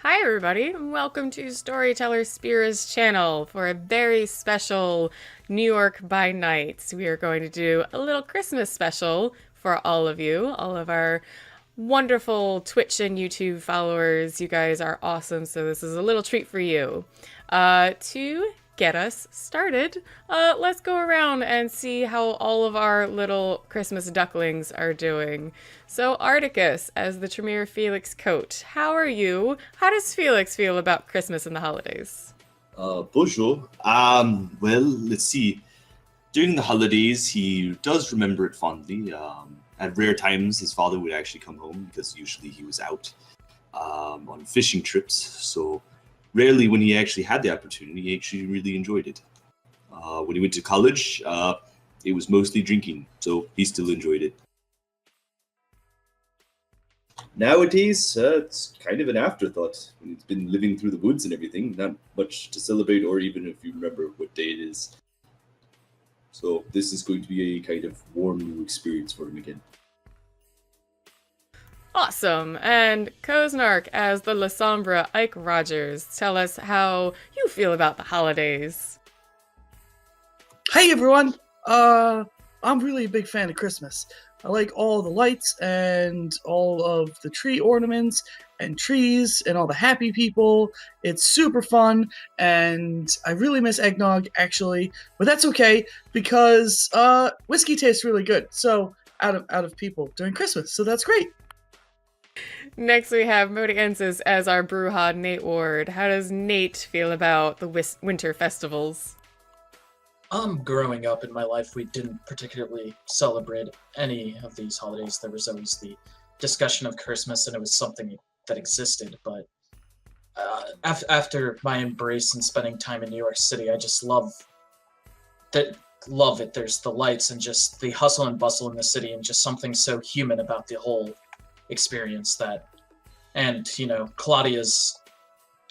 Hi everybody, and welcome to Storyteller Spears channel for a very special New York by Night. We are going to do a little Christmas special for all of you, all of our wonderful Twitch and YouTube followers. You guys are awesome, so this is a little treat for you. To get us started, let's go around and see how all of our little Christmas ducklings are doing. So Articus, as the Tremere Felix coat, how are you? How does Felix feel about Christmas and the holidays? Bonjour. Well, let's see. During the holidays, he does remember it fondly. At rare times, his father would actually come home because usually he was out on fishing trips. So rarely when he actually had the opportunity, he actually really enjoyed it. When he went to college, it was mostly drinking, so he still enjoyed it. Nowadays, it's kind of an afterthought. When he's been living through the woods and everything, not much to celebrate, or even if you remember what day it is. So this is going to be a kind of warm new experience for him again. Awesome. And Koznark, as the Lasombra Ike Rogers, tell us how you feel about the holidays. Hey everyone! I'm really a big fan of Christmas. I like all the lights and all of the tree ornaments and trees and all the happy people. It's super fun, and I really miss eggnog, actually. But that's okay, because whiskey tastes really good. So out of people during Christmas, so that's great. Next we have Modiensis as our Brujah Nate Ward. How does Nate feel about the winter festivals? Growing up in my life, we didn't particularly celebrate any of these holidays. There was always the discussion of Christmas, and it was something that existed. But after my embrace and spending time in New York City, I just love it. There's the lights and just the hustle and bustle in the city, and just something so human about the whole experience and Claudia's,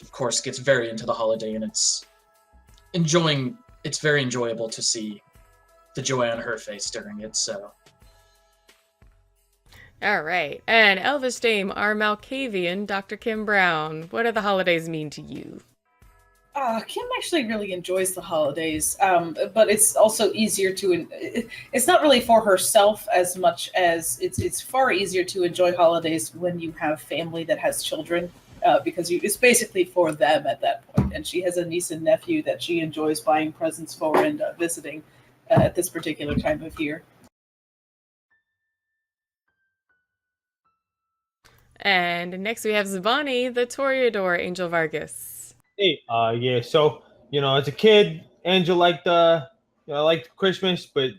of course, gets very into the holiday, and it's very enjoyable to see the joy on her face during it, so. All right. And Elvish Dame, our Malkavian, Dr. Kim Brown. What do the holidays mean to you? Kim actually really enjoys the holidays, but it's also easier to. It's not really for herself as much as it's far easier to enjoy holidays when you have family that has children, because it's basically for them at that point. And she has a niece and nephew that she enjoys buying presents for and visiting at this particular time of year. And next we have Vani, the Toreador, Angel Vargas. Hey, yeah. So as a kid, Angel liked liked Christmas, but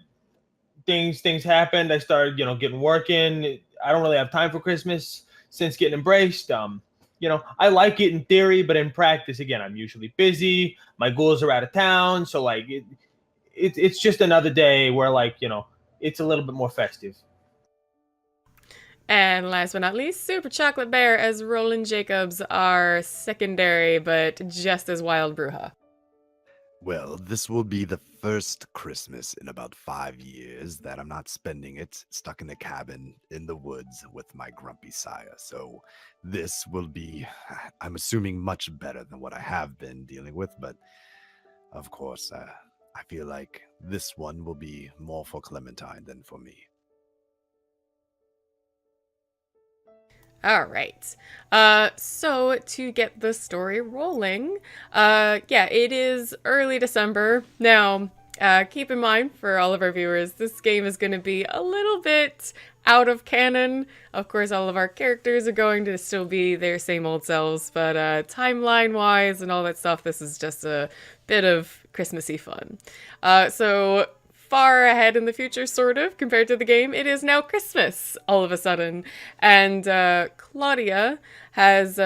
things happened. I started getting work in. I don't really have time for Christmas since getting embraced. I like it in theory, but in practice, again, I'm usually busy. My ghouls are out of town, so it's just another day where it's a little bit more festive. And last but not least, Super Chocolate Bear as Roland Jacobs, our secondary but just as wild Brujah. Well, this will be the first Christmas in about 5 years that I'm not spending it stuck in a cabin in the woods with my grumpy sire. So this will be, I'm assuming, much better than what I have been dealing with. But of course, I feel like this one will be more for Clementine than for me. All right. So to get the story rolling, it is early December. Now, keep in mind for all of our viewers, this game is going to be a little bit out of canon. Of course, all of our characters are going to still be their same old selves, but timeline-wise and all that stuff, this is just a bit of Christmassy fun. So far ahead in the future, sort of, compared to the game, it is now Christmas all of a sudden. And Claudia has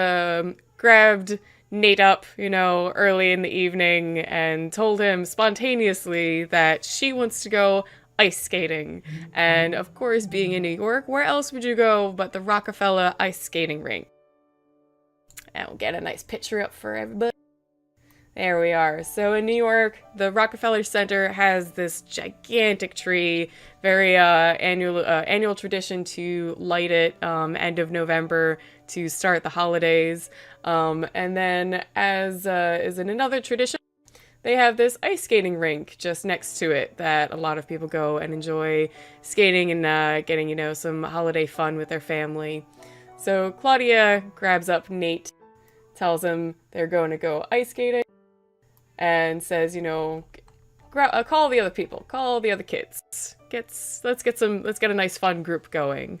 grabbed Nate up, early in the evening and told him spontaneously that she wants to go ice skating. And of course, being in New York, where else would you go but the Rockefeller ice skating rink? And we'll get a nice picture up for everybody. There we are. So in New York, the Rockefeller Center has this gigantic tree, very annual tradition to light it end of November to start the holidays. And then as is in another tradition, they have this ice skating rink just next to it that a lot of people go and enjoy skating and getting, some holiday fun with their family. So Claudia grabs up Nate, tells him they're going to go ice skating, and says, call the other people, call the other kids. Let's get a nice fun group going.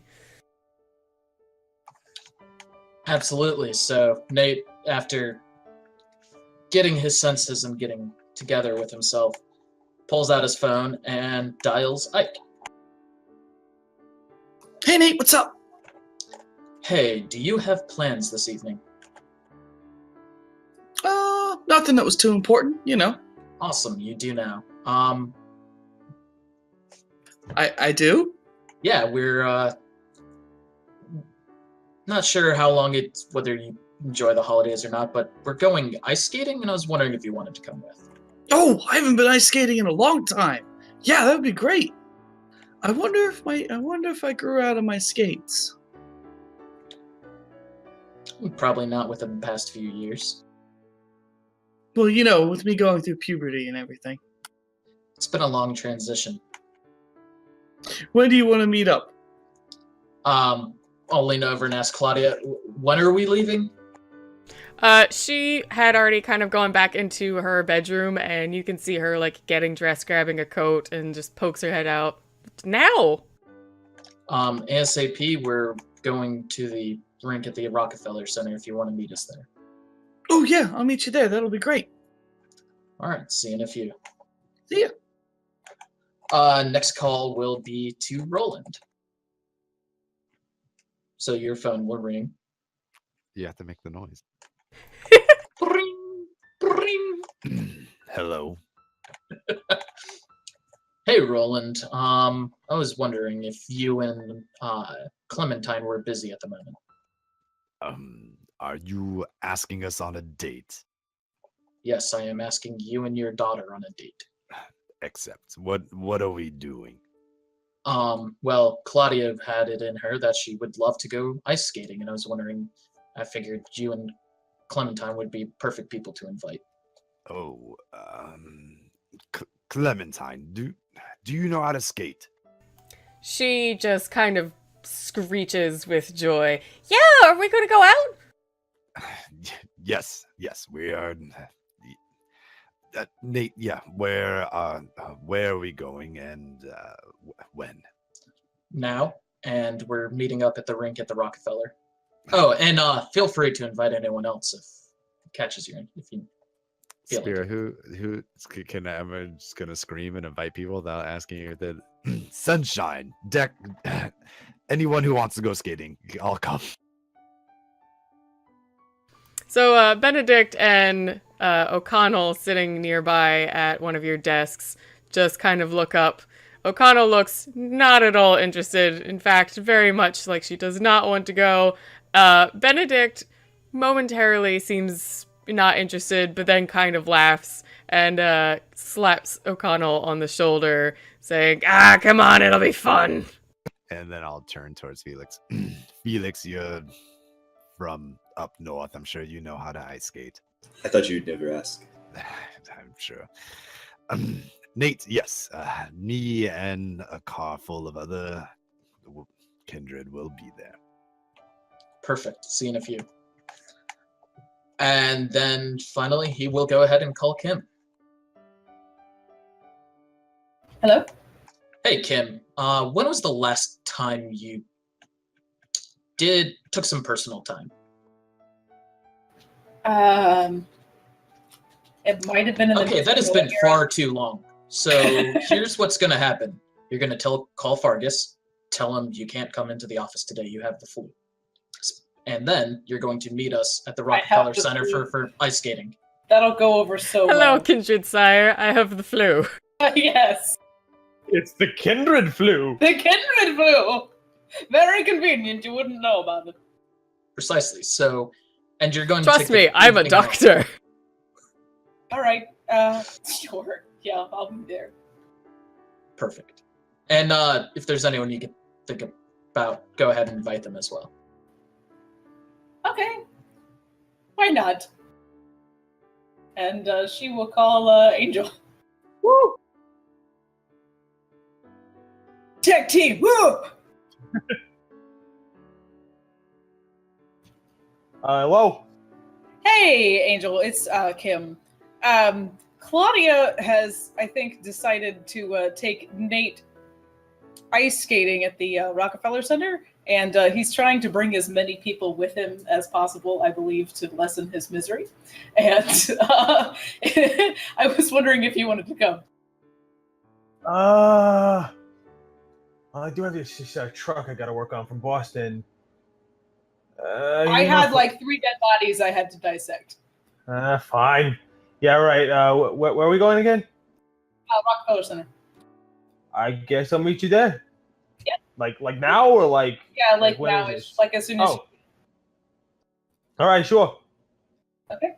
Absolutely. So Nate, after getting his senses and getting together with himself, pulls out his phone and dials Ike. Hey Nate, what's up? Hey, do you have plans this evening? Nothing that was too important, Awesome, you do now. I do? Yeah, we're not sure how long whether you enjoy the holidays or not, but we're going ice skating, and I was wondering if you wanted to come with. Oh, I haven't been ice skating in a long time. Yeah, that would be great. I wonder if I grew out of my skates. Probably not within the past few years. Well, with me going through puberty and everything. It's been a long transition. When do you want to meet up? I'll lean over and ask Claudia, when are we leaving? She had already kind of gone back into her bedroom, and you can see her, getting dressed, grabbing a coat, and just pokes her head out. Now! ASAP, we're going to the rink at the Rockefeller Center if you want to meet us there. Oh, yeah, I'll meet you there. That'll be great. All right, see you in a few. See ya. Next call will be to Roland. So your phone will ring. You have to make the noise. Ring, ring. Hello. Hey, Roland. I was wondering if you and Clementine were busy at the moment. Are you asking us on a date? Yes, I am asking you and your daughter on a date. Except, what are we doing? Well, Claudia had it in her that she would love to go ice skating, and I figured you and Clementine would be perfect people to invite. Oh, Clementine, do you know how to skate? She just kind of screeches with joy. Yeah, are we going to go out? Yes, we are. Nate, yeah, where are we going and when? Now, and we're meeting up at the rink at the Rockefeller. Oh, and feel free to invite anyone else if it catches you, if you feel Spear, like it. who am I just gonna scream and invite people without asking you that? Sunshine, Deck, anyone who wants to go skating, I'll come. So Benedict and O'Connell sitting nearby at one of your desks just kind of look up. O'Connell looks not at all interested. In fact, very much like she does not want to go. Benedict momentarily seems not interested, but then kind of laughs and slaps O'Connell on the shoulder, saying, come on, it'll be fun. And then I'll turn towards Felix. Felix, you're from up north. I'm sure you know how to ice skate. I thought you'd never ask. I'm sure. Nate, yes. Me and a car full of other kindred will be there. Perfect. See you in a few. And then finally, he will go ahead and call Kim. Hello? Hey, Kim. When was the last time you took some personal time? It might have been in the Okay, that has been far too long. So here's what's going to happen. You're going to call Vargas, tell him you can't come into the office today. You have the flu. And then you're going to meet us at the Rockefeller Center for ice skating. That'll go over so Hello, well. kindred sire. I have the flu. Yes. It's the kindred flu. The kindred flu. Very convenient. You wouldn't know about it. Precisely. So, and you're going Trust to take me, the I'm a evening off. doctor. All right. Sure. Yeah, I'll be there. Perfect. And if there's anyone you can think about, go ahead and invite them as well. Okay. Why not? And she will call Angel. Woo! Tech team. Woo! Hello. Hey, Angel. It's Kim. Claudia has, I think, decided to take Nate ice skating at the Rockefeller Center, and he's trying to bring as many people with him as possible, I believe, to lessen his misery. And I was wondering if you wanted to come. I do have this truck I got to work on from Boston. I had like 3 dead bodies I had to dissect. Fine. Yeah, right. Where are we going again? Rockefeller Center. I guess I'll meet you there. Yeah. Like now or like? Yeah, like when now. is It's this? like as soon as. Oh. All right, sure. Okay.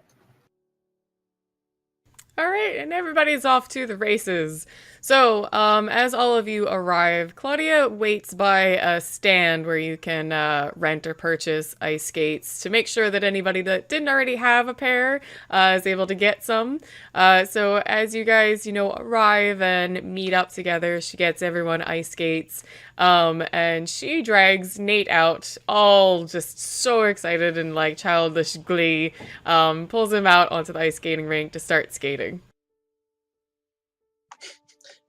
All right, and everybody's off to the races. So, as all of you arrive, Claudia waits by a stand where you can rent or purchase ice skates to make sure that anybody that didn't already have a pair is able to get some. So, as you guys, arrive and meet up together, she gets everyone ice skates, and she drags Nate out, all just so excited and like childish glee, pulls him out onto the ice skating rink to start skating.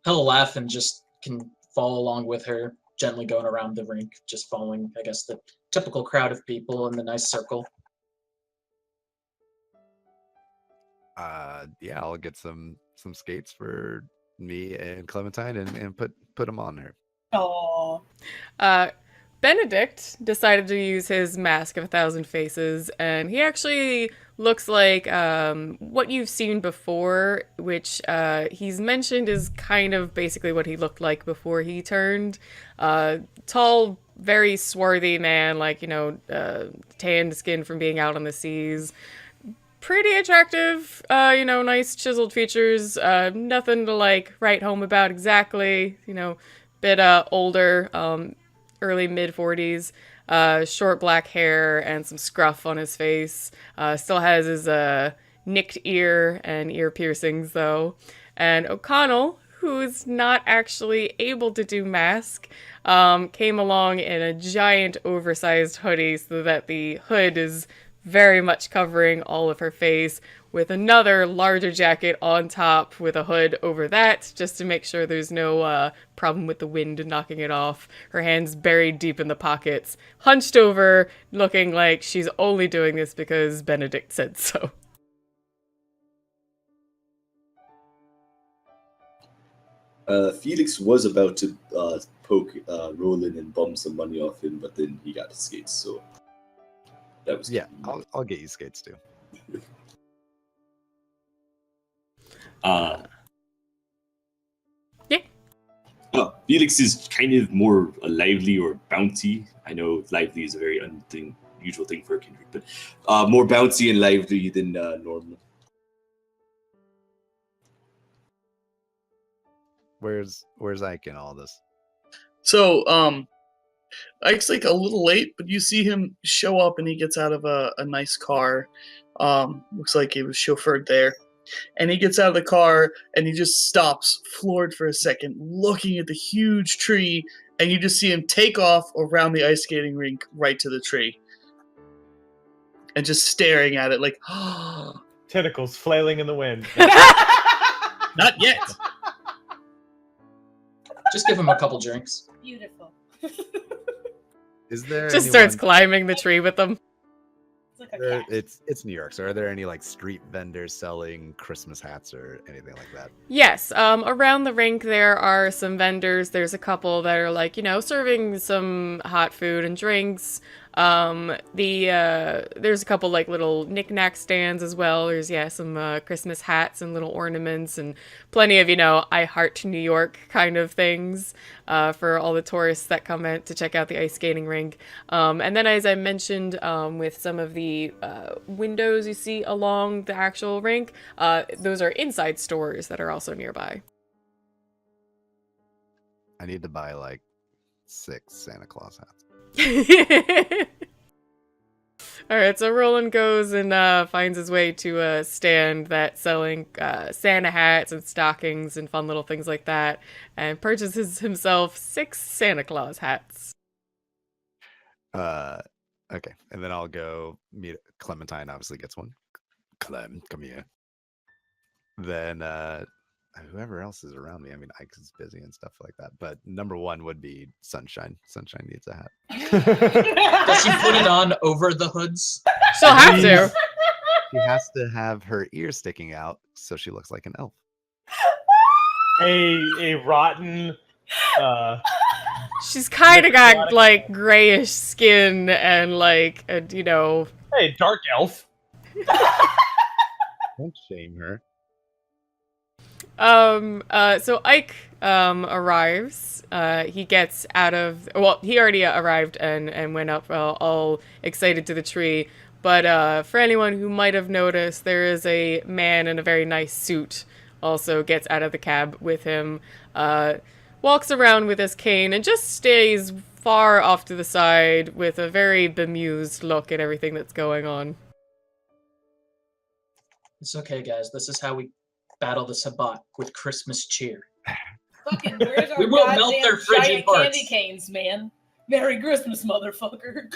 He'll laugh and just can follow along with her, gently going around the rink, just following, I guess, the typical crowd of people in the nice circle. Yeah, I'll get some skates for me and Clementine and put them on her. Oh. Benedict decided to use his Mask of 1,000 Faces, and he actually looks like what you've seen before, which he's mentioned is kind of basically what he looked like before he turned. Tall, very swarthy man, like, tanned skin from being out on the seas. Pretty attractive, nice chiseled features, nothing to like write home about exactly, bit older, early mid-40s, short black hair and some scruff on his face. Still has his nicked ear and ear piercings though. And O'Connell, who's not actually able to do mask, came along in a giant oversized hoodie so that the hood is very much covering all of her face, with another larger jacket on top with a hood over that, just to make sure there's no problem with the wind knocking it off. Her hands buried deep in the pockets, hunched over, looking like she's only doing this because Benedict said so. Felix was about to poke Roland and bum some money off him, but then he got his skates, so that was Yeah, I'll get you skates too. Yeah. Felix is kind of more lively or bouncy. I know lively is a very unusual thing for a kindred, but more bouncy and lively than normal. Where's Ike in all this? So, Ike's like a little late, but you see him show up and he gets out of a nice car. Looks like he was chauffeured there. And he gets out of the car and he just stops, floored for a second, looking at the huge tree, and you just see him take off around the ice skating rink right to the tree. And just staring at it like, Tentacles flailing in the wind. not yet. Just give him a couple drinks. Beautiful. Is there Just anyone- starts climbing the tree with them. It's like a cat. It's New York, so are there any like street vendors selling Christmas hats or anything like that? Yes, around the rink there are some vendors. There's a couple that are like, serving some hot food and drinks. There's a couple like little knick-knack stands as well. There's some Christmas hats and little ornaments and plenty of I Heart New York kind of things for all the tourists that come in to check out the ice skating rink. And then, as I mentioned, with some of the windows you see along the actual rink, those are inside stores that are also nearby. I need to buy like 6 Santa Claus hats. All right, so Roland goes and finds his way to a stand that's selling Santa hats and stockings and fun little things like that, and purchases himself 6 Santa Claus hats. Okay, and then I'll go meet Clementine. Obviously gets one. Clem, come here. Then whoever else is around me. I mean, Ike is busy and stuff like that. But number 1 would be Sunshine. Sunshine needs a hat. Does she put it on over the hoods? She'll have to. She has to have her ears sticking out so she looks like an elf. A rotten. She's kind of got like grayish skin and like Hey, dark elf. Don't shame her. So Ike arrives. He gets out of he already arrived and went up all excited to the tree. But for anyone who might have noticed, there is a man in a very nice suit also gets out of the cab with him, walks around with his cane and just stays far off to the side with a very bemused look at everything that's going on. It's okay, guys. This is how we battle the Sabbat with Christmas cheer. Fucking, where's our We will melt goddamn their frigid giant hearts. candy canes, man? Merry Christmas, motherfucker.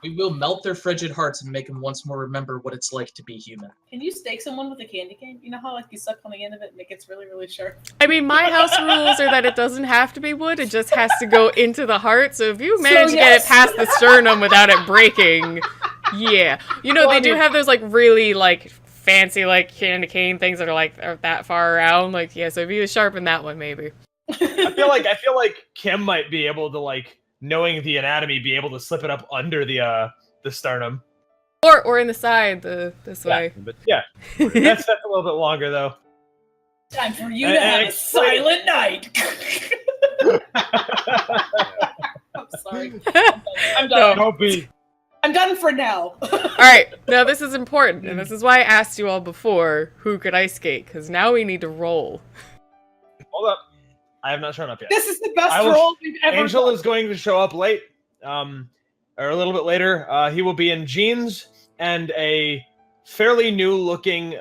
We will melt their frigid hearts and make them once more remember what it's like to be human. Can you stake someone with a candy cane? You know how like you suck on the end of it and it gets really, really sharp? I mean, my house rules are that it doesn't have to be wood, it just has to go into the heart, so if you manage to get it past the sternum without it breaking, yeah. They do have those like really like fancy like candy cane things that are that far around, so if you sharpen that one, maybe. I feel like Kim might be able to, like, knowing the anatomy, be able to slip it up under the sternum, or in the side this way. But yeah, that's a little bit longer though. Time for you to have a silent night. I'm sorry. I'm done. Don't be. I'm done for now. All right, now this is important, and this is why I asked you all before who could ice skate, because now we need to roll. Hold up, I have not shown up yet. This is the best roll we've ever Angel done. is going to show up late, or a little bit later. He will be in jeans and a fairly new-looking,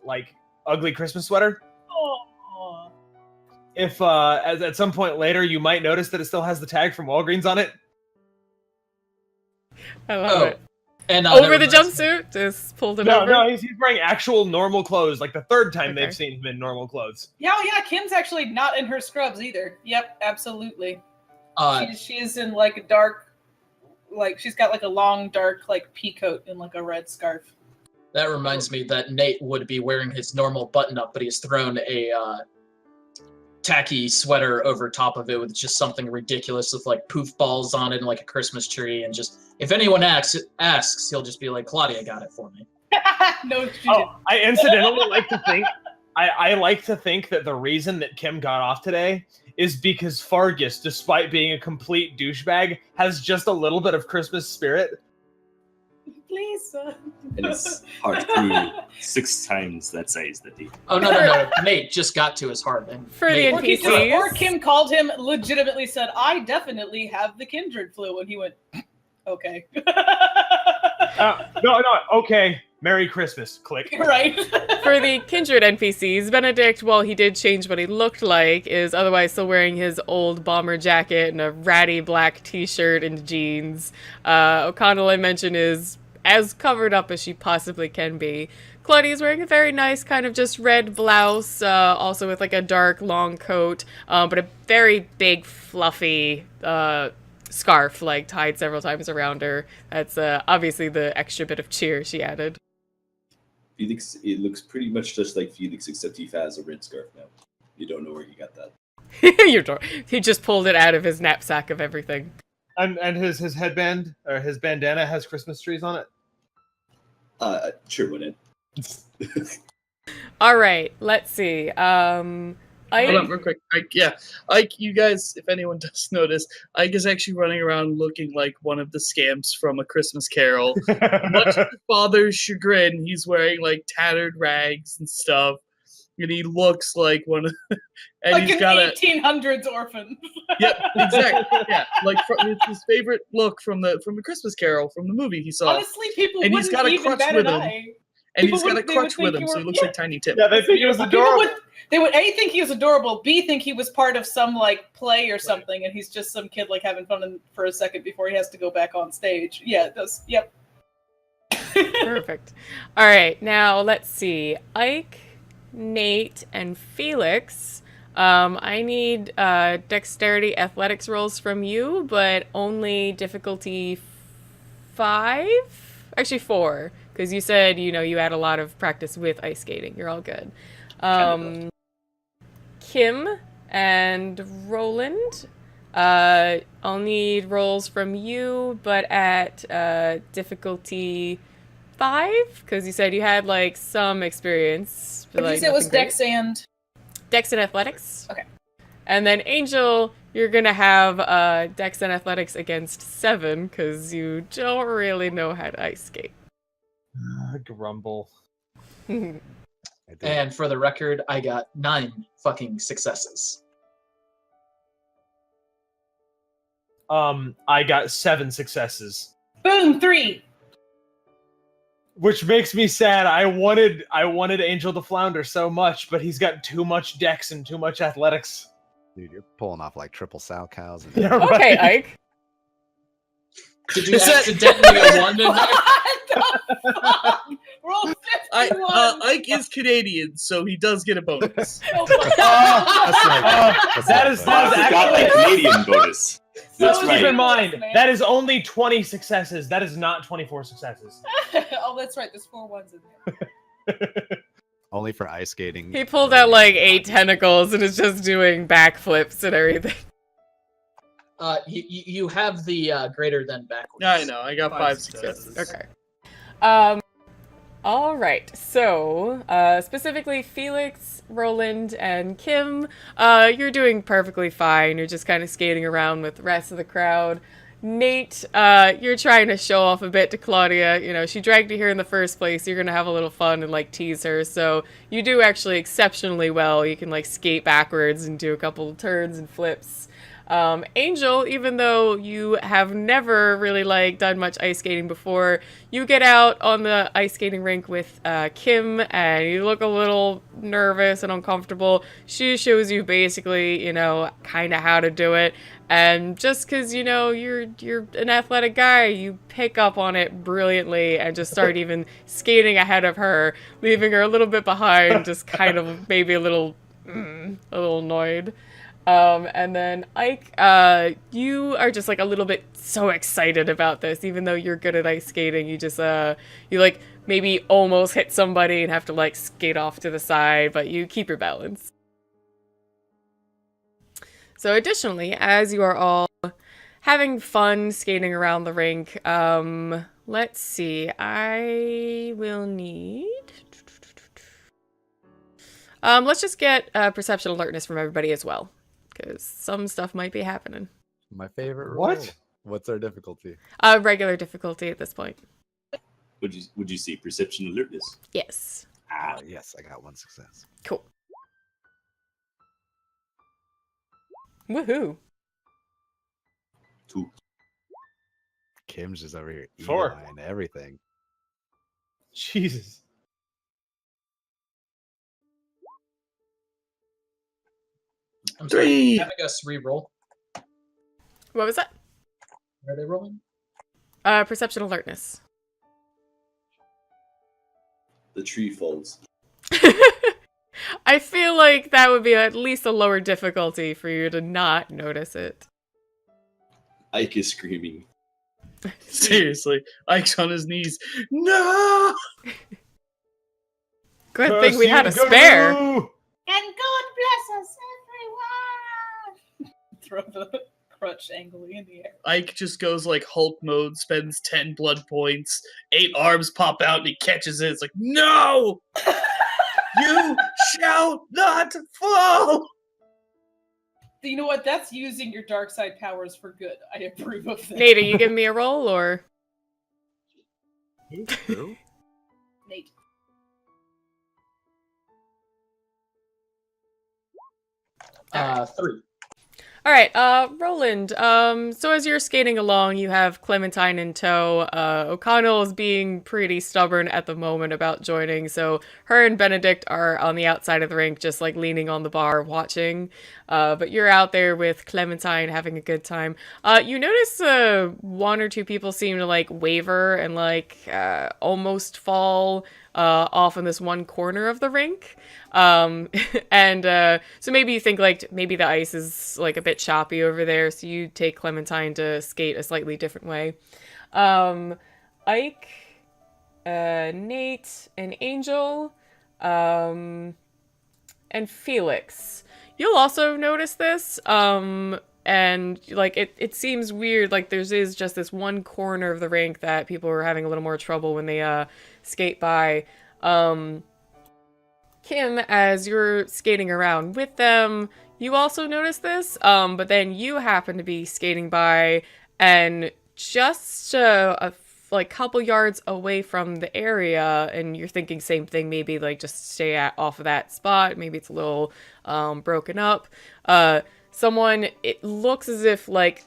like, ugly Christmas sweater. Oh. If at some point later you might notice that it still has the tag from Walgreens on it. I love it. And Over the jumpsuit, just pulled it over. No, he's wearing actual normal clothes. Like the third time Okay. they've seen him in normal clothes. Yeah, Kim's actually not in her scrubs either. Yep, absolutely. She's in like a dark, like she's got like a long dark like pea coat and like a red scarf. That reminds me that Nate would be wearing his normal button-up, but he's thrown a tacky sweater over top of it with just something ridiculous with like poof balls on it and like a Christmas tree, and just if anyone asks, he'll just be like, "Claudia got it for me." No, she Oh, I incidentally like to think I like to think that the reason that Kim got off today is because Vargas, despite being a complete douchebag, has just a little bit of Christmas spirit. Please. And his heart grew 6 times that size that day. Oh no! Nate just got to his heart. And For the Nate- NPCs. Or Kim called him, legitimately said, "I definitely have the kindred flu," and he went, "Okay." No, okay. Merry Christmas. Click. Right. For the kindred NPCs, Benedict, while he did change what he looked like, is otherwise still wearing his old bomber jacket and a ratty black t-shirt and jeans. O'Connell, I mentioned, is as covered up as she possibly can be. Claudia's wearing a very nice kind of just red blouse, also with like a dark long coat, but a very big fluffy scarf like tied several times around her. That's obviously the extra bit of cheer she added. Felix, it looks pretty much just like Felix, except he has a red scarf now. You don't know where he got that. He just pulled it out of his knapsack of everything. And his headband or his bandana has Christmas trees on it. Sure, wouldn't. All right, let's see. Hold on, real quick. Ike, you guys, if anyone does notice, Ike is actually running around looking like one of the scamps from A Christmas Carol. Much to his father's chagrin, he's wearing like tattered rags and stuff, and he looks like one of. And like he's an got 1800s orphan. Yep, exactly. Yeah, like it's his favorite look from the Christmas Carol from the movie he saw. Honestly, people And he's wouldn't got a even crutch bat with an him. eye. And People he's got a would- they would crutch with think him, you so he were- looks like Tiny Tim. Yeah, they think it was People adorable. they would A, think he was adorable, B, think he was part of some like play or something, and he's just some kid like having fun for a second before he has to go back on stage. Yeah, it does. Yep. Perfect. All right, now let's see. Ike, Nate, and Felix. I need dexterity athletics rolls from you, but only difficulty 5? Actually 4, because you said, you had a lot of practice with ice skating. You're all good. Kim and Roland. I'll need rolls from you, but at difficulty 5, because you said you had like some experience. But like, you said it was nothing great. Dex and Dex and athletics. Okay. And then Angel, you're gonna have Dex and athletics against 7, because you don't really know how to ice skate. Grumble. I did. And for the record, I got 9 fucking successes. I got 7 successes, boom, 3. which makes me sad. I wanted Angel to flounder so much, but he's got too much dex and too much athletics. Dude, you're pulling off like triple sow cows. And Yeah, Okay, right. Ike. Did you Is that- accidentally a 1 in there? What the fuck? Roll 51. Ike is Canadian, so he does get a bonus. Oh, That's right. That's That not is- fair. I forgot actually- the Canadian bonus. That's So Keep in right. mind, Man. that is only 20 successes. That is not 24 successes. Oh, that's right. There's 4 1s in there. Only for ice skating. He pulled out like 8 tentacles and is just doing backflips and everything. You have the greater than backwards. Yeah, I know. I got 5 5 successes. Okay. All right. So, specifically Felix, Roland, and Kim, you're doing perfectly fine. You're just kind of skating around with the rest of the crowd. Nate, you're trying to show off a bit to Claudia. She dragged you here in the first place. You're going to have a little fun and like tease her. So you do actually exceptionally well. You can like skate backwards and do a couple turns and flips. Angel, even though you have never really like done much ice skating before, you get out on the ice skating rink with Kim, and you look a little nervous and uncomfortable. She shows you basically, kind of how to do it, and just because you're an athletic guy, you pick up on it brilliantly and just start even skating ahead of her, leaving her a little bit behind, just kind of maybe a little annoyed. And then Ike, you are just like a little bit so excited about this, even though you're good at ice skating. You just, you like maybe almost hit somebody and have to like skate off to the side, but you keep your balance. So additionally, as you are all having fun skating around the rink, let's see, I will need... let's just get perception alertness from everybody as well, because some stuff might be happening. My favorite What? role. What's our difficulty? Regular difficulty at this point. Would you see perception alertness? Yes. Yes, I got 1 success. Cool. Woohoo. 2. Kim's just over here eating 4. and everything. Jesus. I'm sorry, 3. having us re-roll. What was that? Are they rolling? Perception alertness. The tree falls. I feel like that would be at least a lower difficulty for you to not notice it. Ike is screaming. Seriously, Ike's on his knees. No! Good thing we had a Curse you, spare. Guru! And God bless us, everyone. Throw the crutch angling in the air. Ike just goes like Hulk mode, spends 10 blood points, 8 arms pop out, and he catches it. It's like, no! You shall not fall! You know what? That's using your dark side powers for good. I approve of that. Nate, are you giving me a roll, or? Who? Nate. Three. All right, Roland. So as you're skating along, you have Clementine in tow. O'Connell is being pretty stubborn at the moment about joining, so her and Benedict are on the outside of the rink, just like leaning on the bar, watching. But you're out there with Clementine, having a good time. You notice one or two people seem to like waver and like almost fall off in this one corner of the rink. And so maybe you think like maybe the ice is like a bit choppy over there, so you take Clementine to skate a slightly different way. Ike, Nate, and Angel, and Felix. You'll also notice this, and like it seems weird, like there's just this one corner of the rink that people are having a little more trouble when they skate by. Kim, as you're skating around with them, you also notice this, but then you happen to be skating by, and just like couple yards away from the area, and you're thinking same thing, maybe like just stay off of that spot, maybe it's a little broken up. Someone, it looks as if like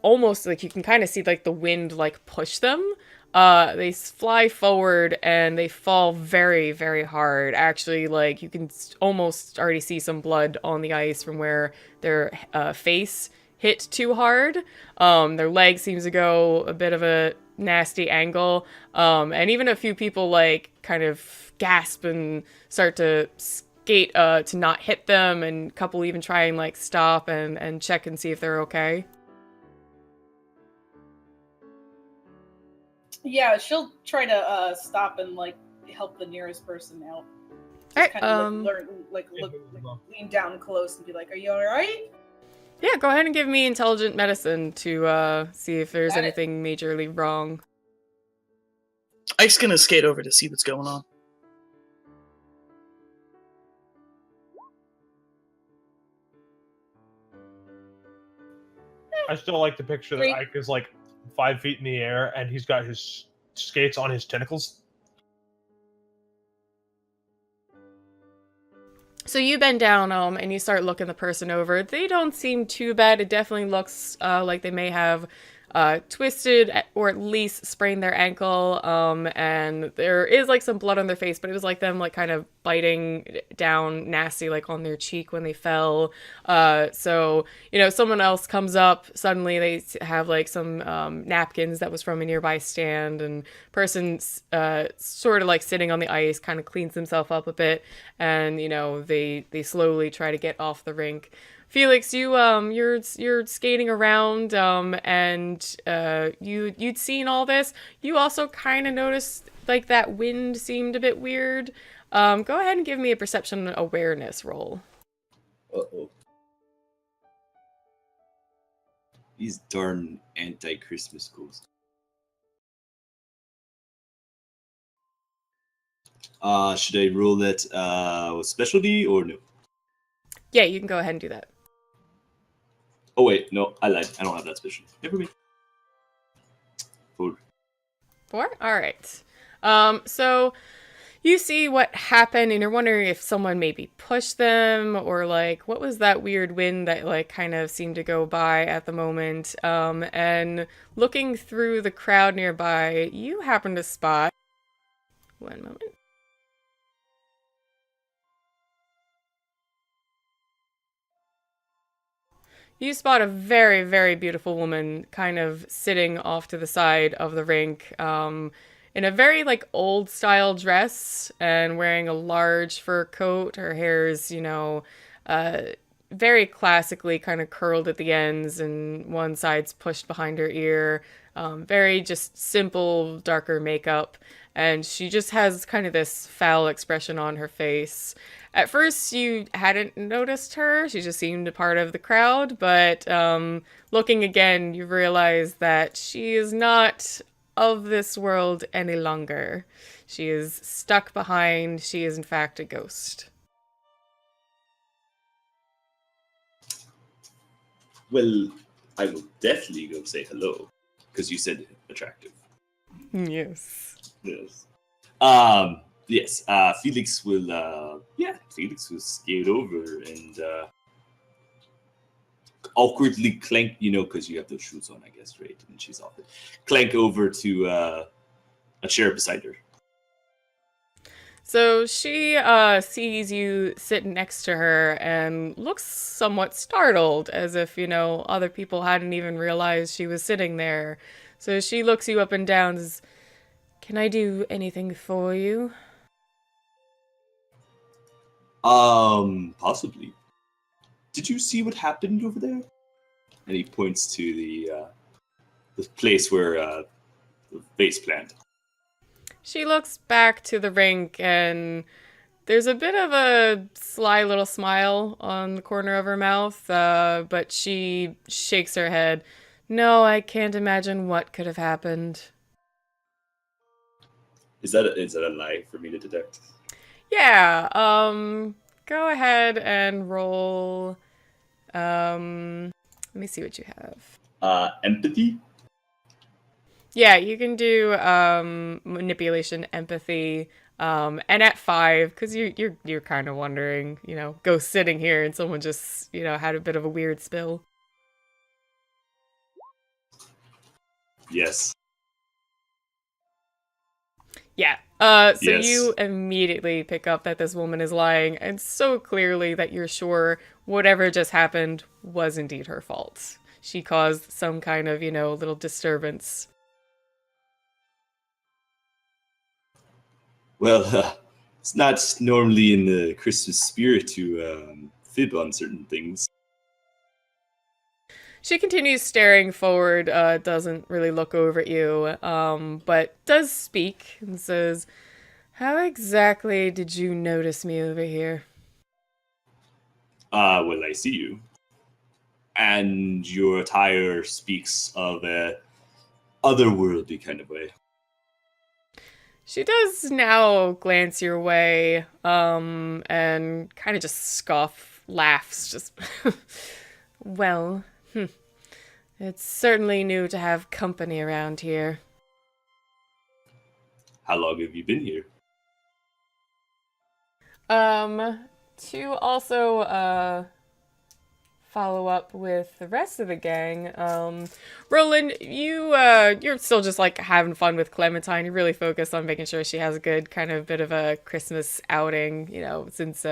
almost like you can kind of see like the wind like push them. They fly forward and they fall very, very hard. Actually, like you can almost already see some blood on the ice from where their face hit too hard. Their leg seems to go a bit of a nasty angle. And even a few people like kind of gasp and start to skate to not hit them, and a couple even try and like stop and check and see if they're okay. Yeah, she'll try to stop and like help the nearest person out. Alright, Kind of lean down close and be like, "Are you all right?" Yeah, go ahead and give me intelligent medicine to see if there's Got it. anything majorly wrong. Ike's gonna skate over to see what's going on. I still like the picture that Great. Ike is like 5 feet in the air and he's got his skates on his tentacles. So you bend down and you start looking the person over. They don't seem too bad. It definitely looks like they may have twisted or at least sprained their ankle, and there is like some blood on their face, but it was like them like kind of biting down nasty like on their cheek when they fell. So someone else comes up, suddenly they have like some napkins that was from a nearby stand, and person's sort of like sitting on the ice, kind of cleans himself up a bit, and they slowly try to get off the rink. Felix, you're skating around, and you'd seen all this. You also kind of noticed like that wind seemed a bit weird. Go ahead and give me a perception awareness roll. Uh-oh. These darn anti-Christmas ghosts. Should I roll that specialty or no? Yeah, you can go ahead and do that. Oh wait, no, I lied. I don't have that special. Never mind. 4. 4? All right. So you see what happened, and you're wondering if someone maybe pushed them, or like what was that weird wind that like kind of seemed to go by at the moment. And looking through the crowd nearby, you happen to spot. One moment. You spot a very, very beautiful woman kind of sitting off to the side of the rink, in a very like old style dress and wearing a large fur coat. Her hair is, very classically kind of curled at the ends, and one side's pushed behind her ear. Very just simple, darker makeup. And she just has kind of this foul expression on her face. At first, you hadn't noticed her. She just seemed a part of the crowd. But looking again, you realize that she is not of this world any longer. She is stuck behind. She is, in fact, a ghost. Well, I will definitely go say hello, because you said attractive. Yes. Yes. Yes. Felix will. Felix will skate over and awkwardly clank. Because you have those shoes on, I guess, right? And she's off it. Clank over to a chair beside her. So she sees you sitting next to her and looks somewhat startled, as if, other people hadn't even realized she was sitting there. So she looks you up and down and says, "Can I do anything for you?" Possibly. Did you see what happened over there? And he points to the place where the vase plant. She looks back to the rink, and there's a bit of a sly little smile on the corner of her mouth, but she shakes her head. "No, I can't imagine what could have happened." Is that a lie for me to detect? Yeah, go ahead and roll, let me see what you have. Empathy? Yeah, you can do, manipulation, empathy, and at 5, because you're kind of wondering, ghost sitting here and someone just, had a bit of a weird spill. Yes. Yeah. So Yes. you immediately pick up that this woman is lying, and so clearly that you're sure whatever just happened was indeed her fault. She caused some kind of, little disturbance. Well, it's not normally in the Christmas spirit to fib on certain things. She continues staring forward, doesn't really look over at you, but does speak and says, "How exactly did you notice me over here?" Well, I see you. And your attire speaks of a otherworldly kind of way. She does now glance your way, and kind of just laughs, just, "Well, it's certainly new to have company around here." How long have you been here? To also, follow up with the rest of the gang, Roland, you're still just, having fun with Clementine. You're really focused on making sure she has a good kind of bit of a Christmas outing, since,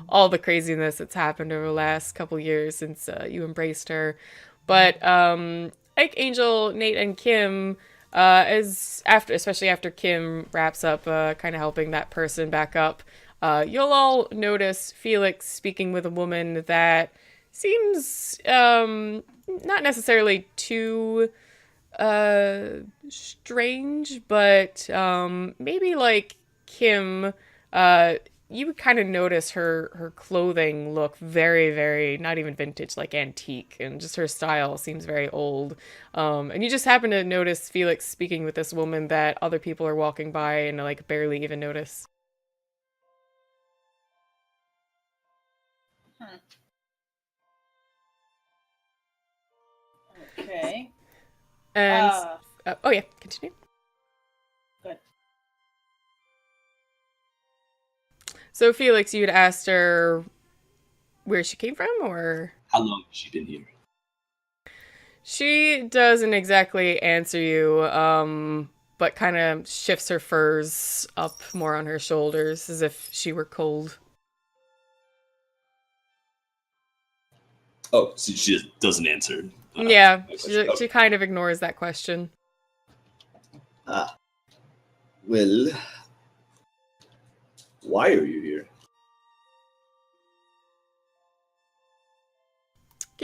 all the craziness that's happened over the last couple years since, you embraced her. But, Ike, Angel, Nate, and Kim, especially after Kim wraps up, kind of helping that person back up, you'll all notice Felix speaking with a woman that seems not necessarily too strange, but maybe like Kim, you would kind of notice her clothing look very, very, not even vintage, like antique, and just her style seems very old. And you just happen to notice Felix speaking with this woman that other people are walking by and barely even notice. Okay. And oh yeah, continue. Good. So Felix, you'd asked her where she came from, or How long has she been here? she doesn't exactly answer you, but kind of shifts her furs up more on her shoulders as if she were cold. Oh, so she just doesn't answer. Yeah, my question. she kind of ignores that question. Well, why are you here?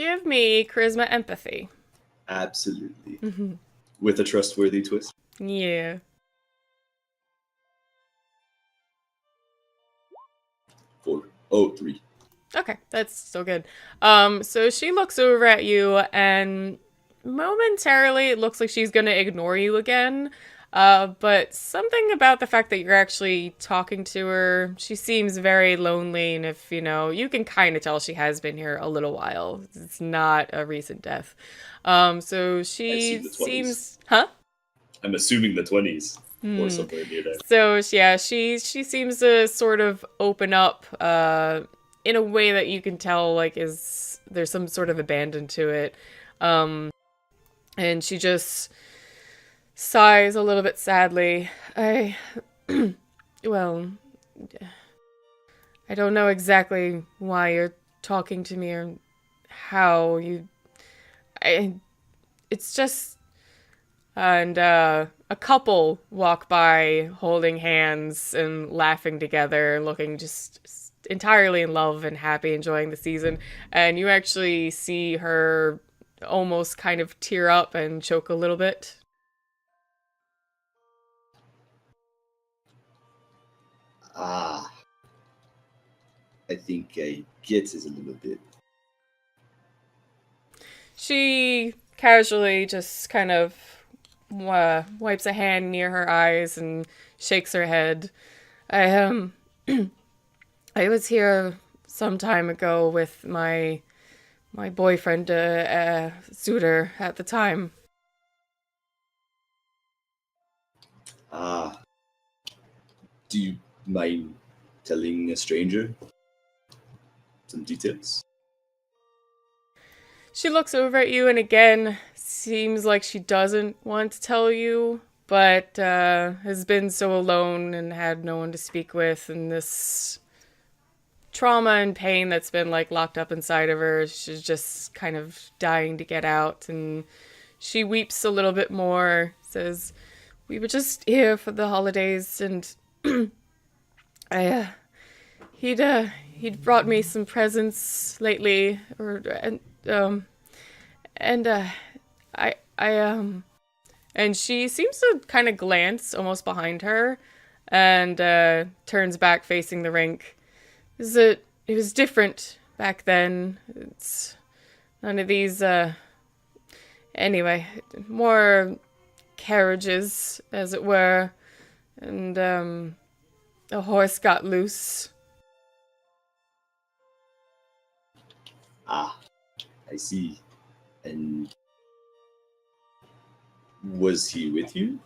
give me charisma empathy. Absolutely. Mm-hmm. With a trustworthy twist. Yeah. 4. Oh, 3. Okay, that's still good. So she looks over at you, and momentarily it looks like she's gonna ignore you again. But something about the fact that you're actually talking to her, she seems very lonely, and if, you can kind of tell she has been here a little while. It's not a recent death. So she the 20s. seems... Huh? I'm assuming the 20s. Or Hmm. somewhere near there. So yeah, she seems to sort of open up in a way that you can tell like there's some sort of abandon to it. And she just sighs a little bit sadly. Well, I don't know exactly why you're talking to me or how it's just. And a couple walk by holding hands and laughing together, looking just entirely in love and happy, enjoying the season. And you actually see her almost kind of tear up and choke a little bit. I think I get it a little bit. She casually just kind of wipes a hand near her eyes and shakes her head. I I was here some time ago with my boyfriend, suitor at the time. Do you mind telling a stranger some details? She looks over at you and again seems like she doesn't want to tell you, but has been so alone and had no one to speak with, and this trauma and pain that's been like locked up inside of her, she's just kind of dying to get out. And she weeps a little bit more, says, "We were just here for the holidays, and he'd brought me some presents lately, and she seems to kind of glance almost behind her and turns back facing the rink. It was different back then. It's none of these, anyway, more carriages, as it were, and a horse got loose." I see. And was he with you?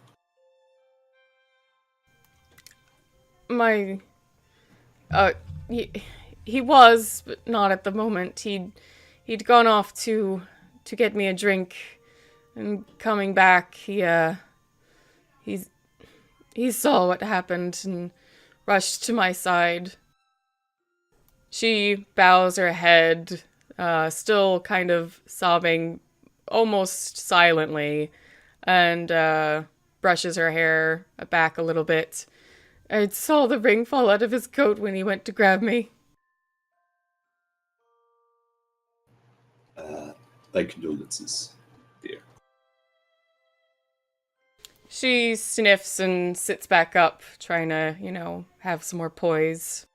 He was, but not at the moment. He'd gone off to get me a drink, and coming back, he saw what happened and rushed to my side. She bows her head, still kind of sobbing, almost silently, and brushes her hair back a little bit. "I saw the ring fall out of his coat when he went to grab me." My condolences, dear. She sniffs and sits back up, trying to, have some more poise.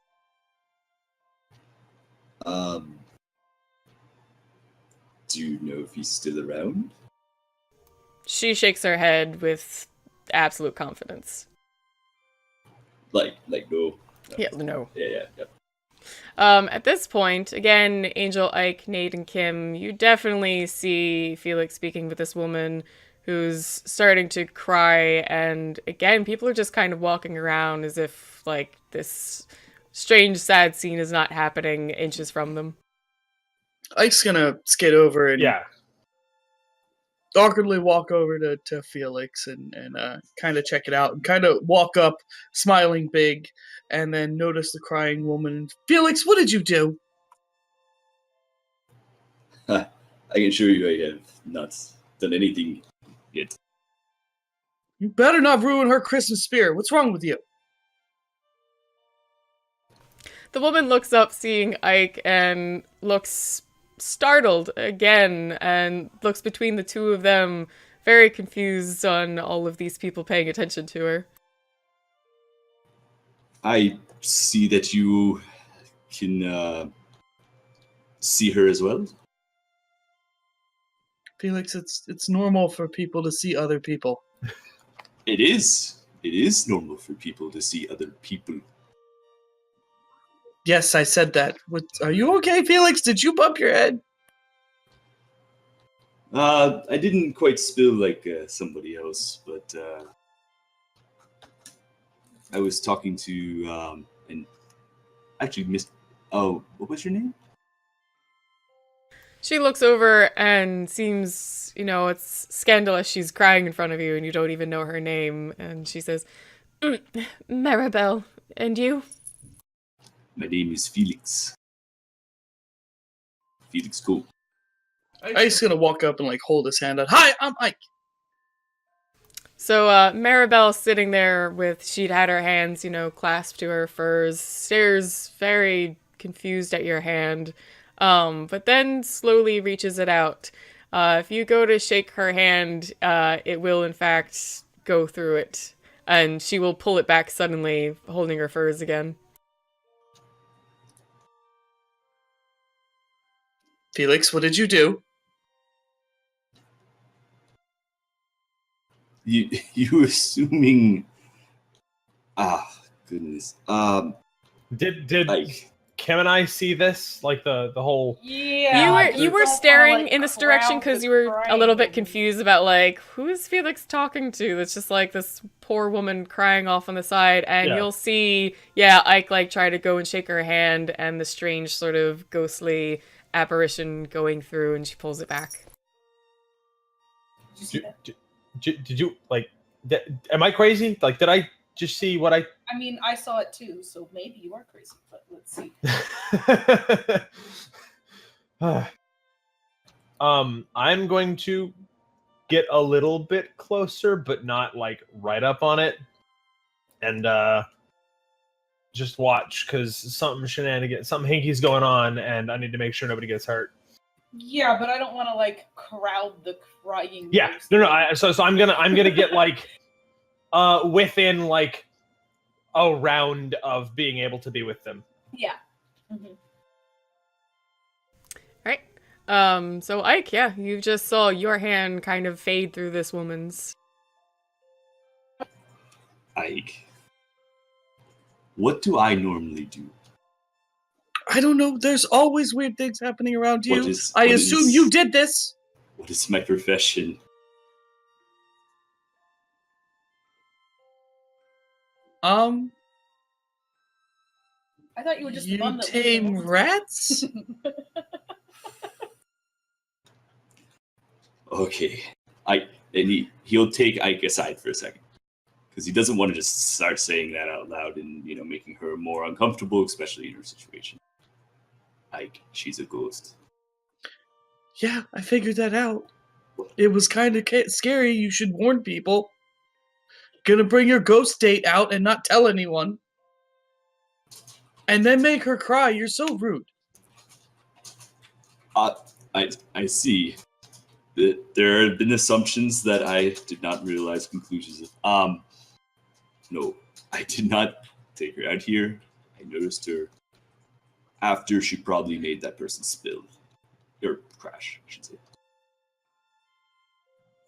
Do you know if he's still around? She shakes her head with absolute confidence. Like no. Yeah, no. Yeah. At this point, again, Angel, Ike, Nate, and Kim, you definitely see Felix speaking with this woman who's starting to cry, and again, people are just kind of walking around as if, like, this strange, sad scene is not happening inches from them. Ike's gonna skate over and Yeah. awkwardly walk over to Felix and kind of check it out and kind of walk up, smiling big, and then notice the crying woman. "Felix, what did you do?" I can assure you I have not done anything yet. "You better not ruin her Christmas spirit. What's wrong with you?" The woman looks up, seeing Ike, and looks startled again and looks between the two of them, very confused on all of these people paying attention to her. I see that you can see her as well. Felix, it's normal for people to see other people. It is. It is normal for people to see other people. Yes, I said that. Are you okay, Felix? Did you bump your head? I didn't quite spill like somebody else, but I was talking to and actually missed. Oh, what was your name? She looks over and seems, it's scandalous. She's crying in front of you and you don't even know her name. And she says, Maribel, and you? My name is Felix. Felix Cole. Ike's gonna walk up and like hold his hand out. Hi, I'm Ike. So Maribel sitting there with, she'd had her hands, clasped to her furs, stares very confused at your hand, but then slowly reaches it out. If you go to shake her hand, it will in fact go through it, and she will pull it back suddenly, holding her furs again. Felix, what did you do? You assuming? Goodness. Did Like, Kim and I see this? Like the whole. Yeah. You were staring in this direction because you were a little bit confused about like, who is Felix talking to? That's just like this poor woman crying off on the side, and Yeah. you'll see, Ike like try to go and shake her hand, and the strange sort of ghostly apparition going through, and she pulls it back. Did you see that? Did you like? Am I crazy? Like, did I just see what I? I mean, I saw it too, so maybe you are crazy, but let's see. I'm going to get a little bit closer, but not like right up on it, and just watch because something hinky's going on, and I need to make sure nobody gets hurt. Yeah, but I don't want to like crowd the crying. Yeah, ghost no. thing. So I'm gonna get like within like a round of being able to be with them. Yeah. Mm-hmm. Right. So Ike, you just saw your hand kind of fade through this woman's. Ike. What do I normally do? I don't know. There's always weird things happening around you. What I is- assume you did this. What is my profession? I thought you were just the You one that tame rats? Okay. He'll take Ike aside for a second. Because he doesn't want to just start saying that out loud and, making her more uncomfortable, especially in her situation. Ike, she's a ghost. Yeah, I figured that out. It was kind of scary. You should warn people. Gonna bring your ghost date out and not tell anyone. And then make her cry. You're so rude. I see. There have been assumptions that I did not realize conclusions of. No, I did not take her out here. I noticed her after she probably made that person spill. Or crash, I should say.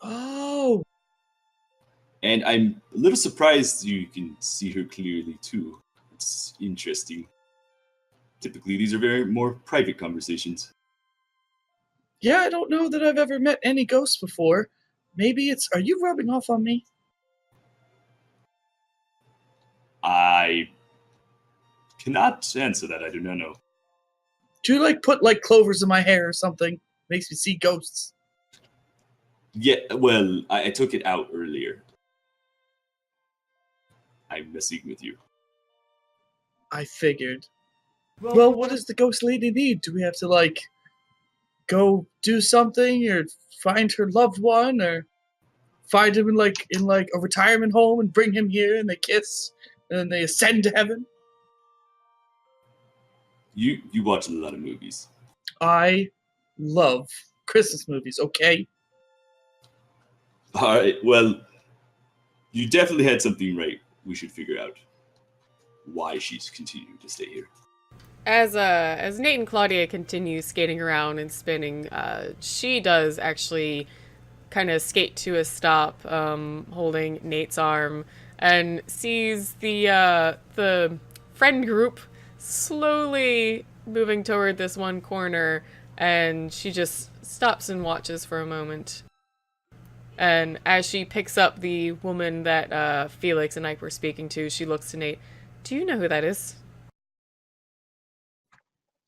Oh. And I'm a little surprised you can see her clearly, too. It's interesting. Typically, these are very more private conversations. Yeah, I don't know that I've ever met any ghosts before. Maybe are you rubbing off on me? I cannot answer that. I do not know. Do you put clovers in my hair or something? Makes me see ghosts. Yeah, well, I took it out earlier. I'm messing with you. I figured. Well, what does the ghost lady need? Do we have to go do something or find her loved one or find him in a retirement home and bring him here and they kiss and then they ascend to heaven? You watch a lot of movies. I love Christmas movies, okay? All right. Well, you definitely had something right. We should figure out why she's continuing to stay here. As Nate and Claudia continue skating around and spinning, she does actually kind of skate to a stop, holding Nate's arm, and sees the friend group slowly moving toward this one corner, and she just stops and watches for a moment. And as she picks up the woman that Felix and Ike were speaking to, she looks to Nate. Do you know who that is?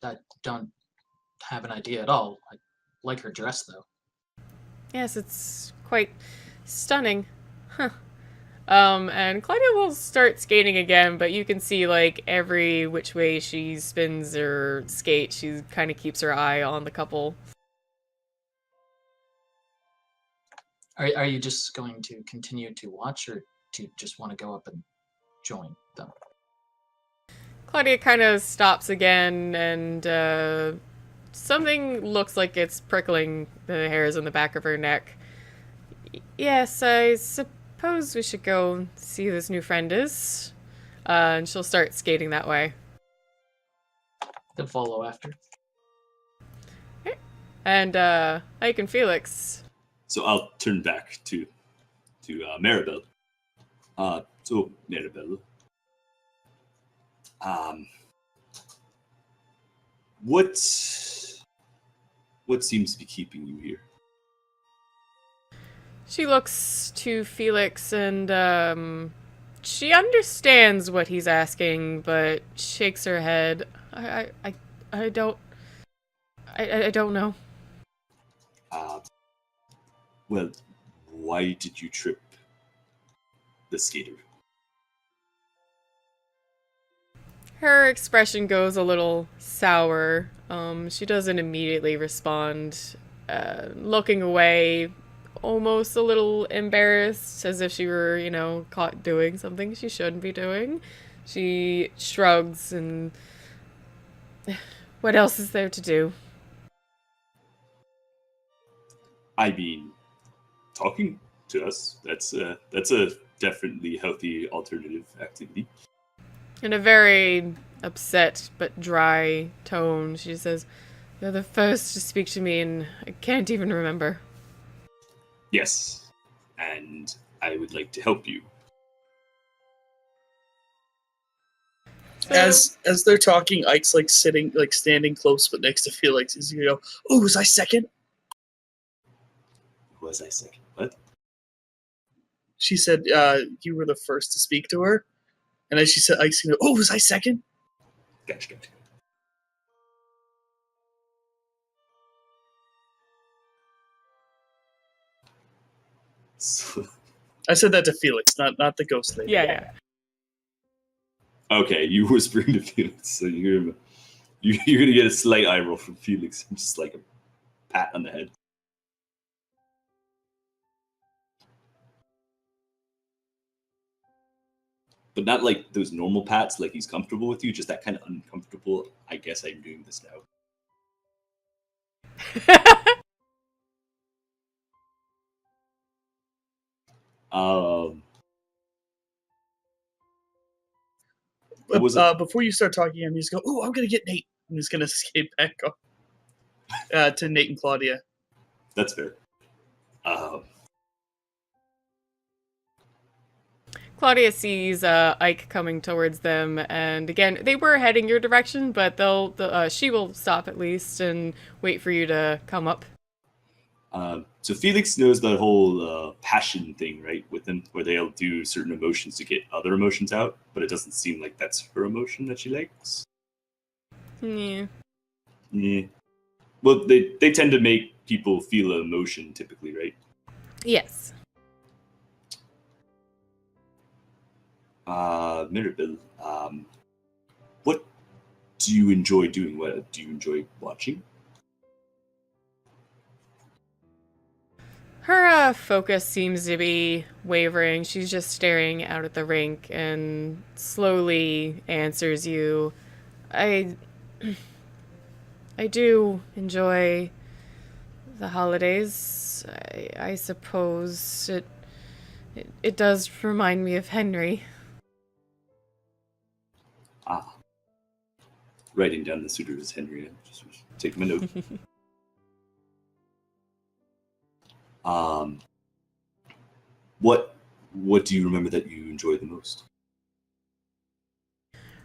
I don't have an idea at all. I like her dress, though. Yes, it's quite stunning. Huh. And Claudia will start skating again, but you can see, like, every which way she spins or skates, she kind of keeps her eye on the couple. Are you just going to continue to watch, or do you just want to go up and join them? Claudia kind of stops again, and something looks like it's prickling the hairs on the back of her neck. Yes, I suppose we should go see who this new friend is. And she'll start skating that way. Then follow after. And Ike and Felix. So I'll turn back to Maribel. So Maribel, what seems to be keeping you here? She looks to Felix and she understands what he's asking, but shakes her head. I don't know. Well, why did you trip the skater? Her expression goes a little sour. She doesn't immediately respond, looking away, almost a little embarrassed, as if she were, caught doing something she shouldn't be doing. She shrugs and... What else is there to do? I mean, talking to us, that's a definitely healthy alternative activity. In a very upset but dry tone, she says, "You're the first to speak to me, and I can't even remember." Yes, and I would like to help you. As they're talking, Ike's standing close but next to Felix. He's gonna go, "Oh, was I second?" Was I second? What? She said you were the first to speak to her. And as she said, Ike's gonna go, "Oh, was I second?" Gotcha. So, I said that to Felix, not the ghost lady. Yeah. okay, you whispering to Felix, so you're gonna get a slight eye roll from Felix, just like a pat on the head. But not like those normal pats, like he's comfortable with you, just that kind of uncomfortable, I guess I'm doing this now. Before you start talking, I'm just go, "Oh, I'm gonna get Nate." I'm just gonna skate back up to Nate and Claudia. That's fair. Claudia sees Ike coming towards them, and again, they were heading your direction, but she will stop at least and wait for you to come up. So Felix knows that whole passion thing, right, with them, where they'll do certain emotions to get other emotions out, but it doesn't seem like that's her emotion that she likes. Yeah. Well, they tend to make people feel an emotion typically, right? Yes. Mirabelle, what do you enjoy doing? What do you enjoy watching? Her focus seems to be wavering. She's just staring out at the rink and slowly answers you. I do enjoy the holidays. I suppose it does remind me of Henry. Ah. Writing down the suitor as Henry. Just take my note. What do you remember that you enjoy the most?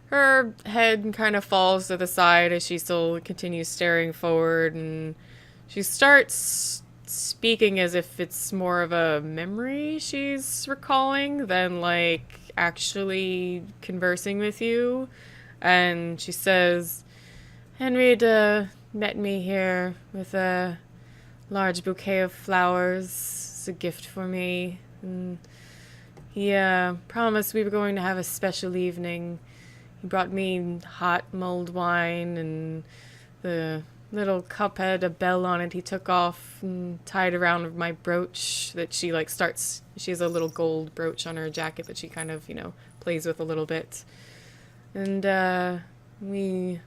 Her head kind of falls to the side as she still continues staring forward, and she starts speaking as if it's more of a memory she's recalling than like actually conversing with you. And she says, Henry met me here with a large bouquet of flowers as a gift for me. And he promised we were going to have a special evening. He brought me hot mulled wine, and the little cup had a bell on it he took off and tied around my brooch that she like starts. She has a little gold brooch on her jacket that she kind of, plays with a little bit. And we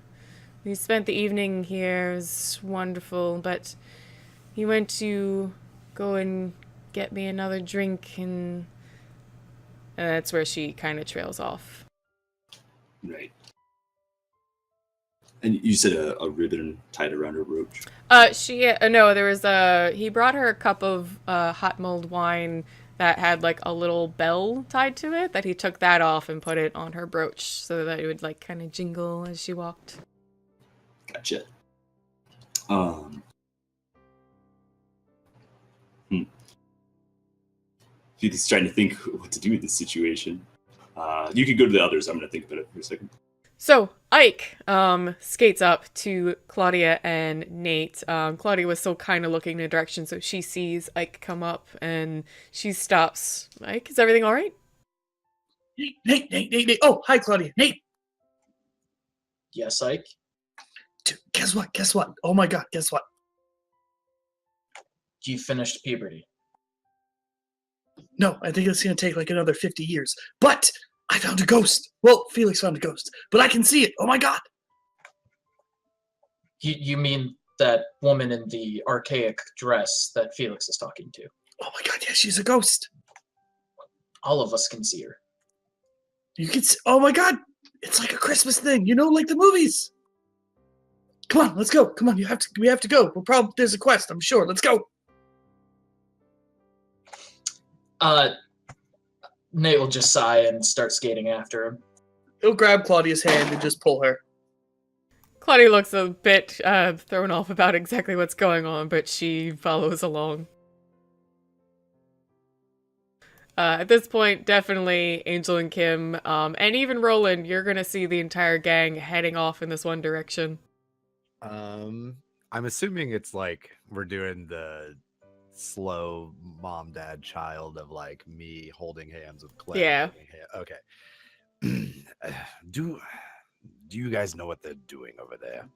spent the evening here. It was wonderful, but he went to go and get me another drink, and that's where she kind of trails off. Right. And you said a ribbon tied around her brooch? No, there was he brought her a cup of hot mulled wine that had like a little bell tied to it, that he took that off and put it on her brooch so that it would like kind of jingle as she walked. Gotcha. He's trying to think what to do with this situation. You could go to the others. I'm going to think about it for a second. So Ike skates up to Claudia and Nate. Claudia was still kind of looking in a direction, so she sees Ike come up and she stops. Ike, is everything all right? Nate. Oh, hi, Claudia. Nate. Yes, Ike? Dude, guess what? Oh my God, guess what? You finished puberty. No, I think it's going to take like another 50 years. But I found a ghost. Well, Felix found a ghost, but I can see it. Oh my God. You mean that woman in the archaic dress that Felix is talking to? Oh my God, yeah, she's a ghost. All of us can see her. You can see, oh my God, it's like a Christmas thing, like the movies. Come on, let's go. Come on, we have to go. There's a quest, I'm sure. Let's go. Nate will just sigh and start skating after him. He'll grab Claudia's hand and just pull her. Claudia looks a bit thrown off about exactly what's going on, but she follows along. At this point, definitely Angel and Kim, and even Roland, you're going to see the entire gang heading off in this one direction. I'm assuming it's like we're doing the slow mom, dad, child of like me holding hands with Claire. Yeah. Okay. Do you guys know what they're doing over there?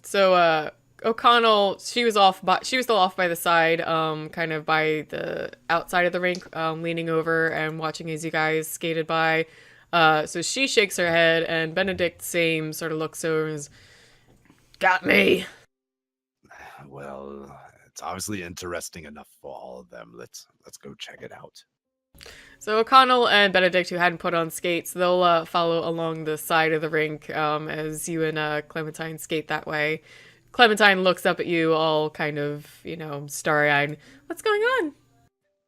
So O'Connell, she was still off by the side, kind of by the outside of the rink, leaning over and watching as you guys skated by. So she shakes her head, and Benedict same sort of looks over and is, got me. Well, it's obviously interesting enough for all of them. Let's go check it out. So O'Connell and Benedict, who hadn't put on skates, they'll follow along the side of the rink as you and Clementine skate that way. Clementine looks up at you all kind of, starry-eyed. What's going on?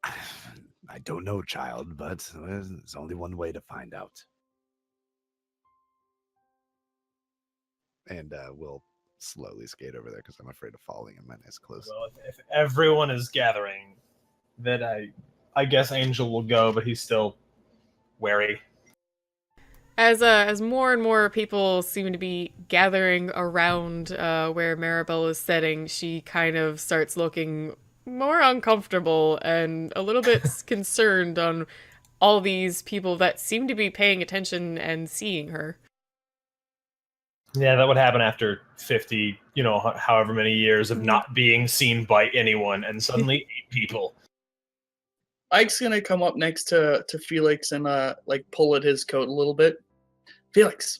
I don't know, child, but there's only one way to find out. And we'll slowly skate over there because I'm afraid of falling in my nice clothes. Well, if everyone is gathering, then I guess Angel will go, but he's still wary. As more and more people seem to be gathering around where Maribel is sitting, she kind of starts looking more uncomfortable and a little bit concerned on all these people that seem to be paying attention and seeing her. Yeah, that would happen after 50, however many years of not being seen by anyone, and suddenly 8 people. Ike's gonna come up next to Felix and pull at his coat a little bit. Felix.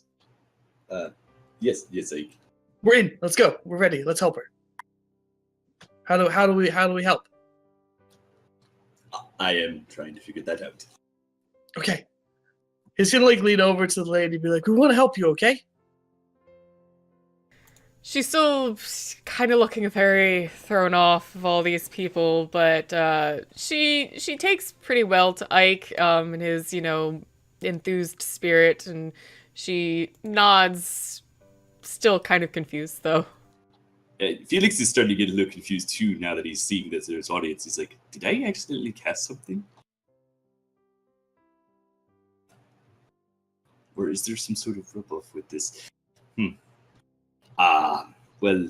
Yes, Ike. We're in. Let's go. We're ready. Let's help her. How do we help? I am trying to figure that out. Okay. He's gonna like lean over to the lady and be like, "We want to help you, okay?" She's still kind of looking very thrown off of all these people, but she takes pretty well to Ike and his, enthused spirit, and she nods, still kind of confused though. Felix is starting to get a little confused too now that he's seeing this in his audience. He's like, did I accidentally cast something? Or is there some sort of rub-off with this? Well...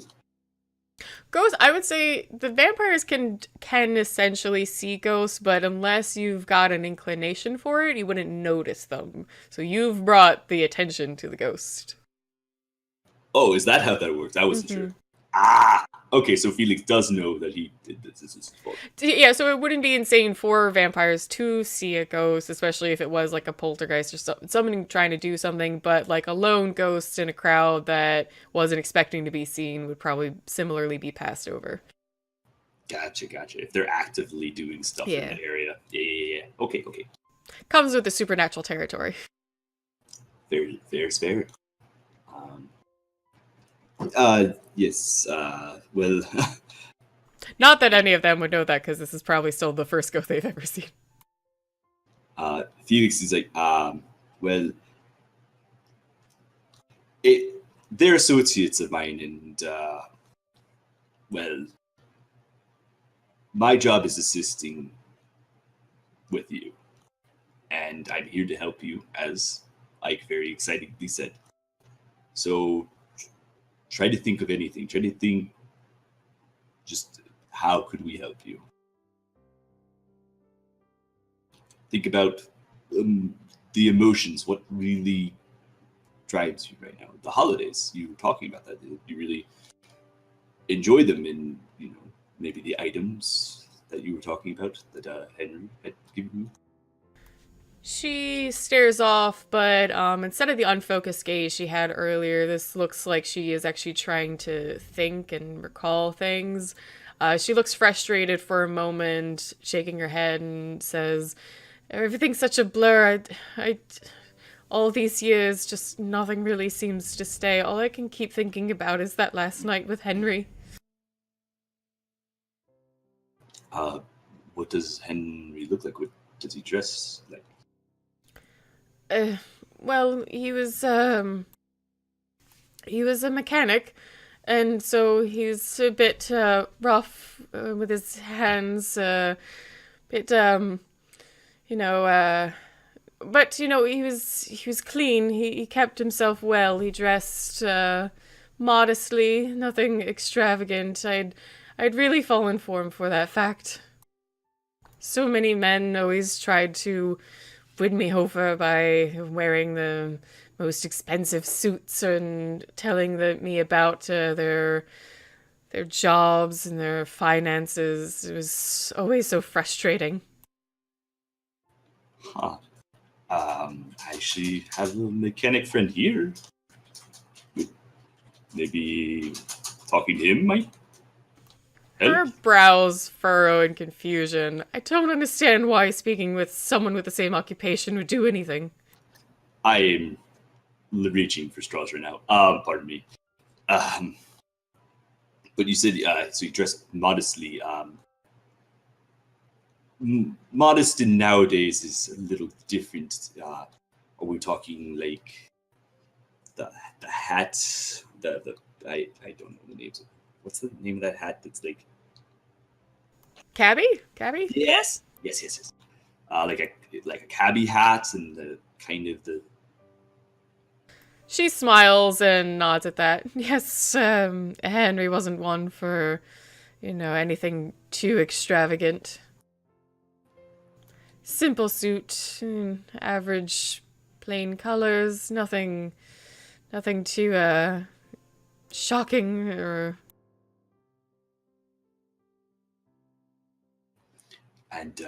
Ghosts, I would say the vampires can essentially see ghosts, but unless you've got an inclination for it, you wouldn't notice them. So you've brought the attention to the ghost. Oh, is that how that works? I wasn't sure. Okay, so Felix does know that he did this. This is his fault. Yeah, so it wouldn't be insane for vampires to see a ghost, especially if it was like a poltergeist or somebody trying to do something, but like a lone ghost in a crowd that wasn't expecting to be seen would probably similarly be passed over. Gotcha. If they're actively doing stuff in that area. Yeah. Okay. Comes with the supernatural territory. Very, very fair. Yes, well... Not that any of them would know that, because this is probably still the first ghost they've ever seen. Felix is like, well... they're associates of mine, and, well... My job is assisting with you. And I'm here to help you, as Ike very excitedly said. So... try to think of anything. Try to think just how could we help you? Think about the emotions. What really drives you right now? The holidays. You were talking about that. You really enjoy them in, maybe the items that you were talking about that Henry had given you. She stares off, but instead of the unfocused gaze she had earlier, this looks like she is actually trying to think and recall things. She looks frustrated for a moment, shaking her head, and says, "Everything's such a blur. I all these years, just nothing really seems to stay. All I can keep thinking about is that last night with Henry." What does Henry look like? What does he dress like? Well, he was a mechanic, and so he's a bit rough with his hands, bit but he was clean. He kept himself well. He dressed modestly, nothing extravagant. I'd really fallen for him for that fact. So many men always tried to win me over by wearing the most expensive suits and telling me about their jobs and their finances. It was always so frustrating. Huh. I actually have a mechanic friend here. Maybe talking to him might help. Her brows furrow in confusion. I don't understand why speaking with someone with the same occupation would do anything. I am reaching for straws right now. Pardon me. But you said, so you dressed modestly. Modest in nowadays is a little different. Are we talking like the hat? I don't know the names of. What's the name of that hat that's like... Cabbie? Yes. Like a cabbie hat and the kind of the... She smiles and nods at that. Yes, Henry wasn't one for, anything too extravagant. Simple suit, average plain colors, nothing too, shocking or... And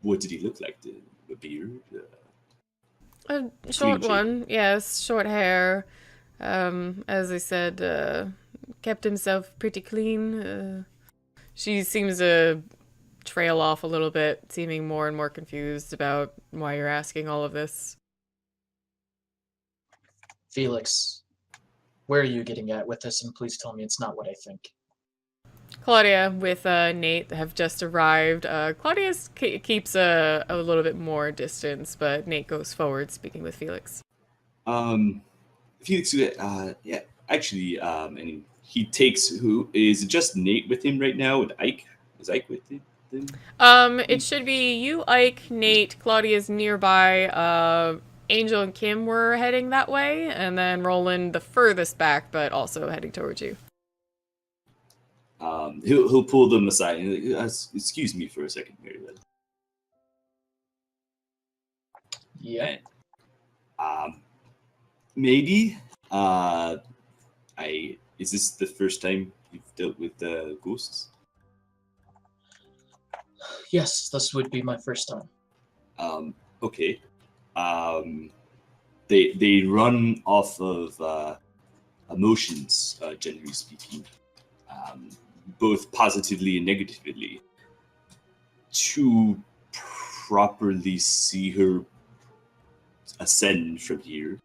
what did he look like? A beard? A short Clean one, yes, short hair. As I said, kept himself pretty clean. She seems to trail off a little bit, seeming more and more confused about why you're asking all of this. Felix, where are you getting at with this? And please tell me it's not what I think. Claudia with Nate have just arrived. Claudia keeps a little bit more distance, but Nate goes forward, speaking with Felix. Felix, yeah, actually, and he takes who is it just Nate with him right now, and Ike is Ike with him. It should be you, Ike, Nate, Claudia's nearby. Angel and Kim were heading that way, and then Roland the furthest back, but also heading towards you. He'll pull them aside. And, excuse me for a second, Marybeth. Yeah. Maybe. Is this the first time you've dealt with ghosts? Yes, this would be my first time. Okay. They run off of emotions, generally speaking, both positively and negatively. To properly see her ascend from here,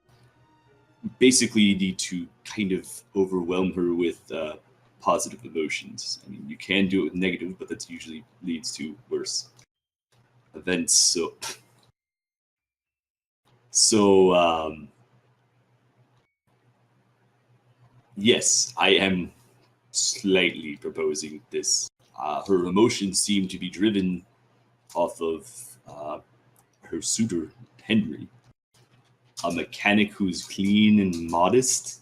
basically you need to kind of overwhelm her with positive emotions. I mean, you can do it with negative, but that usually leads to worse events. So, yes, I am slightly proposing this. Her emotions seem to be driven off of her suitor, Henry, a mechanic who's clean and modest.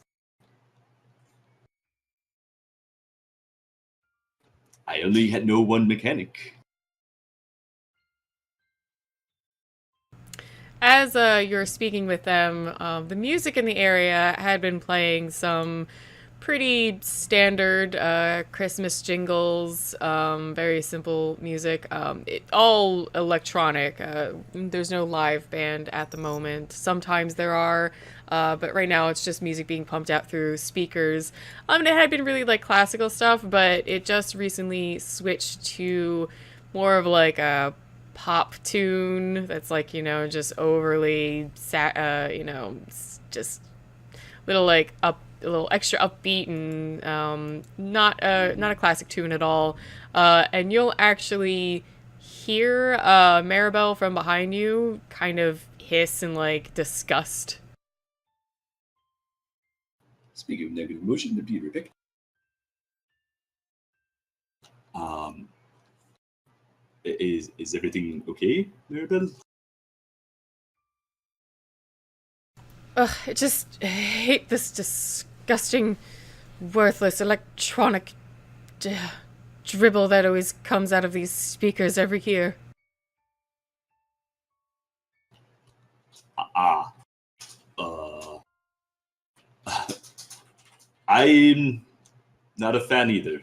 I only had know one mechanic. As you're speaking with them, the music in the area had been playing some pretty standard Christmas jingles, very simple music, all electronic. There's no live band at the moment. Sometimes there are, but right now it's just music being pumped out through speakers. It had been really like classical stuff, but it just recently switched to more of like a pop tune that's like, just overly just little like a little extra upbeat and not a classic tune at all. And you'll actually hear Maribel from behind you kind of hiss in like disgust. Speaking of negative emotion, the Peter pick. Is everything okay, Maribel? Ugh, I hate this disgusting, worthless electronic dribble that always comes out of these speakers every year. I'm not a fan either.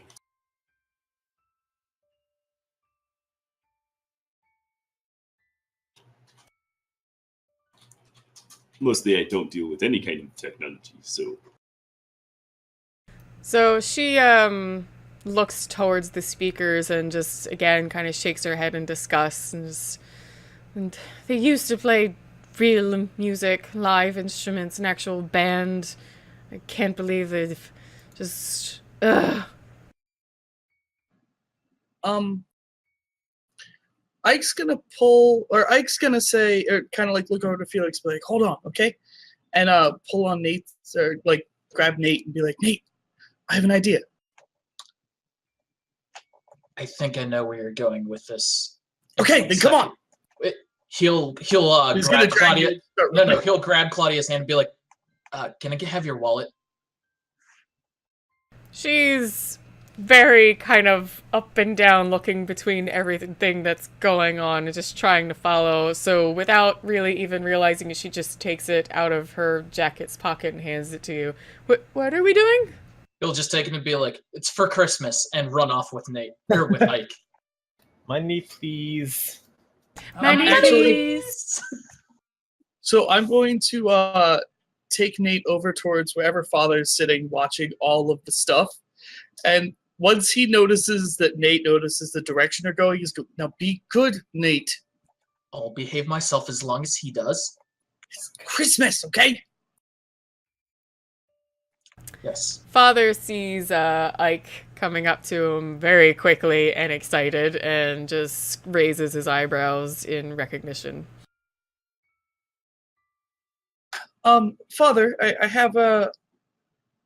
Mostly I don't deal with any kind of technology, so... So she looks towards the speakers and just, again, kind of shakes her head in disgust. And they used to play real music, live instruments, an actual band. I can't believe they've just... Ugh. Ike's gonna say, or kind of like look over to Felix, be like, hold on, okay? And pull on Nate, or like grab Nate and be like, Nate, I have an idea. I think I know where you're going with this. Okay, then come on. He'll grab Claudia. No, he'll grab Claudia's hand and be like, "Can I have your wallet?" She's very kind of up and down, looking between everything that's going on and just trying to follow. So without really even realizing it, she just takes it out of her jacket's pocket and hands it to you. What are we doing? He'll just take it and be like, "It's for Christmas," and run off with Nate or with Ike. Money, please. Money, please. So I'm going to take Nate over towards wherever Father is sitting, watching all of the stuff. And once he notices that Nate notices the direction they're going, he's going, now be good, Nate. I'll behave myself as long as he does. It's Christmas, okay? Yes. Father sees Ike coming up to him very quickly and excited and just raises his eyebrows in recognition. Father, I have a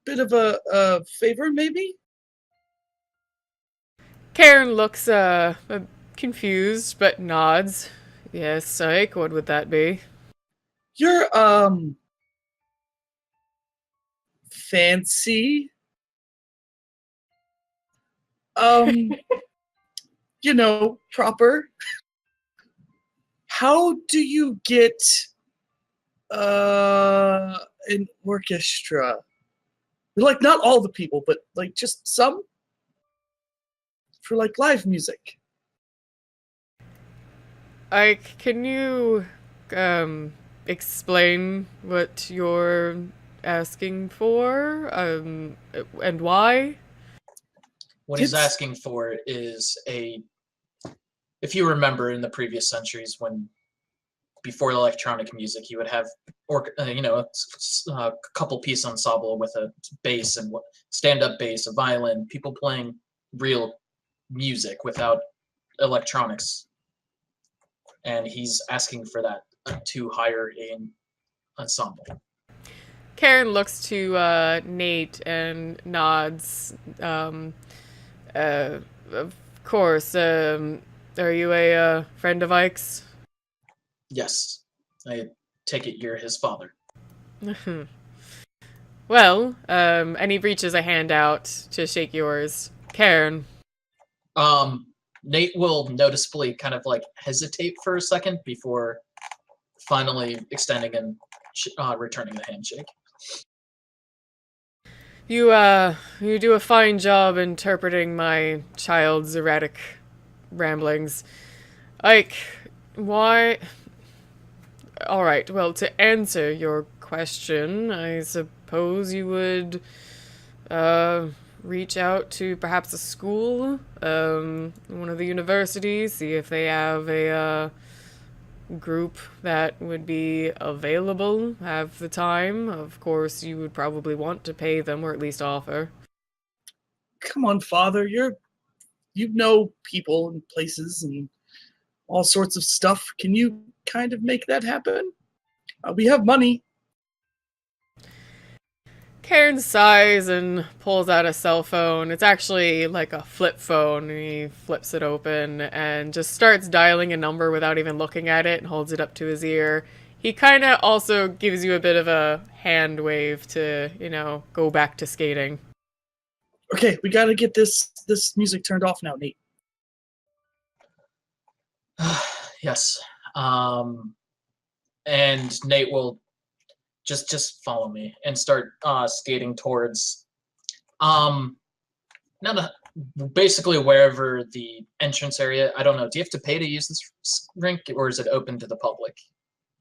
bit of a favor, maybe? Karen looks confused but nods. Yes, Ike, what would that be? You're, fancy. You know, proper. How do you get, an orchestra? Like, not all the people, but, like, just some? For, like, live music. Ike, can you explain what you're asking for and why? What he's asking for is if you remember in the previous centuries when before electronic music, you would have a couple piece ensemble with a bass and stand-up bass, a violin, people playing real music without electronics. And he's asking for that to hire an ensemble. Karen looks to Nate and nods. Of course. Are you a friend of Ike's? Yes. I take it you're his father. Well, and he reaches a hand out to shake yours. Karen. Nate will noticeably kind of like hesitate for a second before finally extending and returning the handshake. You do a fine job interpreting my child's erratic ramblings. Ike, why... Alright, well, to answer your question, I suppose you would, reach out to perhaps a school, one of the universities, see if they have a, group that would be available, have the time. Of course, you would probably want to pay them, or at least offer. Come on, Father, you know people and places and all sorts of stuff. Can you kind of make that happen? We have money. Karen sighs and pulls out a cell phone. It's actually like a flip phone. He flips it open and just starts dialing a number without even looking at it and holds it up to his ear. He kind of also gives you a bit of a hand wave to, go back to skating. Okay, we gotta get this music turned off now, Nate. Yes. And Nate will just follow me and start skating towards basically wherever the entrance area. I don't know. Do you have to pay to use this rink, or is it open to the public?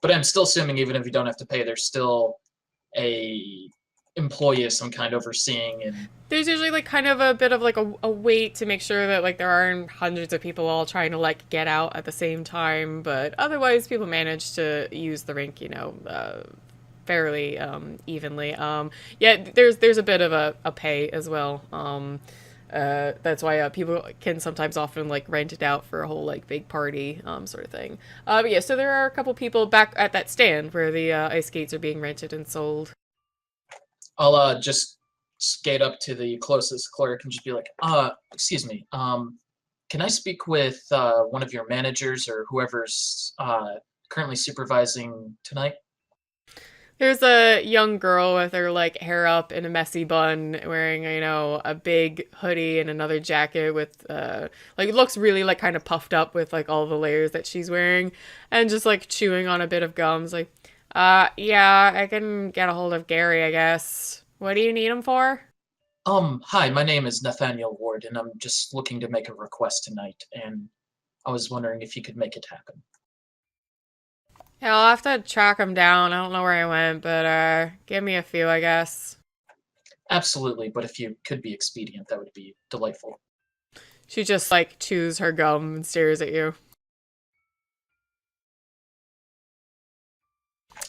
But I'm still assuming even if you don't have to pay, there's still a employee of some kind overseeing. And there's usually like kind of a bit of like a wait to make sure that like there aren't hundreds of people all trying to like get out at the same time, but otherwise people manage to use the rink, fairly evenly. There's a bit of a pay as well. That's why people can sometimes often like rent it out for a whole like big party sort of thing. So there are a couple people back at that stand where the ice skates are being rented and sold. I'll just skate up to the closest clerk and just be like, excuse me, can I speak with one of your managers or whoever's currently supervising tonight? There's a young girl with her like hair up in a messy bun, wearing a big hoodie and another jacket with it looks really like kind of puffed up with like all the layers that she's wearing, and just like chewing on a bit of gums. Like, yeah, I can get a hold of Gary, I guess. What do you need him for? Hi, my name is Nathaniel Ward, and I'm just looking to make a request tonight, and I was wondering if you could make it happen. Yeah, I'll have to track him down. I don't know where he went, but give me a few, I guess. Absolutely, but if you could be expedient, that would be delightful. She just like chews her gum and stares at you.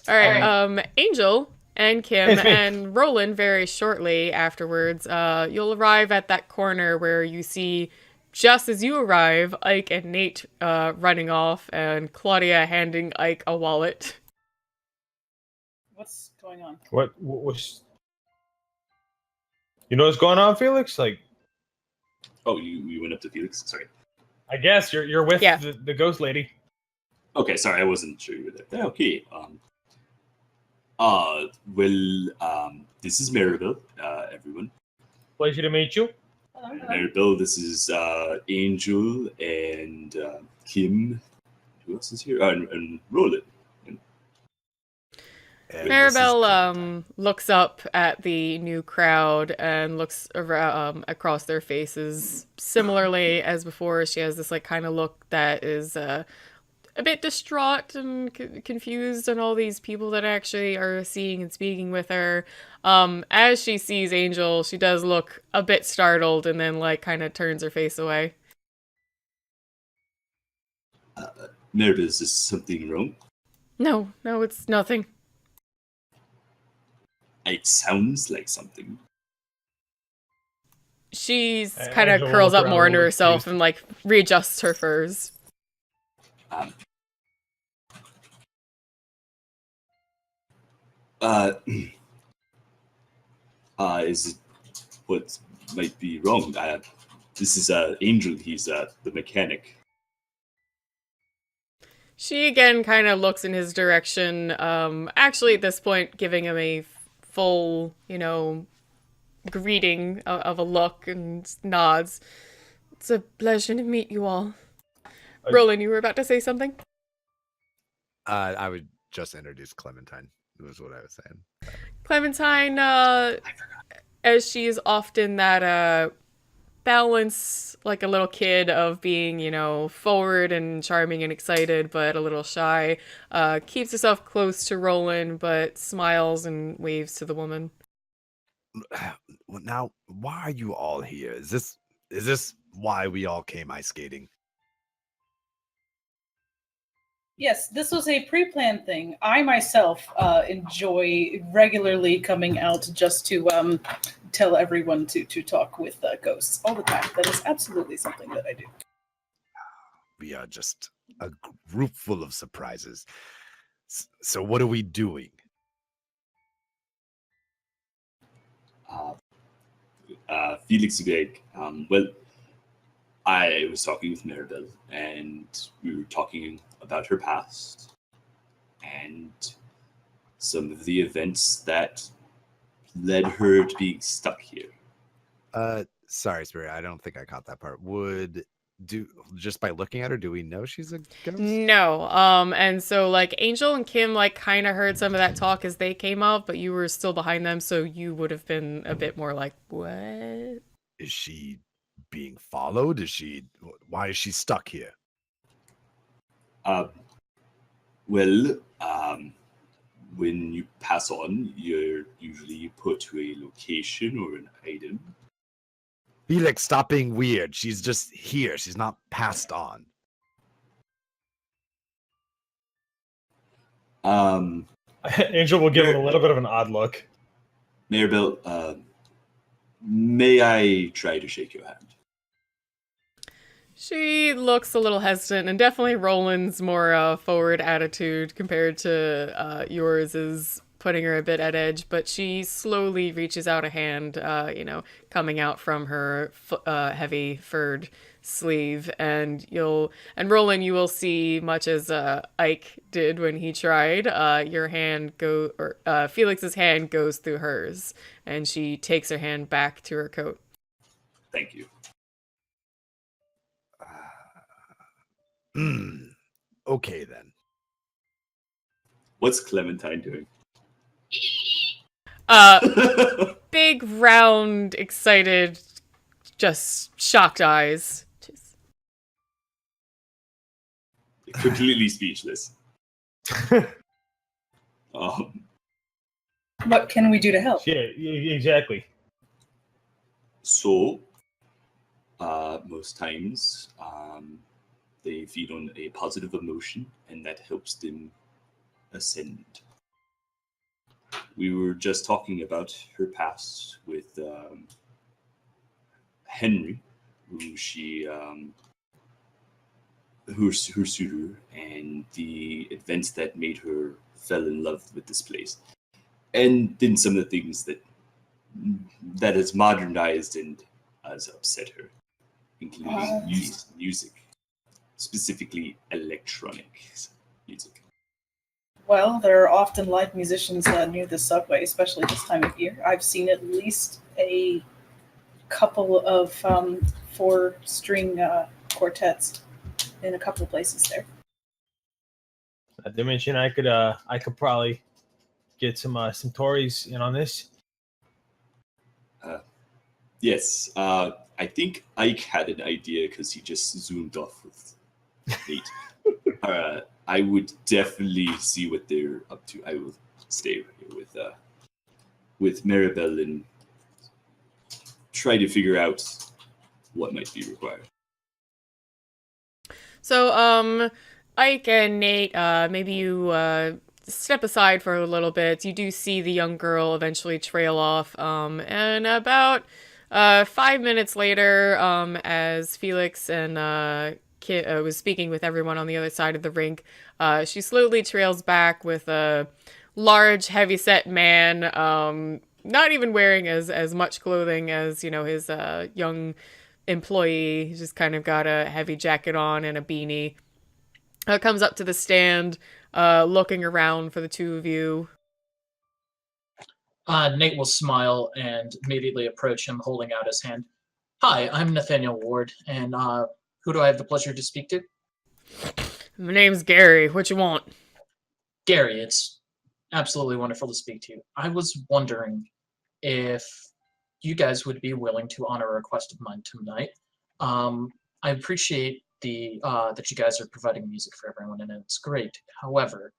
All right, Angel and Kim It's me. and Roland very shortly afterwards, you'll arrive at that corner where you see, just as you arrive, Ike and Nate running off and Claudia handing Ike a wallet. What's going on? What was? You know what's going on, Felix? Like, Oh, you went up to Felix? Sorry. I guess you're with Yeah. the ghost lady. Okay, sorry, I wasn't sure you were there. Yeah, okay. This is Maribel, everyone. Pleasure to meet you. Hello, hello. Maribel, this is Angel and Kim. Who else is here? And Roland. And this is Maribel Clementine. looks up at the new crowd and looks across their faces similarly as before. She has this like kind of look that is a bit distraught and confused on all these people that actually are seeing and speaking with her. As she sees Angel, she does look a bit startled and then like kind of turns her face away. Maribel, is this something wrong? No, it's nothing. It sounds like something. She's And kind of Angela curls look up around more a into little herself confused. and like readjusts her furs. Um, uh, is it what might be wrong? This is Angel. He's the mechanic. She again kind of looks in his direction, actually at this point giving him a full, greeting of a look and nods. It's a pleasure to meet you all. Roland, you were about to say something? I would just introduce Clementine. Was what I was saying. Clementine, as she is often that balance, like a little kid of being, forward and charming and excited, but a little shy, keeps herself close to Roland, but smiles and waves to the woman. Well, now, why are you all here? Is this why we all came ice skating? Yes, this was a pre-planned thing. I myself enjoy regularly coming out just to tell everyone to talk with ghosts all the time. That is absolutely something that I do. We are just a group full of surprises. So what are we doing? Felix Greg. Well, I was talking with Maribel, and we were talking about her past and some of the events that led her to being stuck here. Sorry, Spirit, I don't think I caught that part. Just by looking at her, do we know she's a ghost? No. And so like Angel and Kim like kind of heard some of that talk as they came up, but you were still behind them, so you would have been a bit more like, what? Is she being followed? Why is she stuck here? Well, when you pass on, you're usually put to a location or an item. Felix, stop being weird. She's just here. She's not passed on. Angel will give him a little bit of an odd look. Maribel, may I try to shake your hand? She looks a little hesitant, and definitely Roland's more forward attitude compared to yours is putting her a bit at edge, but she slowly reaches out a hand, coming out from her heavy furred sleeve, and Roland, you will see, much as Ike did when he tried, Felix's hand goes through hers, and she takes her hand back to her coat. Thank you. Okay then. What's Clementine doing? Big, round, excited, just shocked eyes. Completely speechless. Um, What can we do to help? Yeah, exactly. so, most times, they feed on a positive emotion, and that helps them ascend. We were just talking about her past with Henry, who she who's her suitor, and the events that made her fell in love with this place, and then some of the things that has modernized and has upset her, including music, specifically electronic music. Well, there are often live musicians near the subway, especially this time of year. I've seen at least a couple of four-string quartets in a couple of places there. Not to mention, I could probably get some Tories in on this. Yes, I think Ike had an idea because he just zoomed off with Nate. I would definitely see what they're up to. I will stay here with Maribel and try to figure out what might be required. So, Ike and Nate, maybe you step aside for a little bit. You do see the young girl eventually trail off, and about 5 minutes later, as Felix and Kit was speaking with everyone on the other side of the rink, she slowly trails back with a large, heavy-set man, not even wearing as much clothing as, his young employee. He's just kind of got a heavy jacket on and a beanie. Comes up to the stand, looking around for the two of you. Nate will smile and immediately approach him, holding out his hand. Hi, I'm Nathaniel Ward, and who do I have the pleasure to speak to? My name's Gary. What you want? Gary, it's absolutely wonderful to speak to you. I was wondering if you guys would be willing to honor a request of mine tonight. I appreciate that you guys are providing music for everyone, and it's great. However,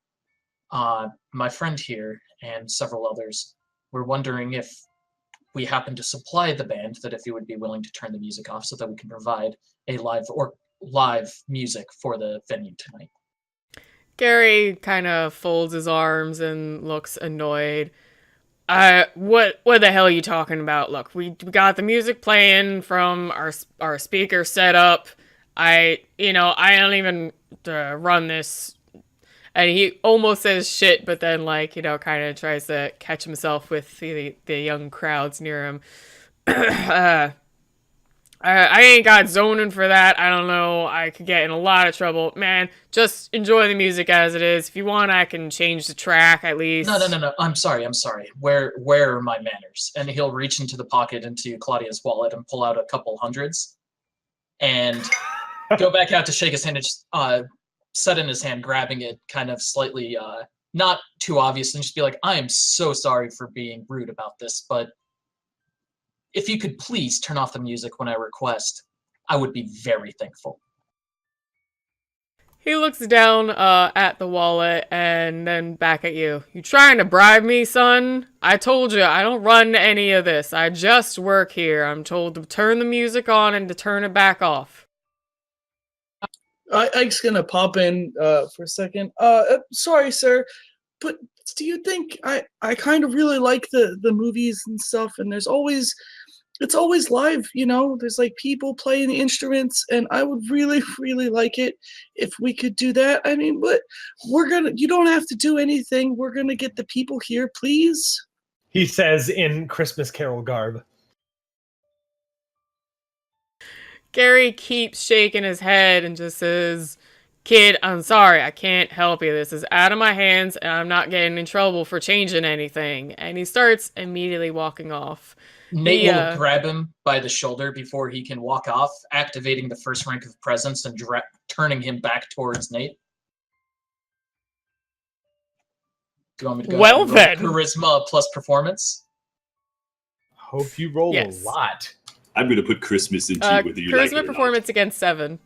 my friend here and several others were wondering if we happen to supply the band, that if you would be willing to turn the music off so that we can provide a live music for the venue tonight. Gary kind of folds his arms and looks annoyed. What the hell are you talking about? Look, we got the music playing from our speaker set up. I don't even run this. And he almost says shit, but then, kind of tries to catch himself with the young crowds near him. I ain't got zoning for that. I don't know. I could get in a lot of trouble. Man, just enjoy the music as it is. If you want, I can change the track at least. No. I'm sorry. Where are my manners? And he'll reach into the pocket into Claudia's wallet and pull out a couple hundreds and go back out to shake his hand and just set in his hand, grabbing it kind of slightly, not too obvious, and just be like, I am so sorry for being rude about this, but if you could please turn off the music when I request, I would be very thankful. He looks down at the wallet and then back at you. You trying to bribe me, son? I told you, I don't run any of this. I just work here. I'm told to turn the music on and to turn it back off. Ike's gonna pop in for a second. Sorry, sir, but do you think I kind of really like the movies and stuff, and it's always live, there's like people playing the instruments, and I would really, really like it if we could do that. I mean, but you don't have to do anything. We're gonna get the people here, please. He says in Christmas Carol garb. Gary keeps shaking his head and just says, Kid, I'm sorry, I can't help you. This is out of my hands, and I'm not getting in trouble for changing anything. And he starts immediately walking off. Nate will grab him by the shoulder before he can walk off, activating the first rank of presence and turning him back towards Nate. Do you want me to go well then. Charisma plus performance? Hope you roll Yes. a lot. I'm going to put Christmas into whether you like it Charisma or performance against 7.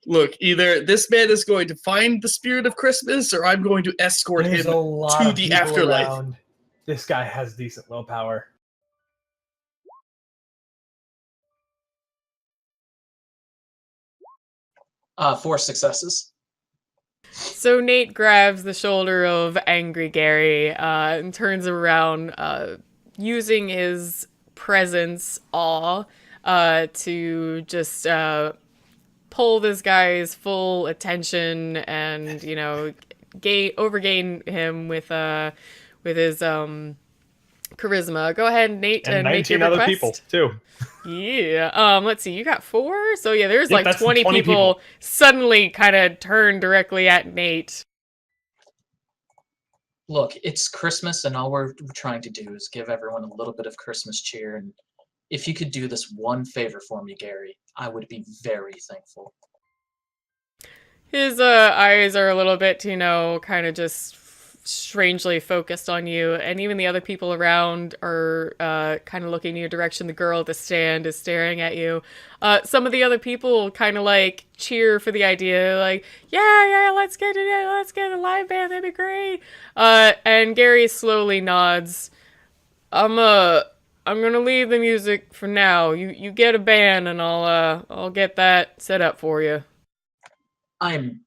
Look, either this man is going to find the spirit of Christmas, or I'm going to escort There's him a lot to of the people afterlife. around. This guy has decent willpower. Four successes. So Nate grabs the shoulder of angry Gary and turns around, using his presence, awe, to just pull this guy's full attention and, you know, overgain him with his charisma. Go ahead, Nate, And and make your 19 other request. people, too. Yeah. Let's see. You got 4? So yeah, there's Yep, like that's 20 20 people suddenly kind of turn directly at Nate. Look, it's Christmas, and all we're trying to do is give everyone a little bit of Christmas cheer. And if you could do this one favor for me, Gary, I would be very thankful. His eyes are a little bit, you know, kind of just strangely focused on you, and even the other people around are kind of looking in your direction. The girl at the stand is staring at you. Some of the other people kind of like cheer for the idea, like, yeah, let's get a live band, that'd be great. And Gary slowly nods. I'm gonna leave the music for now. You get a band, and I'll get that set up for you. I'm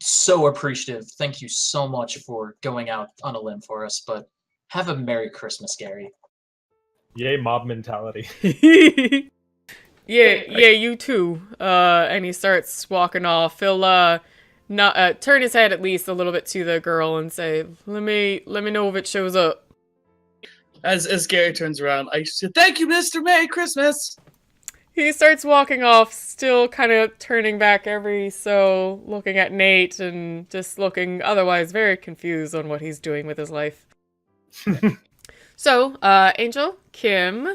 so appreciative. Thank you so much for going out on a limb for us, but have a Merry Christmas, Gary. Yay, mob mentality. Yeah, you too. And he starts walking off. He'll not turn his head at least a little bit to the girl and say, "Let me know if it shows up." As Gary turns around, I say, "Thank you, Mr. Merry Christmas." He starts walking off, still kind of turning back every so, looking at Nate and just looking otherwise very confused on what he's doing with his life. So, Angel, Kim,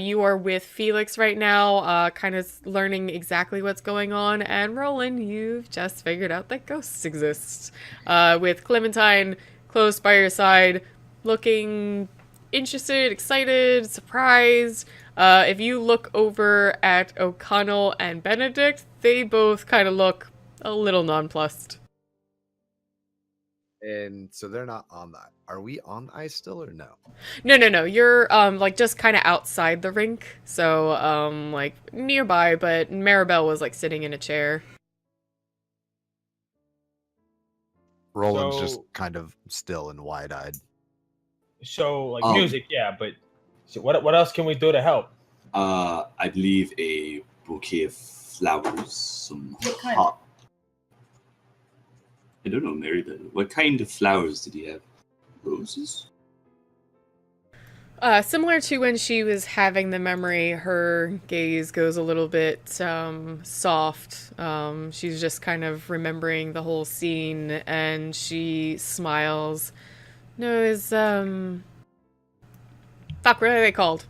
you are with Felix right now, kind of learning exactly what's going on, and Roland, you've just figured out that ghosts exist. With Clementine close by your side, looking interested, excited, surprised. If you look over at O'Connell and Benedict, they both kind of look a little nonplussed. And so they're not on that. Are we on the ice still or no? No. You're like just kind of outside the rink, so like nearby. But Maribel was like sitting in a chair. Roland's So- just kind of still and wide-eyed. So, like, Oh. music, yeah, but so what else can we do to help? I believe a bouquet of flowers, some What kind? hot. I don't know, Mary. What kind of flowers did he have? Roses? Similar to when she was having the memory, her gaze goes a little bit soft. She's just kind of remembering the whole scene, and she smiles. No, fuck, what are they called?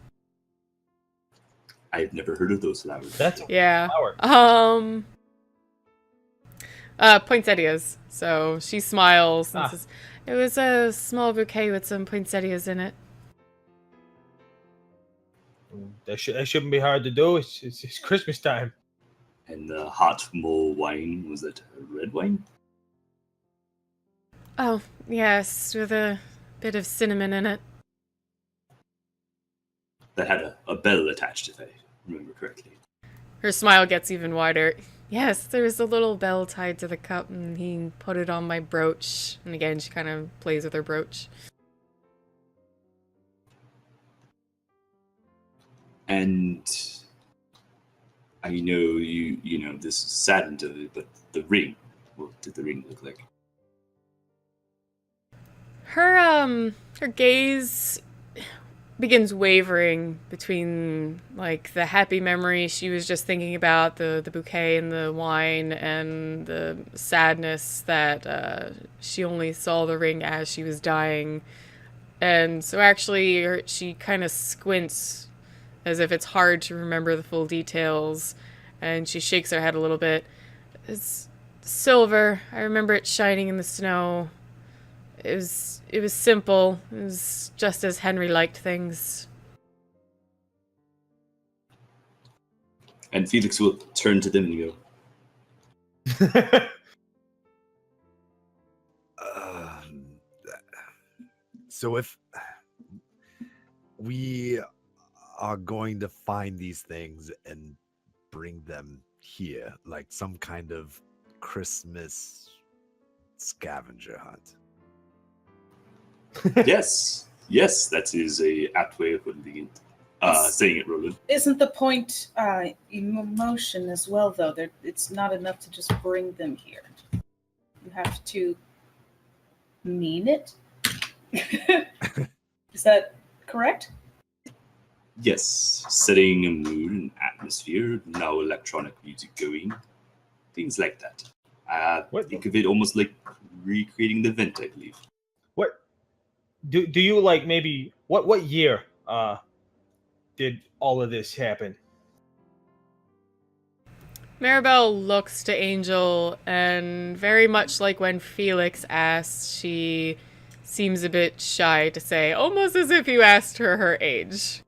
I've never heard of those flowers. That's a Yeah. flower. Poinsettias. So she smiles and Ah. says, "It was a small bouquet with some poinsettias in it." That shouldn't be hard to do. It's Christmas time. And the hot mull wine, was it red wine? Oh, yes, with a bit of cinnamon in it. That had a bell attached, if I remember correctly. Her smile gets even wider. Yes, there's a little bell tied to the cup, and he put it on my brooch. And again, she kind of plays with her brooch. And I know you know this is saddened of it, but the ring. What did the ring look like? Her gaze begins wavering between like the happy memory she was just thinking about, the bouquet and the wine, and the sadness that she only saw the ring as she was dying. And so actually she kind of squints as if it's hard to remember the full details, and she shakes her head a little bit. It's silver. I remember it shining in the snow. It was simple. It was just as Henry liked things. And Felix will turn to them and go, Um, so if we are going to find these things and bring them here, like some kind of Christmas scavenger hunt. Yes, that is a apt way of putting it. Saying it, Roland. Isn't the point emotion as well, though? It's not enough to just bring them here. You have to mean it. Is that correct? Yes, setting a mood and atmosphere, now electronic music going, things like that. Think of it almost like recreating the event, I believe. What do you like? Maybe what year did all of this happen? Maribel looks to Angel, and very much like when Felix asked, she seems a bit shy to say, almost as if you asked her age.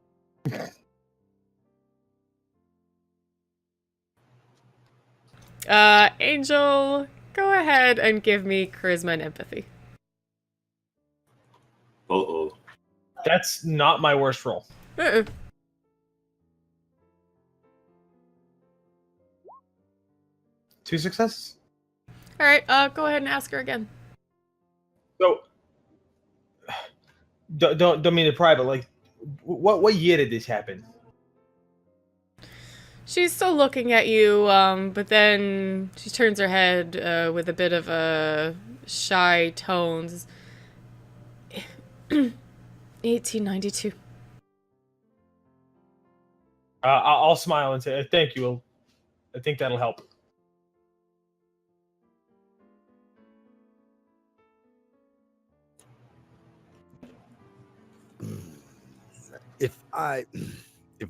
Angel, go ahead and give me charisma and empathy. Uh-oh. That's not my worst roll. Uh-uh. Two successes. All right, go ahead and ask her again. So, don't mean to pry, but like, what year did this happen? She's still looking at you, but then she turns her head with a bit of a shy tones. 1892. I'll smile and say thank you. I think that'll help. If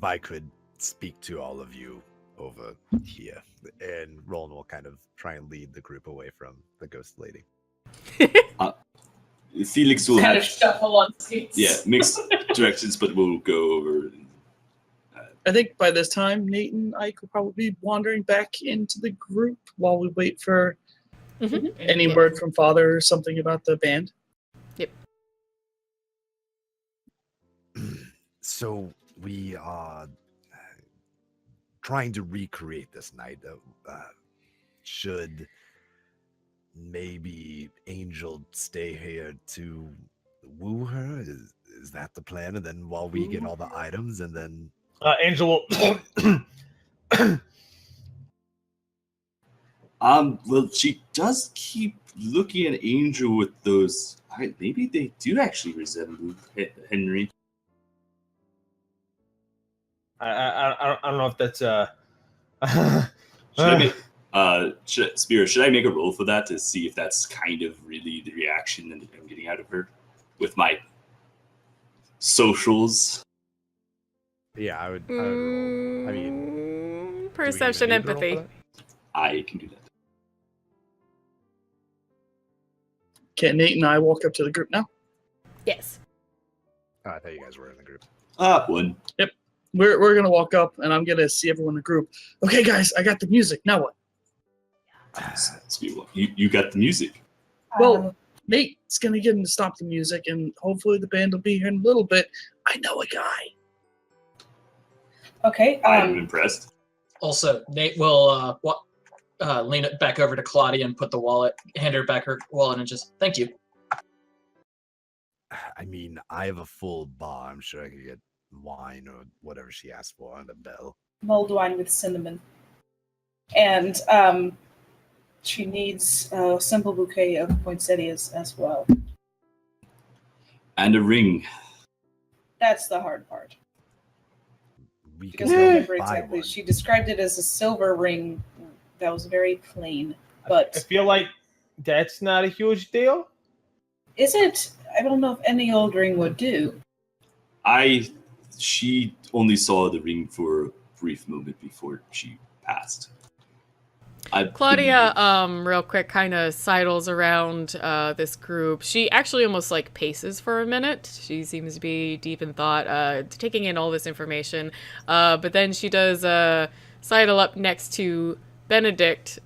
I could speak to all of you over here, and Roland will kind of try and lead the group away from the ghost lady. Felix will Kind have of shuffle on seats. mixed directions, but we'll go over. I think by this time, Nate and Ike will probably be wandering back into the group while we wait for any word from Father or something about the band. Yep. So we are trying to recreate this night. Should maybe Angel stay here to woo her? Is that the plan? And then while we get all the items, and then Angel will. Well, she does keep looking at Angel with those. Maybe they do actually resemble Henry. I don't know if that's Spirit, should I make a roll for that to see if that's kind of really the reaction that I'm getting out of her with my socials? yeah, I would roll. I mean, perception, do we even need to roll empathy. for that? I can do that. Can Nate and I walk up to the group now? Yes. Oh, I thought you guys were in the group. One. We're gonna walk up, and I'm gonna see everyone in the group. Okay, guys, I got the music. Now what? You got the music. Well, Nate's gonna get him to stop the music, and hopefully the band will be here in a little bit. I know a guy. Okay. I'm impressed. Also, Nate will lean it back over to Claudia and hand her back her wallet and just, thank you. I mean, I have a full bar. I'm sure I could get wine or whatever she asked for and a bell. mulled wine with cinnamon. And she needs a simple bouquet of poinsettias as well. And a ring. That's the hard part. We Because can I don't go remember buy exactly. one. She described it as a silver ring that was very plain. But I feel like that's not a huge deal. is it? I don't know if any old ring would do. She only saw the ring for a brief moment before she passed. Claudia, real quick, kind of sidles around this group. She actually almost like paces for a minute. She seems to be deep in thought, taking in all this information. But then she does sidle up next to Benedict,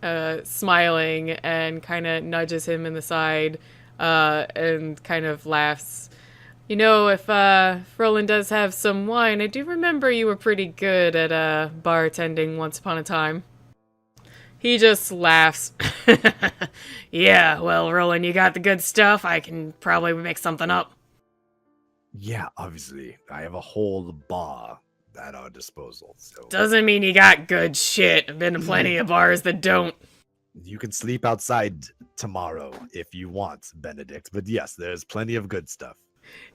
smiling, and kind of nudges him in the side, and kind of laughs. You know, if Roland does have some wine, I do remember you were pretty good at bartending once upon a time. He just laughs. Yeah, well, Roland, you got the good stuff. I can probably make something up. Yeah, obviously. I have a whole bar at our disposal. So Doesn't mean you got good shit. I've been to plenty of bars that don't. you can sleep outside tomorrow if you want, Benedict. But yes, there's plenty of good stuff.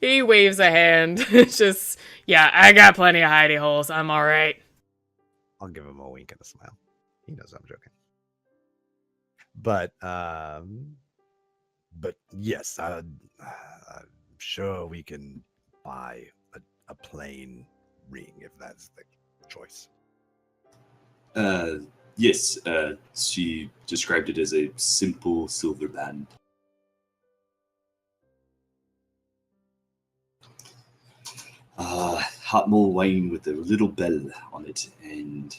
He waves a hand. It's just, yeah, I got plenty of hidey holes. I'm all right. I'll give him a wink and a smile. He knows I'm joking. But yes, I'm sure we can buy a plain ring if that's the choice. Yes, she described it as a simple silver band. Hot mulled wine with a little bell on it, and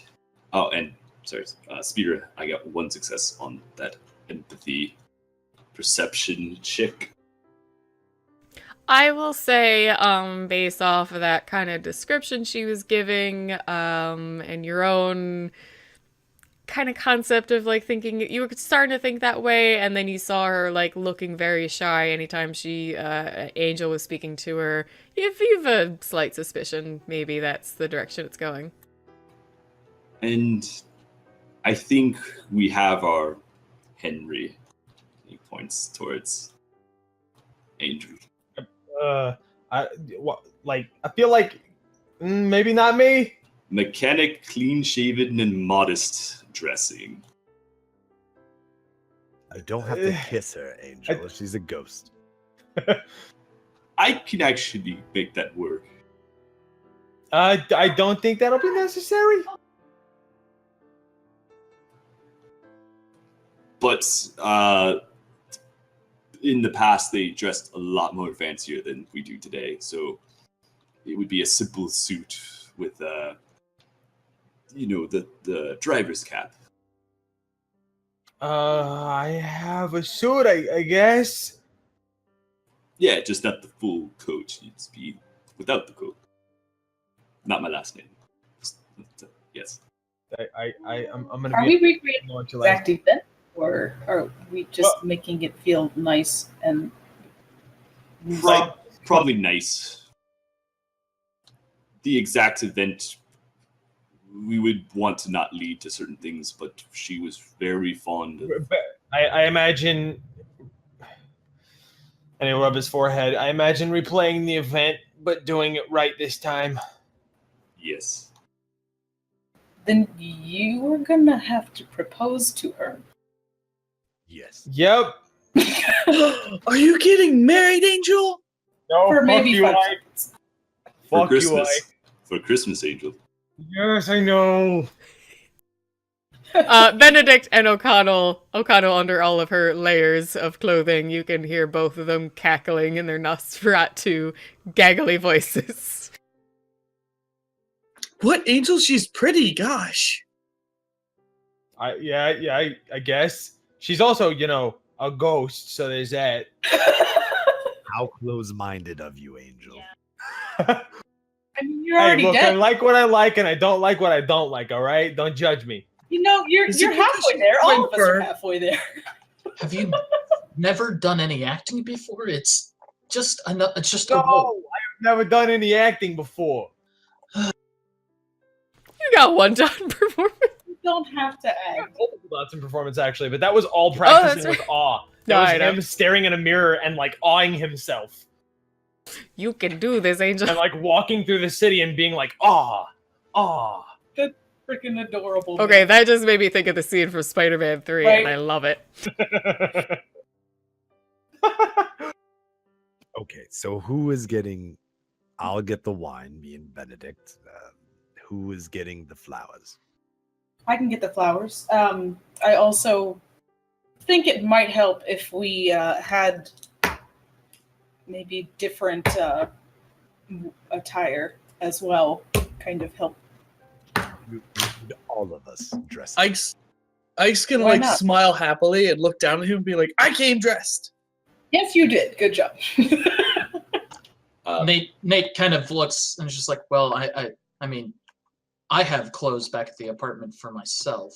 sorry, Spira, I got one success on that empathy perception check. I will say, based off of that kind of description she was giving, and your own kind of concept of like thinking, you were starting to think that way, and then you saw her like looking very shy anytime Angel was speaking to her. If you've a slight suspicion, maybe that's the direction it's going. And I think we have our Henry. He points towards Angel. I feel like maybe not me. Mechanic, clean-shaven, and modest dressing. You don't have to kiss her, Angel. She's a ghost. I can actually make that work. I don't think that'll be necessary. But in the past, they dressed a lot more fancier than we do today. So it would be a simple suit with, the driver's cap. I have a suit, I guess. Yeah, just not the full coat. You'd be without the coat. Not my last name. Yes. I'm gonna. Are be we recreating the exact event, or are we just making it feel nice and Probably nice. The exact event, we would want to not lead to certain things, but she was very fond of... I imagine... And he rub his forehead. I imagine replaying the event, but doing it right this time. Yes. then you were gonna have to propose to her. Yes. Yep. Are you getting married, Angel? No, For fuck maybe you, 5 Ike. seconds. For Fuck you, Christmas. Ike. For Christmas, Angel. Yes, I know. Benedict and O'Connell under all of her layers of clothing, you can hear both of them cackling in their Nosferatu gaggly voices. What, Angel? She's pretty, gosh. I guess. She's also, a ghost, so there's that. How close-minded of you, Angel. I mean, you're already look, dead. I like what I like, and I don't like what I don't like, all right? Don't judge me. You're Is it halfway because there. you All went of us are for- halfway there. Have you never done any acting before? It's just a No, role. I've never done any acting before. You got one done performance. You don't have to act. Multiple dots in performance, actually, but that was all practicing that's with awe. No, That I was know. him staring in a mirror and, awing himself. You can do this, Angel. And, walking through the city and being like, aw. Freaking adorable. Okay, man. that just made me think of the scene from Spider-Man 3, and Right. I love it. Okay, so who is getting... I'll get the wine, me and Benedict. Who is getting the flowers? I can get the flowers. I also think it might help if we had maybe different attire as well. Kind of help. You need all of us dressed. Ike's gonna Why like not? smile happily and look down at him and be like, "I came dressed." Yes, you did. Good job. Nate kind of looks and is just like, well, I mean, I have clothes back at the apartment for myself.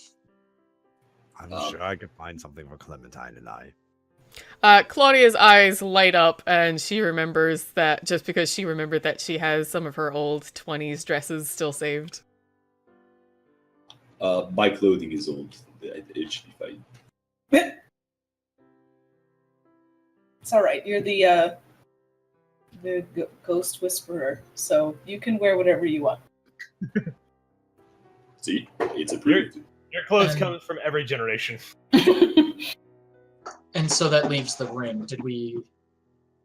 I'm sure I could find something for Clementine and I. Claudia's eyes light up, and she remembers that just because she remembered that she has some of her old 20s dresses still saved. My clothing is old. It should be fine. It's all right. You're the ghost whisperer, so you can wear whatever you want. See, it's approved. Your clothes And- come from every generation. And so that leaves the ring. Did we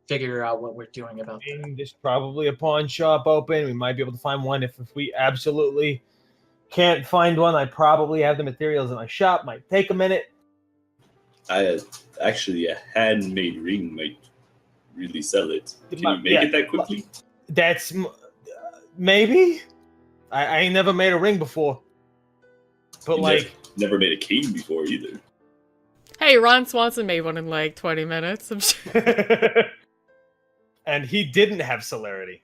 figure out what we're doing about that? And there's probably a pawn shop open. We might be able to find one. If we absolutely can't find one, I probably have the materials in my shop. Might take a minute. Actually, a handmade ring might really sell it. Can you make Yeah. it that quickly? That's maybe. I ain't never made a ring before. But You like, never made a cane before either. Hey, Ron Swanson made one in like 20 minutes. I'm sure. and he didn't have celerity.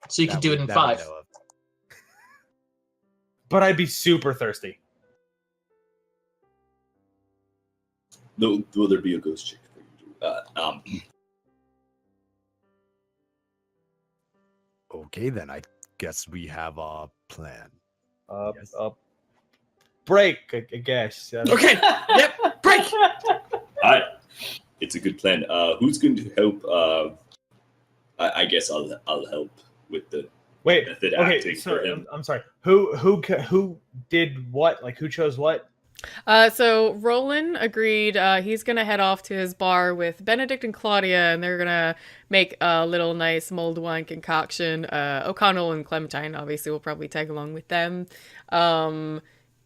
So you could do it in That I 5. know of. But I'd be super thirsty. No, will there be a ghost chick for you? Okay, then I guess we have a plan. Yes. Break, I guess. Okay. Yep. Break. Alright. It's a good plan. Who's going to help? I guess I'll help with the Wait. method Okay. acting So for him. I'm sorry. Who did what? Like who chose what? So Roland agreed he's gonna head off to his bar with Benedict and Claudia, and they're gonna make a little nice mulled wine concoction. O'Connell and Clementine obviously will probably tag along with them.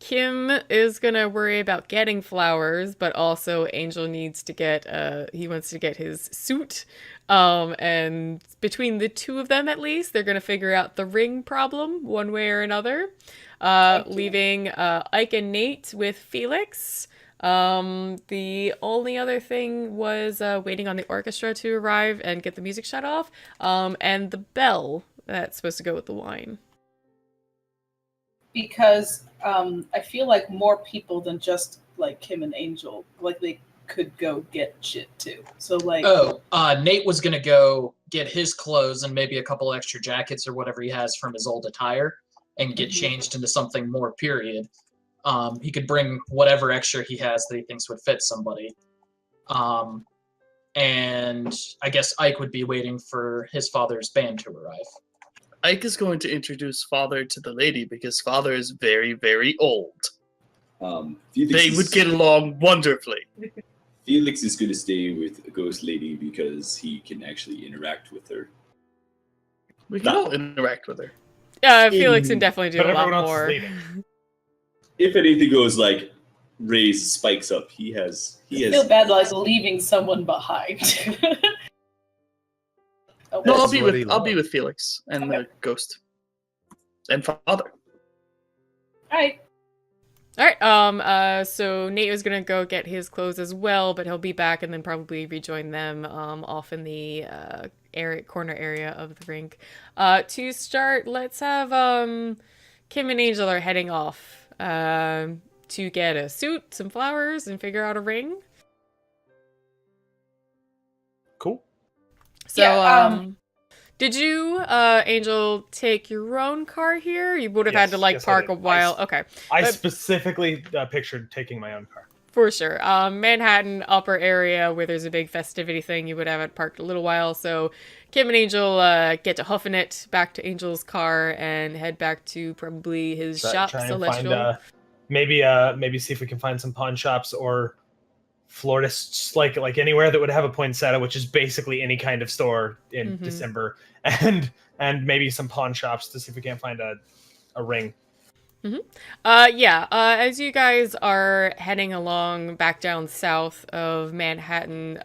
Kim is gonna worry about getting flowers, but also Angel needs to get he wants to get his suit. And between the two of them at least, they're gonna figure out the ring problem one way or another. Leaving Ike and Nate with Felix. The only other thing was waiting on the orchestra to arrive and get the music shut off. And the bell that's supposed to go with the wine. Because I feel like more people than just like Kim and Angel, like they could go get shit too. So like, Nate was gonna go get his clothes and maybe a couple extra jackets or whatever he has from his old attire and get changed into something more period. He could bring whatever extra he has that he thinks would fit somebody. And I guess Ike would be waiting for his father's band to arrive. Ike is going to introduce Father to the lady because Father is very, very old. They would get along wonderfully. Felix is going to stay with a ghost lady because he can actually interact with her. We can all interact with her. Yeah, Felix can definitely do But a lot everyone else is more. leaving. If anything goes like raise spikes up, he has. I feel bad like leaving someone behind. Oh, No, That's what he I'll be loves. with Felix and the ghost and Father. all right. All right. So Nate was gonna go get his clothes as well, but he'll be back and then probably rejoin them off in the corner area of the rink. To start, let's have Kim and Angel are heading off to get a suit, some flowers, and figure out a ring. Cool. So, Yeah, did you, Angel, take your own car here? You would have had to Yes, I park did. a while. Okay. I But- specifically pictured taking my own car. For sure. Manhattan upper area where there's a big festivity thing, you would have it parked a little while. So Kim and Angel get to huffing it back to Angel's car and head back to probably his shop, Try and Celestial. find, maybe see if we can find some pawn shops or florists, like anywhere that would have a poinsettia, which is basically any kind of store in Mhm. December, and maybe some pawn shops to see if we can't find a ring. As you guys are heading along back down south of Manhattan,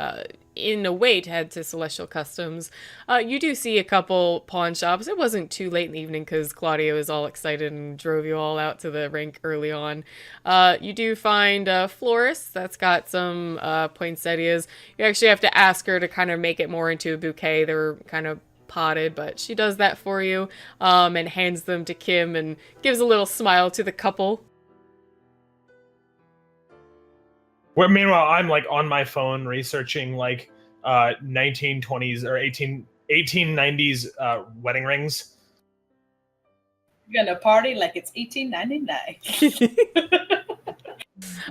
in a way to head to Celestial Customs. You do see a couple pawn shops. It wasn't too late in the evening because Claudia was all excited and drove you all out to the rink early on. You do find a florist that's got some poinsettias. You actually have to ask her to kind of make it more into a bouquet. They're kind of potted, but she does that for you, and hands them to Kim and gives a little smile to the couple. Where meanwhile, I'm like on my phone researching like 1920s or 1890s wedding rings. You're gonna party like it's 1899.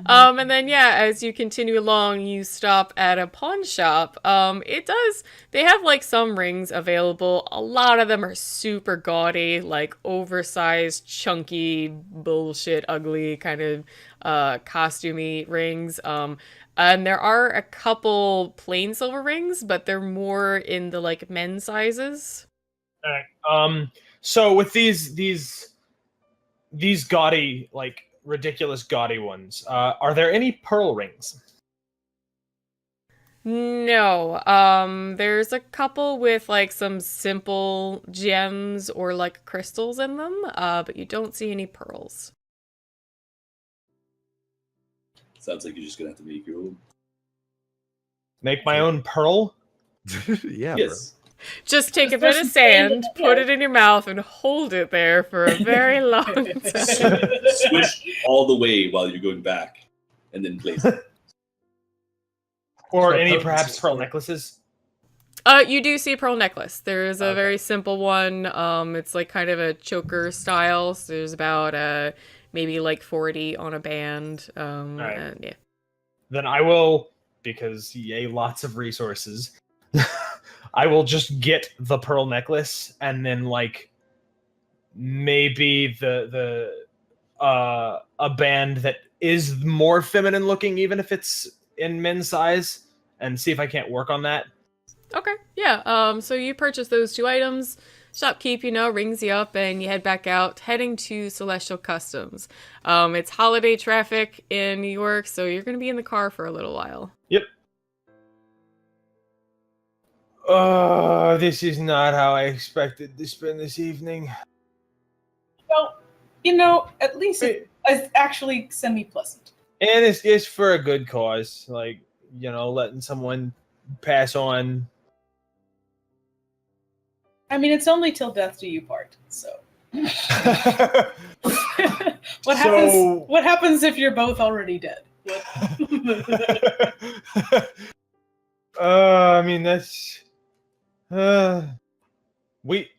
And then yeah, as you continue along, you stop at a pawn shop. They have like some rings available. A lot of them are super gaudy, like oversized, chunky, bullshit, ugly kind of costumey rings. And there are a couple plain silver rings, but they're more in the like men's sizes. So with these gaudy, like ridiculous gaudy ones, are there any pearl rings? No, there's a couple with like some simple gems or like crystals in them, but you don't see any pearls. Sounds like you're just gonna have to make your own. Make my own pearl? Yeah, Yes. Just take a bit of sand, put it in your mouth, and hold it there for a very long time. Swish all the way while you're going back, and then place it. Or So any pearls perhaps is pearl for- necklaces? You do see a pearl necklace. There is a Okay. very simple one. It's like kind of a choker style. So there's about maybe like 40 on a band. Right. And yeah. Then I will, because yay, lots of resources. I will just get the pearl necklace and then like maybe a band that is more feminine looking, even if it's in men's size, and see if I can't work on that. Okay, yeah. So you purchase those 2 items. Shopkeep, rings you up, and you head back out, heading to Celestial Customs. It's holiday traffic in New York, so you're going to be in the car for a little while. Yep. This is not how I expected to spend this evening. Well, at least it's actually semi-pleasant. And it's for a good cause, like, letting someone pass on. I mean, it's only till death do you part, so. What happens? What happens if you're both already dead? I mean, that's we.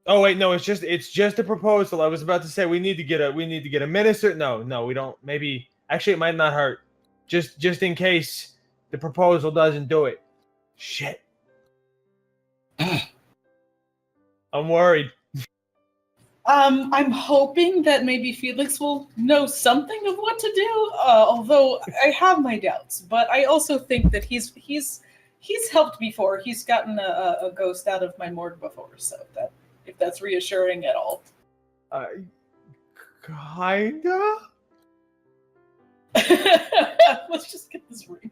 Oh wait, no, it's just a proposal. I was about to say we need to get a minister. No, we don't. Maybe actually it might not hurt. Just in case the proposal doesn't do it. Shit. I'm worried. I'm hoping that maybe Felix will know something of what to do. Although I have my doubts, but I also think that he's helped before. He's gotten a ghost out of my morgue before, so if that's reassuring at all. Kinda. Let's just get this ring.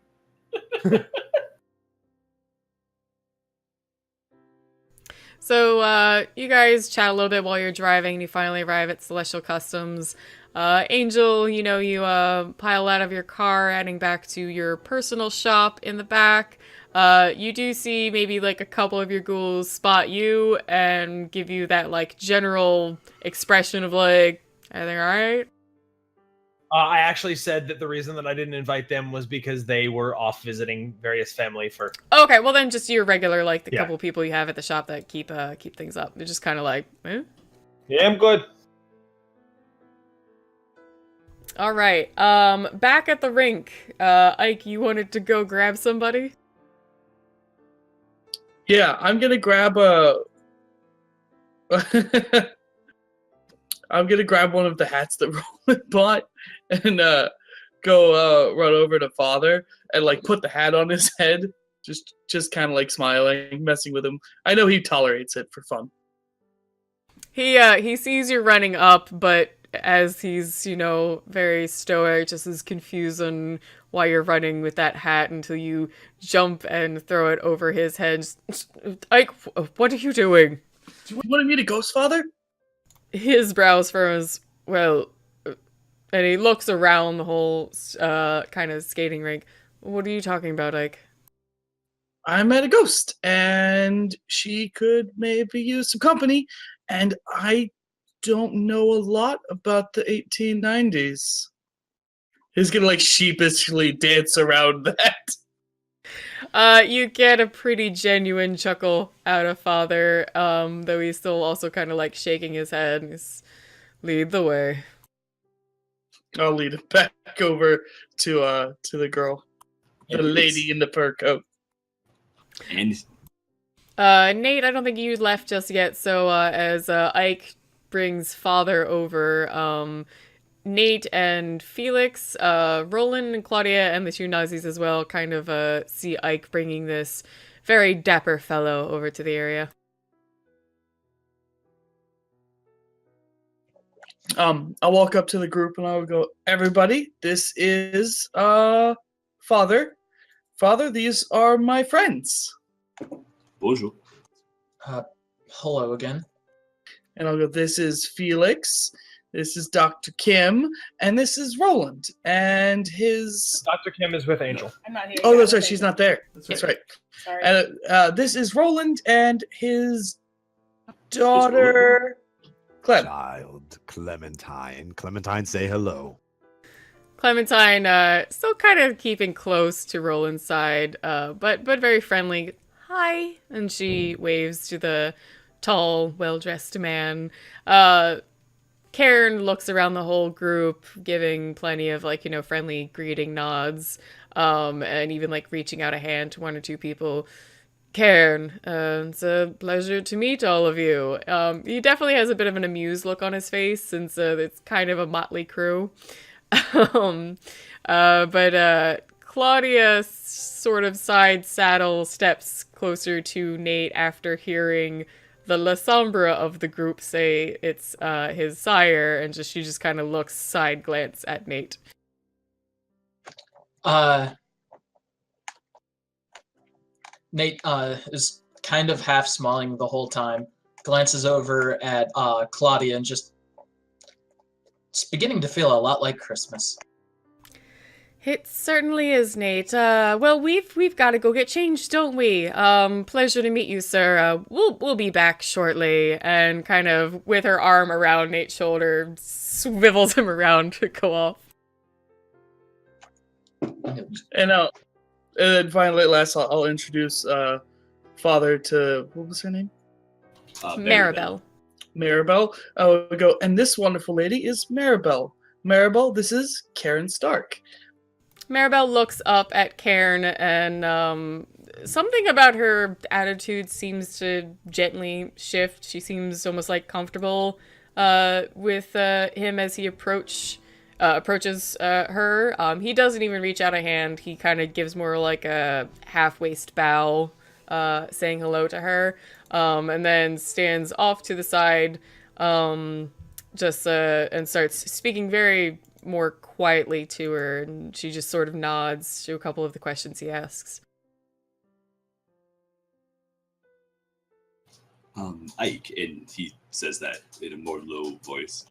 So you guys chat a little bit while you're driving, and you finally arrive at Celestial Customs. Angel, you pile out of your car, heading back to your personal shop in the back. You do see maybe like a couple of your ghouls spot you and give you that like general expression of like, everything all right? I actually said that the reason that I didn't invite them was because they were off visiting various family for. Okay, well then just your regular, like the Yeah. couple people you have at the shop that keep things up. They're just kind of like, eh? Yeah, I'm good. All right. Back at the rink, Ike, you wanted to go grab somebody? Yeah, I'm gonna grab I'm gonna grab one of the hats that Roland bought and go run over to Father and like put the hat on his head, just kind of like smiling, messing with him. I know he tolerates it for fun. He sees you running up, but as he's, very stoic, just as confused on why you're running with that hat until you jump and throw it over his head. Ike, what are you doing? Do you want me to ghost father? His brows furrows. Well, and he looks around the whole kind of skating rink. What are you talking about, Ike? I met a ghost, and she could maybe use some company, and I don't know a lot about the 1890s. He's gonna like sheepishly dance around that. You get a pretty genuine chuckle out of Father, though he's still also kind of like shaking his head. He's, lead the way. I'll lead it back over to the girl, the lady in the fur coat. And Nate, I don't think you left just yet, so as Ike brings Father over, Nate and Felix, Roland and Claudia and the two Nazis as well kind of see Ike bringing this very dapper fellow over to the area. I'll walk up to the group and I'll go, everybody, this is Father. Father, these are my friends. bonjour. Hello again. And I'll go, this is Felix, this is Dr. Kim, and this is Roland. And his... Dr. Kim is with Angel. I'm not here. Oh, that's right, she's not there. That's right. Sorry. And this is Roland and his daughter, Clem. Child, Clementine. Clementine, say hello. Clementine, still kind of keeping close to Roland's side, but very friendly. Hi, and she waves to the tall, well-dressed man. Karen looks around the whole group, giving plenty of friendly greeting nods, and even reaching out a hand to one or two people. Karen, it's a pleasure to meet all of you. He definitely has a bit of an amused look on his face since it's kind of a motley crew. But Claudia sort of side saddle steps closer to Nate after hearing the La Sombra of the group say it's his sire, and she just kind of looks side glance at Nate. Nate is kind of half smiling the whole time, glances over at Claudia and just it's beginning to feel a lot like Christmas. It certainly is, Nate. Well, we've got to go get changed, don't we? Pleasure to meet you, sir. We'll be back shortly. And kind of with her arm around Nate's shoulder, swivels him around to go off. And then finally, at last, I'll introduce Father to, what was her name? Maribel. Maribel. I'll go, and this wonderful lady is Maribel. Maribel, this is Karen Stark. Maribel looks up at Karen, and something about her attitude seems to gently shift. She seems almost comfortable with him as he approaches her. He doesn't even reach out a hand. He kind of gives more a half-waist bow, saying hello to her, and then stands off to the side, and starts speaking very more quietly to her, and she just sort of nods to a couple of the questions he asks. Ike, and he says that in a more low voice.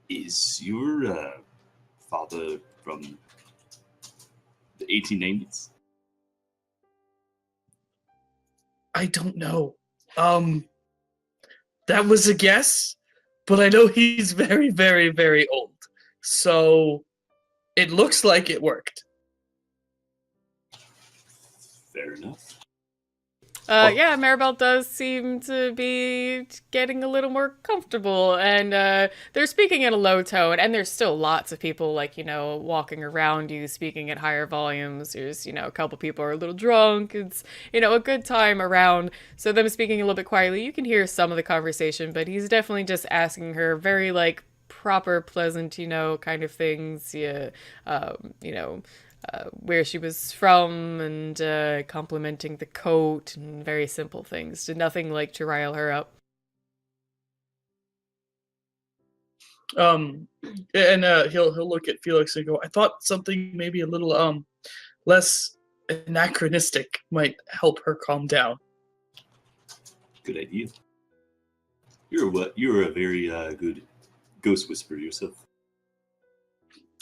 Is your father from the 1890s? I don't know. That was a guess, but I know he's very, very, very old. So it looks like it worked. Fair enough. Yeah, Maribel does seem to be getting a little more comfortable, and they're speaking in a low tone, and there's still lots of people, walking around you, speaking at higher volumes. There's, a couple people are a little drunk. It's, a good time around. So them speaking a little bit quietly, you can hear some of the conversation, but he's definitely just asking her very, proper, pleasant, kind of things. Yeah, where she was from, and complimenting the coat, and very simple things. Did nothing to rile her up. And he'll look at Felix and go, I thought something maybe a little less anachronistic might help her calm down. Good idea. You're a very good ghost whisperer yourself.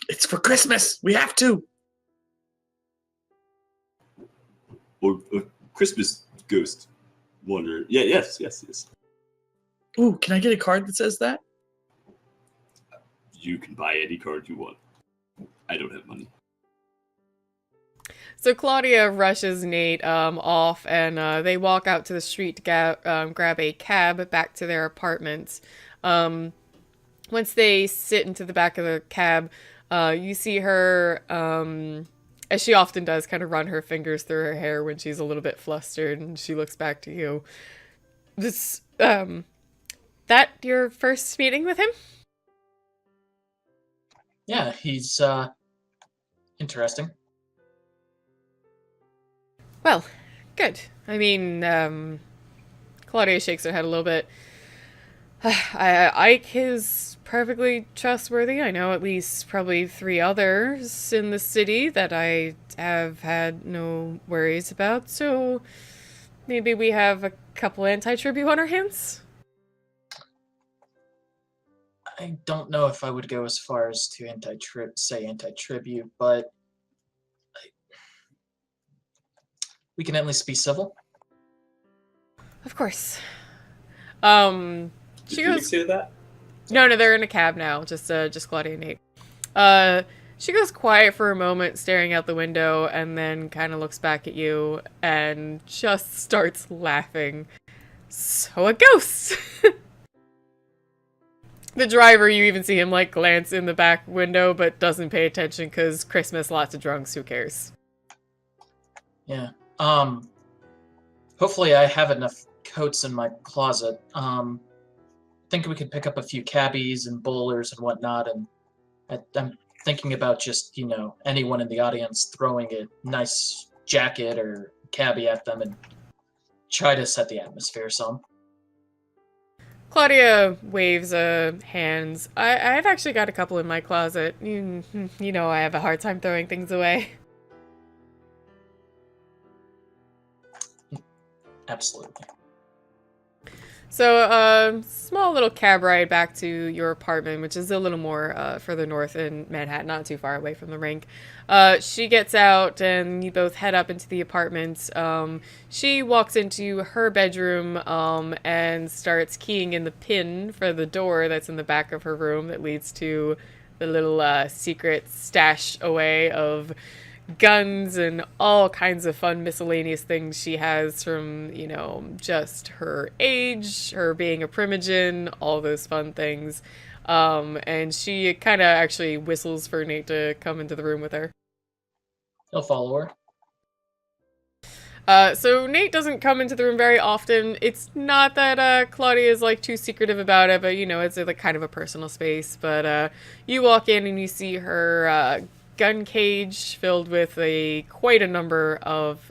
It's for Christmas. We have to. Or Christmas ghost wonder. Yeah, yes. Ooh, can I get a card that says that? You can buy any card you want. I don't have money. So Claudia rushes Nate off, and they walk out to the street to grab a cab back to their apartment. Once they sit into the back of the cab, you see her, as she often does, kind of run her fingers through her hair when she's a little bit flustered, and she looks back to you. This, that your first meeting with him? Yeah, he's interesting. Well, good. I mean, Claudia shakes her head a little bit. Ike is perfectly trustworthy. I know at least probably 3 others in the city that I have had no worries about, so maybe we have a couple anti-tribute on our hands? I don't know if I would go as far as to anti-tribute, but we can at least be civil. Of course. Did She you goes. say that? No, they're in a cab now. Just Claudia and Nate. She goes quiet for a moment, staring out the window, and then kind of looks back at you and just starts laughing. So a ghost. The driver, you even see him like glance in the back window, but doesn't pay attention because Christmas, lots of drunks. Who cares? Yeah. Hopefully I have enough coats in my closet. Think we could pick up a few cabbies and bowlers and whatnot, and I'm thinking about just, anyone in the audience throwing a nice jacket or cabbie at them and try to set the atmosphere some. Claudia waves hands. I've actually got a couple in my closet. You know I have a hard time throwing things away. Absolutely. So, small little cab ride back to your apartment, which is a little more further north in Manhattan, not too far away from the Rink. She gets out, and you both head up into the apartment. She walks into her bedroom and starts keying in the pin for the door that's in the back of her room that leads to the little secret stash away of guns and all kinds of fun miscellaneous things she has from, just her age, her being a primogen, all those fun things. And she kind of actually whistles for Nate to come into the room with her. He'll follow her. So Nate doesn't come into the room very often. It's not that Claudia is like too secretive about it, but it's like kind of a personal space. But you walk in and you see her gun cage filled with quite a number of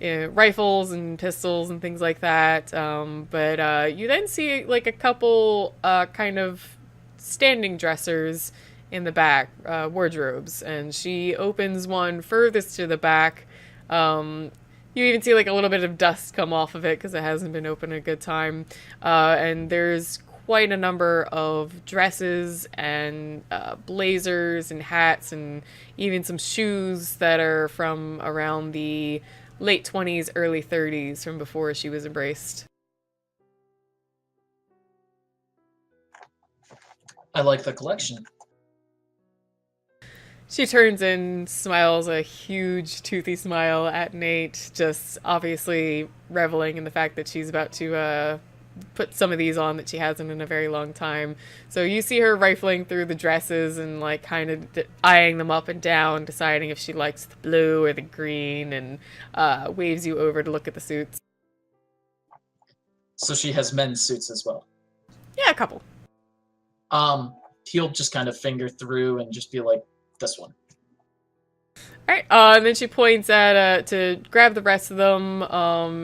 rifles and pistols and things like that. But you then see like a couple kind of standing dressers in the back, wardrobes, and she opens one furthest to the back. You even see like a little bit of dust come off of it because it hasn't been open a good time. And there's quite a number of dresses and blazers and hats and even some shoes that are from around the late 20s, early 30s, from before she was embraced. I like the collection. She turns and smiles a huge toothy smile at Nate, just obviously reveling in the fact that she's about to put some of these on that she hasn't in a very long time. So you see her rifling through the dresses and like kind of eyeing them up and down, deciding if she likes the blue or the green, and waves you over to look at the suits. So she has men's suits as well? Yeah, a couple. He'll just kind of finger through and just be like, this one. Alright, and then she points at to grab the rest of them,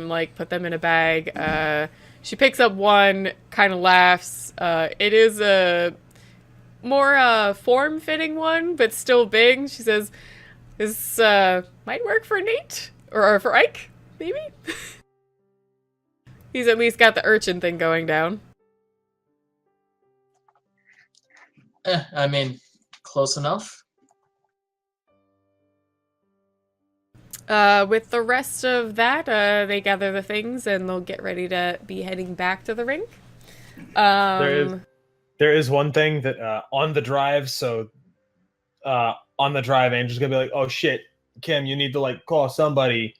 like put them in a bag. She picks up one, kind of laughs. It is more form-fitting one, but still big. She says, "This might work for Nate or for Ike, maybe." He's at least got the urchin thing going down. I mean, close enough. With the rest of that, they gather the things and they'll get ready to be heading back to the rink. There is one thing that on the drive, on the drive, Angel's gonna be like, "Oh shit, Kim, you need to like call somebody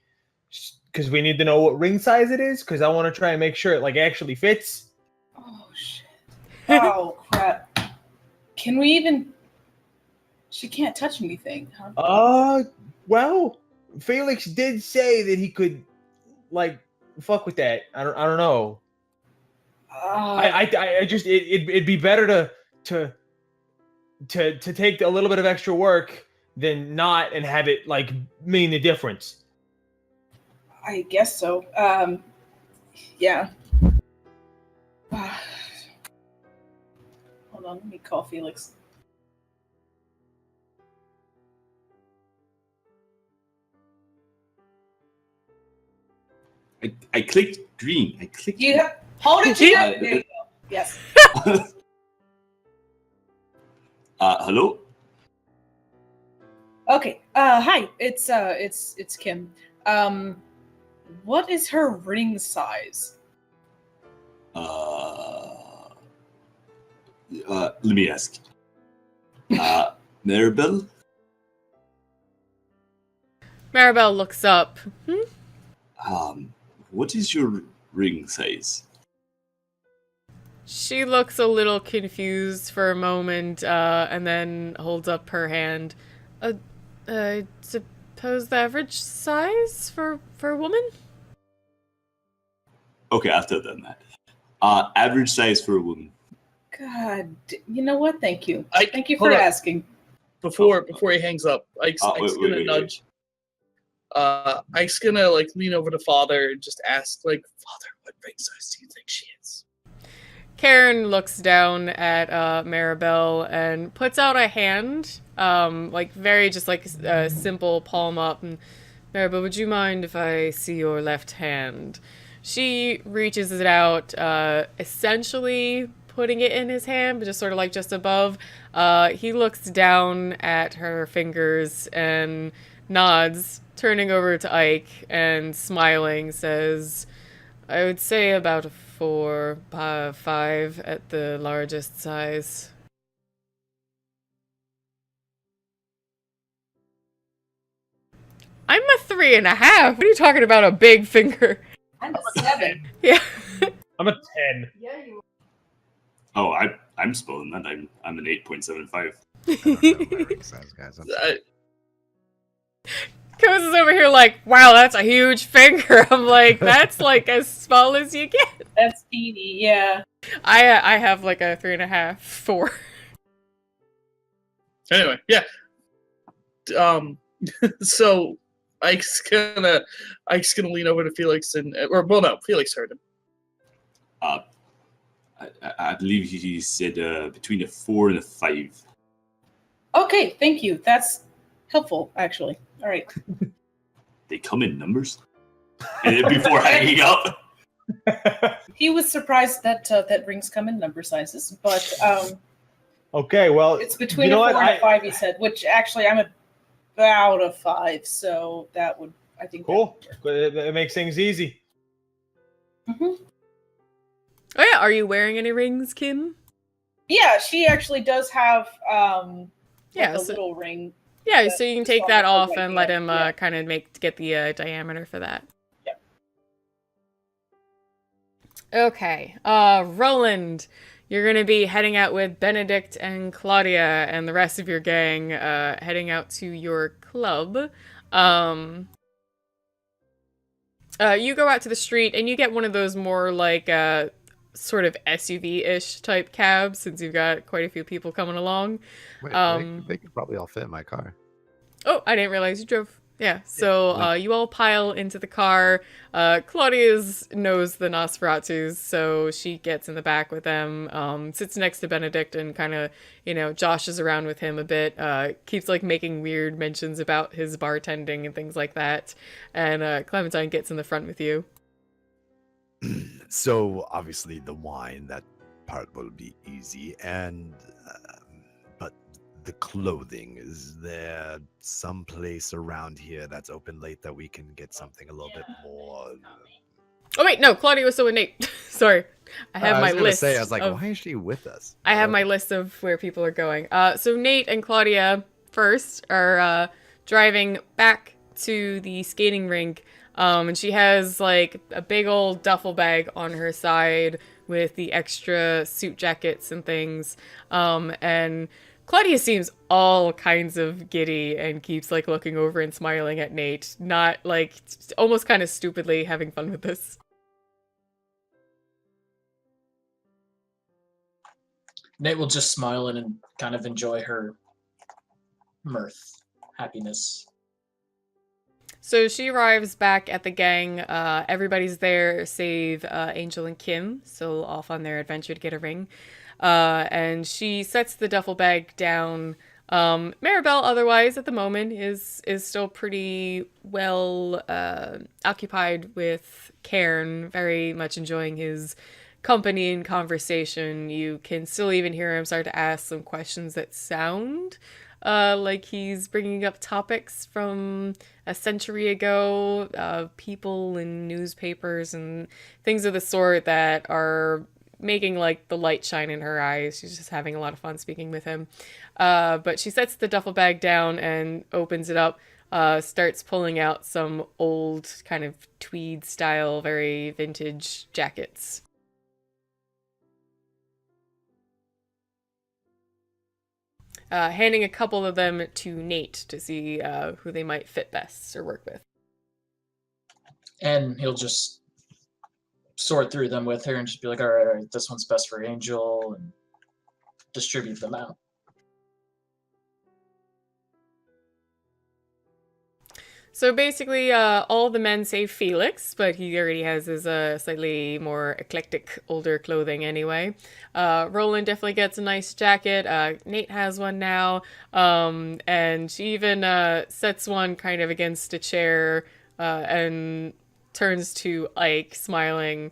because we need to know what ring size it is because I want to try and make sure it like actually fits." Oh shit! Oh crap! Can we even? She can't touch anything, huh? Well, Felix did say that he could like fuck with that. I don't know. I just it'd be better to take a little bit of extra work than not and have it like mean the difference. I guess so. Yeah. Hold on, let me call Felix. I clicked green. I clicked. You have hold it. There you go. Yes. Hello. Okay. Hi. It's Kim. What is her ring size? Let me ask. Maribel? Maribel looks up. What is your ring size? She looks a little confused for a moment, and then holds up her hand. I suppose the average size for a woman? Okay, I'll tell them that. Average size for a woman. God, you know what? Thank you. Ike, Thank you hold for on. asking. Before he hangs up, Ike's gonna nudge. Ike's gonna like lean over to Father and just ask, like, "Father, what ring size do you think she is?" Karen looks down at Maribel and puts out a hand, like very just like a simple palm up. And Maribel, would you mind if I see your left hand? She reaches it out, essentially putting it in his hand, but just sort of like just above. He looks down at her fingers and nods, turning over to Ike and smiling, says, I would say about a 4, 5 at the largest size. I'm a 3.5. What are you talking about, a big finger? I'm a 7. Yeah. I'm a 10. Yeah, you Oh, I'm spoiling that. I'm an 8.75. I don't know my ring size, guys. I'm sorry. Coz is over here like, wow, that's a huge finger. I'm like, that's like as small as you get. That's teeny, yeah. I have like a 3.5, 4. Anyway, yeah. So Ike's gonna lean over to Felix and Felix heard him. I believe he said between a 4 and a 5. Okay, thank you. That's helpful, actually. All right. They come in numbers. And then before hanging up. He was surprised that that rings come in number sizes, but Okay, well, it's between you know a 4 what? and a 5, he said, which actually I'm about a 5, so that would, I think. Cool. It makes things easy. Mm-hmm. Oh yeah, are you wearing any rings, Kim? Yeah, she actually does have Yeah, a so- little ring. Yeah, so you can take that off and let him Yeah. kind of get the diameter for that. Yep. Okay, Roland, you're gonna be heading out with Benedict and Claudia and the rest of your gang, heading out to your club. You go out to the street and you get one of those more like sort of SUV-ish type cabs, since you've got quite a few people coming along. Wait, Um, they could probably all fit in my car. Oh, I didn't realize you drove. Yeah, so you all pile into the car. Claudia's knows the Nosferatus, so she gets in the back with them, sits next to Benedict and kind of, joshes around with him a bit, keeps, like, making weird mentions about his bartending and things like that. And Clementine gets in the front with you. So, obviously, the wine, that part will be easy. And, but the clothing, is there some place around here that's open late that we can get something a little bit more? Oh wait, no, Claudia was so with Nate. Sorry, I have my list. I was like, why is she with us? I have my list of where people are going. So Nate and Claudia first are driving back to the skating rink, and she has like a big old duffel bag on her side with the extra suit jackets and things, and Claudia seems all kinds of giddy and keeps like looking over and smiling at Nate, not like almost kind of stupidly having fun with this. Nate will just smile and kind of enjoy her mirth, happiness. So she arrives back at the gang. Everybody's there save Angel and Kim, so off on their adventure to get a ring. And she sets the duffel bag down. Maribel, otherwise, at the moment, is still pretty well occupied with Cairn, very much enjoying his company and conversation. You can still even hear him start to ask some questions that sound like he's bringing up topics from a century ago, people in newspapers and things of the sort that are making like the light shine in her eyes. She's just having a lot of fun speaking with him. But she sets the duffel bag down and opens it up, starts pulling out some old kind of tweed style, very vintage jackets. Handing a couple of them to Nate to see who they might fit best or work with. And he'll just sort through them with her and just be like, all right, this one's best for Angel, and distribute them out. So basically, all the men save Felix, but he already has his slightly more eclectic older clothing anyway. Roland definitely gets a nice jacket. Nate has one now, and she even sets one kind of against a chair and turns to Ike, smiling.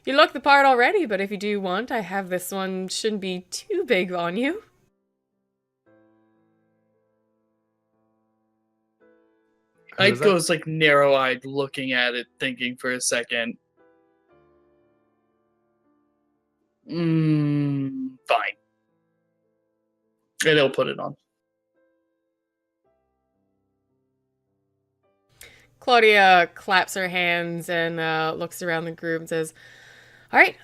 You look the part already, but if you do want, I have this one. Shouldn't be too big on you. Ike goes like narrow-eyed, looking at it, thinking for a second. Fine. And he'll put it on. Claudia claps her hands and looks around the group and says, all right,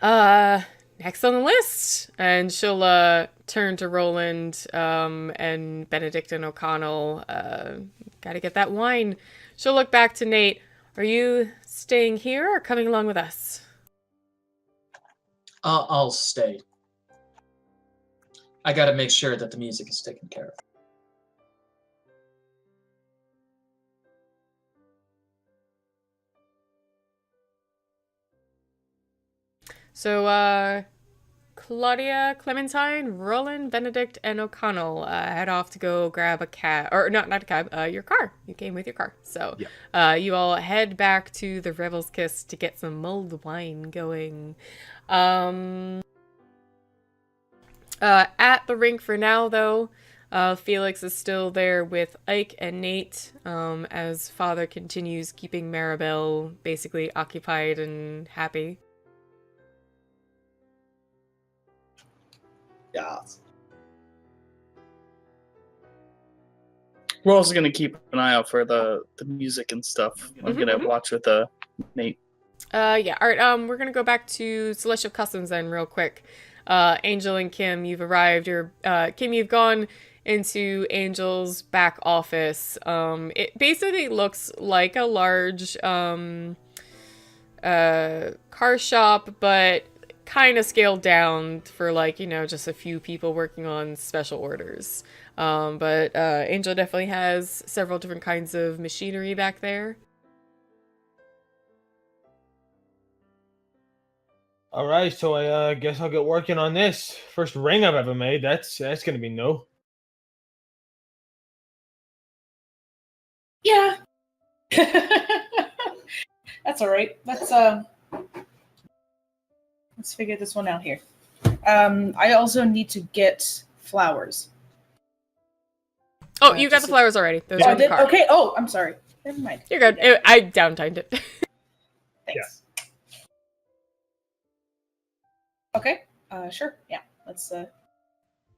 next on the list. And she'll turn to Roland and Benedict and O'Connell. Gotta get that wine. She'll look back to Nate. Are you staying here or coming along with us? I'll stay. I gotta make sure that the music is taken care of. So, Claudia, Clementine, Roland, Benedict, and O'Connell head off to go grab a cab. Or, not a cab, your car. You came with your car. So, you all head back to the Revel's Kiss to get some mulled wine going. At the rink for now, though, Felix is still there with Ike and Nate as Father continues keeping Maribel basically occupied and happy. Yeah. We're also going to keep an eye out for the music and stuff. I'm going to watch with Nate. Yeah. All right. We're going to go back to Celestial Customs then real quick. Angel and Kim, you've arrived. Kim, you've gone into Angel's back office. It basically looks like a large car shop, but kind of scaled down for like, just a few people working on special orders. But Angel definitely has several different kinds of machinery back there. All right, so I guess I'll get working on this first ring I've ever made. That's gonna be new. Yeah. That's all right. Let's figure this one out here. I also need to get flowers. Oh, you got the flowers already. Those Oh, are I in the did? car. Okay. Oh, I'm sorry. Never mind. You're good. I downtimed it. Thanks. Okay. Sure. Yeah. Let's.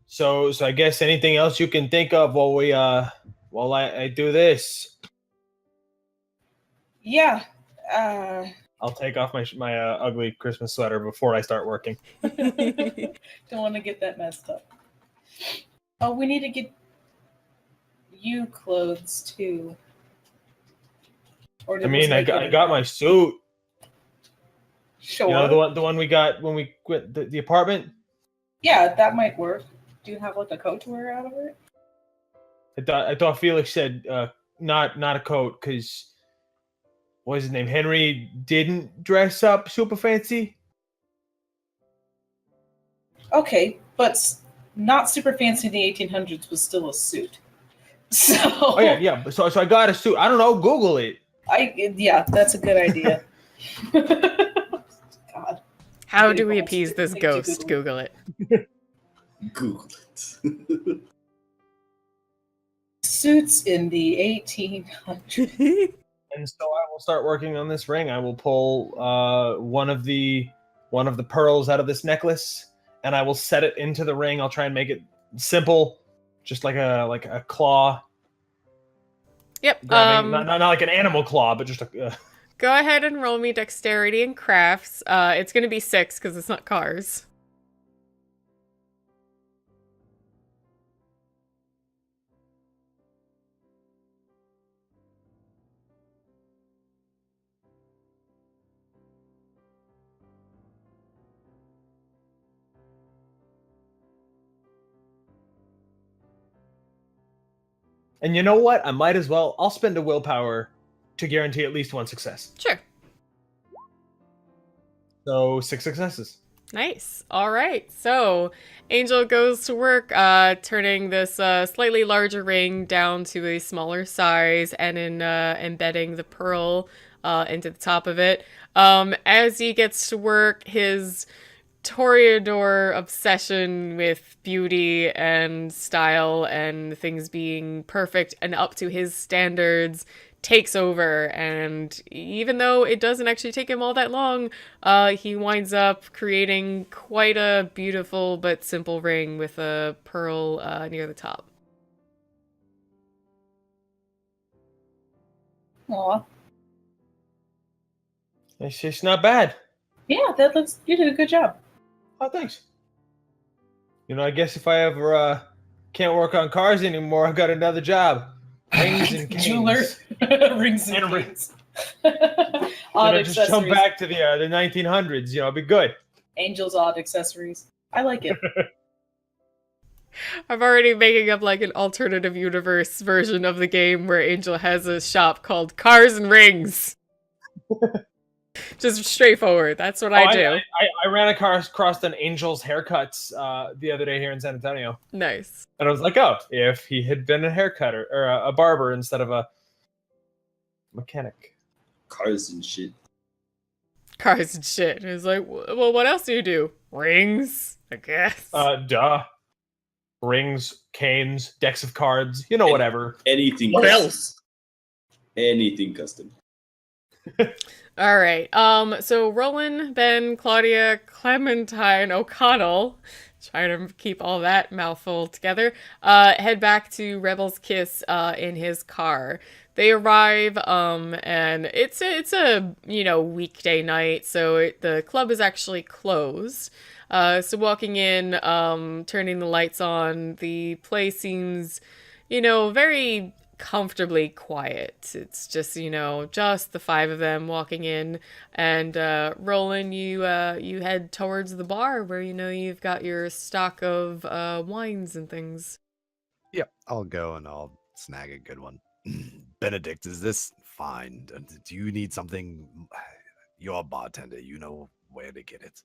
So I guess anything else you can think of while I do this? Yeah. I'll take off my ugly Christmas sweater before I start working. Don't want to get that messed up. Oh, we need to get you clothes too. Or I mean, I got my suit. Sure. You know, the one we got when we quit the apartment. Yeah, that might work. Do you have like a coat to wear out of it? I thought Felix said not a coat because what was his name? Henry didn't dress up super fancy. Okay, but not super fancy in the 1800s was still a suit. So. Oh yeah. So I got a suit. I don't know. Google it. Yeah, that's a good idea. God. How do we appease this ghost? Google it. Google it. Suits in the 1800s. And so I will start working on this ring. I will pull one of the pearls out of this necklace, and I will set it into the ring. I'll try and make it simple, just like a claw. Yep. Not like an animal claw, but just a. Go ahead and roll me dexterity and crafts. It's going to be 6 because it's not cars. And you know what? I might as well. I'll spend a willpower to guarantee at least one success. Sure. So 6 successes. Nice. All right. So Angel goes to work turning this slightly larger ring down to a smaller size and in embedding the pearl into the top of it. As he gets to work, his Toreador obsession with beauty and style and things being perfect and up to his standards takes over, and even though it doesn't actually take him all that long, he winds up creating quite a beautiful but simple ring with a pearl near the top. Aw. It's just not bad. Yeah, you did a good job. Oh, thanks. You know, I guess if I ever can't work on cars anymore, I've got another job. Rings and canes. Jeweler. Rings and rings. canes. Odd Just jump accessories. back to the 1900s. You know, it'd be good. Angel's odd accessories. I like it. I'm already making up like an alternative universe version of the game where Angel has a shop called Cars and Rings. Just straightforward. That's what I do. I ran across an Angel's haircuts the other day here in San Antonio. Nice. And I was like, oh, if he had been a haircutter or a barber instead of a mechanic. Cars and shit. Cars and shit. And it's like, well, what else do you do? Rings, I guess. Duh. Rings, canes, decks of cards, you know, whatever. Anything. What custom. else? Anything custom. All right. So Roland, Ben, Claudia, Clementine, O'Connell, trying to keep all that mouthful together, head back to Rebel's Kiss in his car. They arrive, and it's a weekday night, so the club is actually closed. So walking in, turning the lights on, the place seems, very comfortably quiet. It's just, just the five of them walking in, and Roland, you head towards the bar where you've got your stock of wines and things. Yep, I'll go and I'll snag a good one. Benedict, is this fine? Do you need something? You're a bartender. You know where to get it.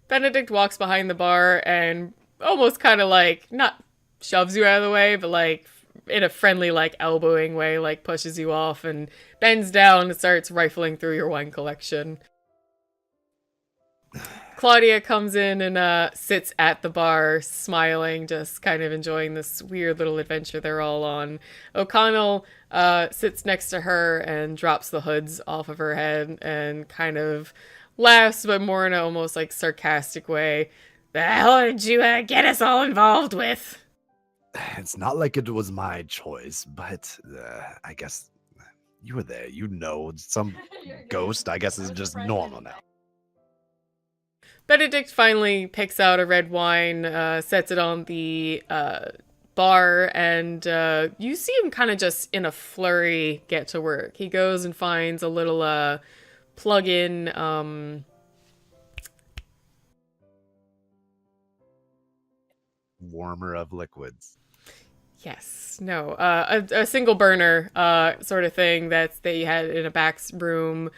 Benedict walks behind the bar and almost kind of like, not shoves you out of the way, but like in a friendly, like elbowing way, like pushes you off and bends down and starts rifling through your wine collection. Claudia comes in and sits at the bar, smiling, just kind of enjoying this weird little adventure they're all on. O'Connell sits next to her and drops the hoods off of her head and kind of laughs, but more in an almost like sarcastic way. The hell did you get us all involved with? It's not like it was my choice, but I guess you were there. Some ghost, I guess, is just normal now. Benedict finally picks out a red wine, sets it on the bar, and you see him kind of just in a flurry get to work. He goes and finds a little plug-in warmer of liquids. Yes, no, a single burner sort of thing that you had in a back room,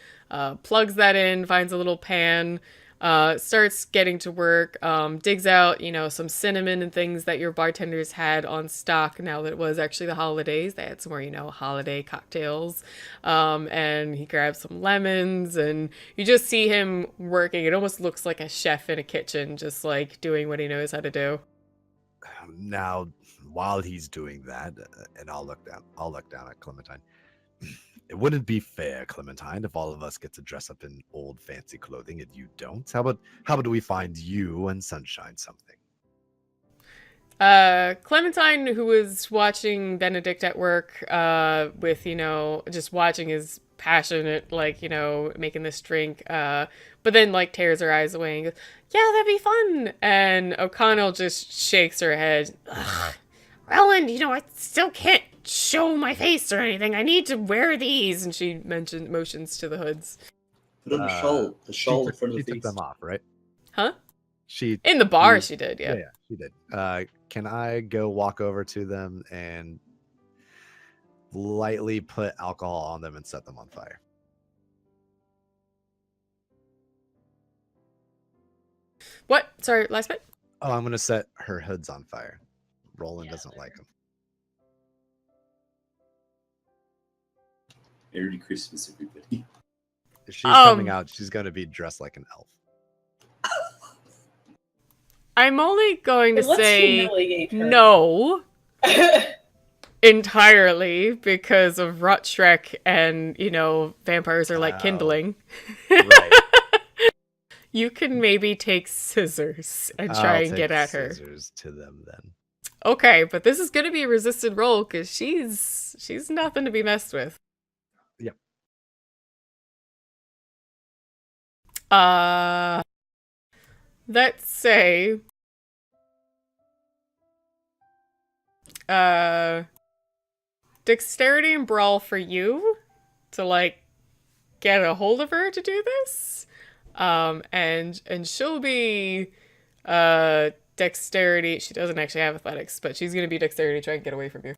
plugs that in, finds a little pan, starts getting to work, digs out, some cinnamon and things that your bartenders had on stock now that it was actually the holidays. They had some more, holiday cocktails, and he grabs some lemons, and you just see him working. It almost looks like a chef in a kitchen, just like doing what he knows how to do. Now, while he's doing that, and I'll look down at Clementine. It wouldn't be fair, Clementine, if all of us get to dress up in old fancy clothing and you don't. How about we find you and Sunshine something? Clementine, who was watching Benedict at work, with, just watching his passionate, making this drink, but then, tears her eyes away and goes, yeah, that'd be fun. And O'Connell just shakes her head. Ugh, Roland, I still can't show my face or anything. I need to wear these. And she motions to the hoods. Put on the shawl in front of the She face. took them off, right? Huh? She in the bar, she did, yeah. Yeah, she did. Can I go walk over to them and lightly put alcohol on them and set them on fire? What? Sorry, last bit? Oh, I'm going to set her hoods on fire. Roland doesn't like them. Merry Christmas, everybody. If she's coming out, she's going to be dressed like an elf. I'm only going to Let's say humiliate her. no entirely because of Rotschreck and, vampires are like kindling. Right. You can maybe take scissors and try and get at her. Scissors to them then. Okay, but this is going to be a resisted roll because she's nothing to be messed with. Yep. Let's say dexterity and brawl for you to get a hold of her to do this. And she'll be dexterity. She doesn't actually have athletics, but she's gonna be dexterity to try and get away from you.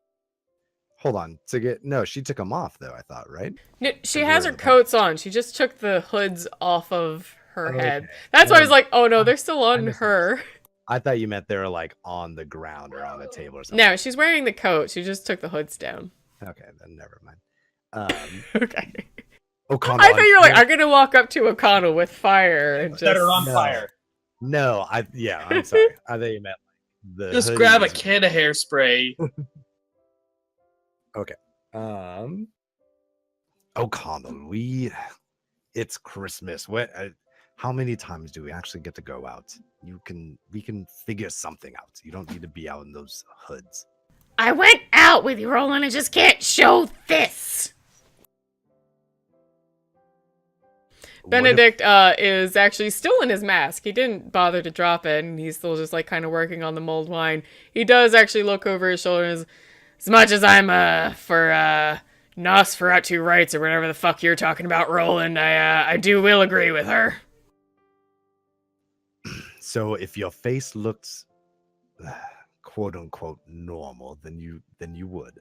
Hold on. No, she took them off though, I thought, right? No, she Or has were her the coats on. She just took the hoods off of her Okay. head. That's why I was like, oh no, they're still on her. I thought you meant they were on the ground or on the table or something. No, she's wearing the coat. She just took the hoods down. Okay, then never mind. Okay. O'Connell. I thought you were I'm gonna walk up to O'Connell with fire and Set her just... on fire. No, I'm sorry. I thought you meant the Just grab a hoodies. can of hairspray. O'Connell, it's Christmas. How many times do we actually get to go out? We can figure something out. You don't need to be out in those hoods. I went out with you, Roland. I just can't show this. Benedict is actually still in his mask. He didn't bother to drop it, and he's still just kind of working on the mulled wine. He does actually look over his shoulder and as much as I'm for Nosferatu rights or whatever the fuck you're talking about, Roland, I will agree with her. So if your face looks quote unquote normal, then you would.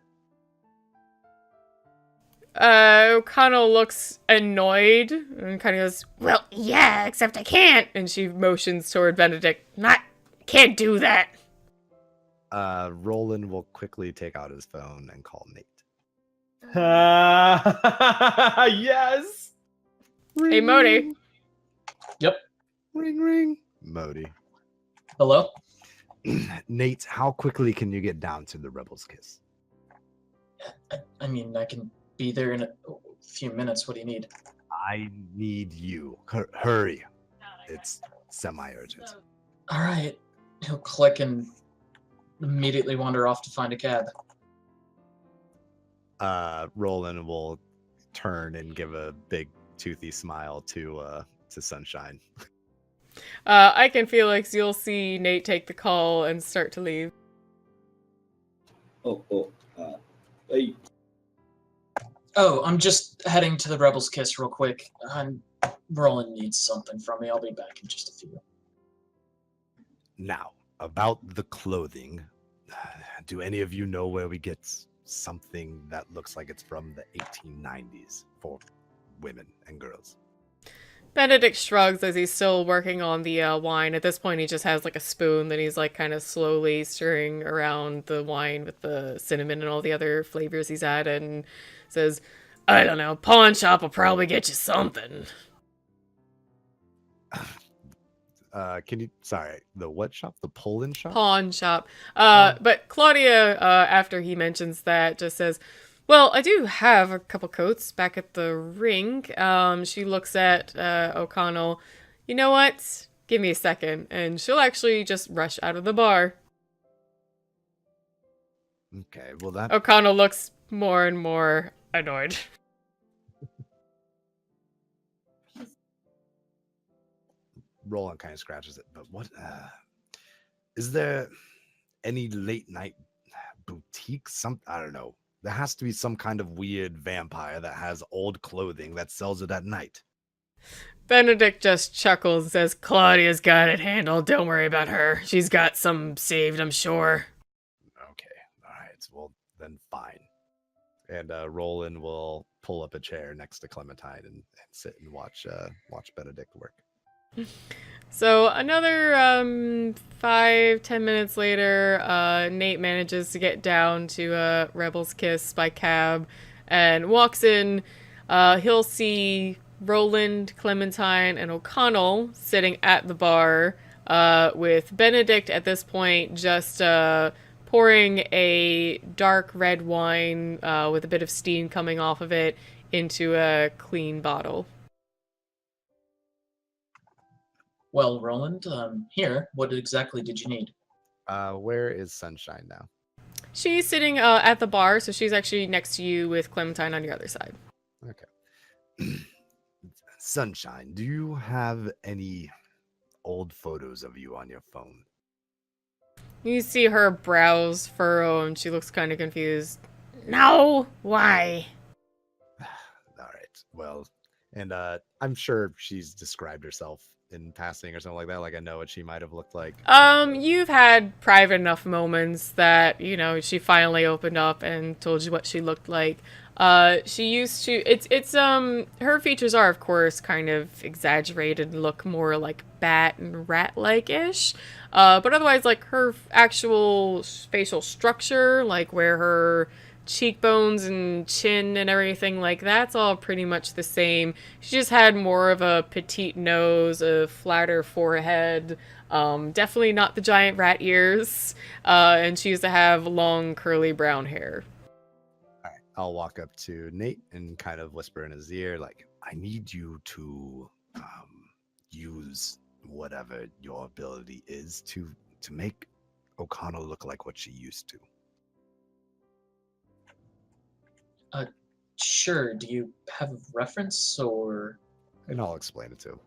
O'Connell looks annoyed and kind of goes, well, yeah, except I can't. And she motions toward Benedict. Can't do that. Roland will quickly take out his phone and call Nate. Yes. Hey, Modi. Yep. Ring, ring. Modi. Hello? Nate, how quickly can you get down to the Rebel's Kiss? I mean, I can be there in a few minutes. What do you need? I need you. Hurry. It's semi-urgent. All right. He'll click and immediately wander off to find a cab. Roland will turn and give a big toothy smile to Sunshine. I can feel like you'll see Nate take the call and start to leave. Hey. Oh, I'm just heading to the Rebel's Kiss real quick. Roland needs something from me. I'll be back in just a few. Now, about the clothing, do any of you know where we get something that looks like it's from the 1890s for women and girls? Benedict shrugs as he's still working on the wine. At this point, he just has like a spoon that he's like kind of slowly stirring around the wine with the cinnamon and all the other flavors he's added, and says, I don't know, pawn shop will probably get you something. The what shop? The pull-in shop? Pawn shop. But Claudia, after he mentions that, just says, well, I do have a couple coats back at the Rink. She looks at O'Connell. You know what? Give me a second. And she'll actually just rush out of the bar. Okay, well that... O'Connell looks more and more annoyed. Roland kind of scratches it, but what... is there any late night boutique? I don't know. There has to be some kind of weird vampire that has old clothing that sells it at night. Benedict just chuckles and says, Claudia's got it handled. Don't worry about her. She's got some saved, I'm sure. Okay. All right. Well, then fine. And Roland will pull up a chair next to Clementine and sit and watch Benedict work. So another 5-10 minutes later, Nate manages to get down to Rebel's Kiss by cab and walks in. He'll see Roland, Clementine, and O'Connell sitting at the bar with Benedict at this point just pouring a dark red wine with a bit of steam coming off of it into a clean bottle. Well, Roland, here. What exactly did you need? Where is Sunshine now? She's sitting at the bar, so she's actually next to you with Clementine on your other side. Okay. Sunshine, do you have any old photos of you on your phone? You see her brows furrow, and she looks kind of confused. No, why? All right. Well, and I'm sure she's described herself in passing or something like that. Like I know what she might have looked like. You've had private enough moments that, you know, she finally opened up and told you what she looked like. She used to, her features are, of course, kind of exaggerated and look more like bat and rat-like-ish. But otherwise, like, her actual facial structure, like where her cheekbones and chin and everything like that's all pretty much the same. She just had more of a petite nose, a flatter forehead, definitely not the giant rat ears, and she used to have long curly brown hair. All right, I'll walk up to Nate and kind of whisper in his ear, like, I need you to use whatever your ability is to make O'Connell look like what she used to. Sure. Do you have a reference or? And I'll explain it to him.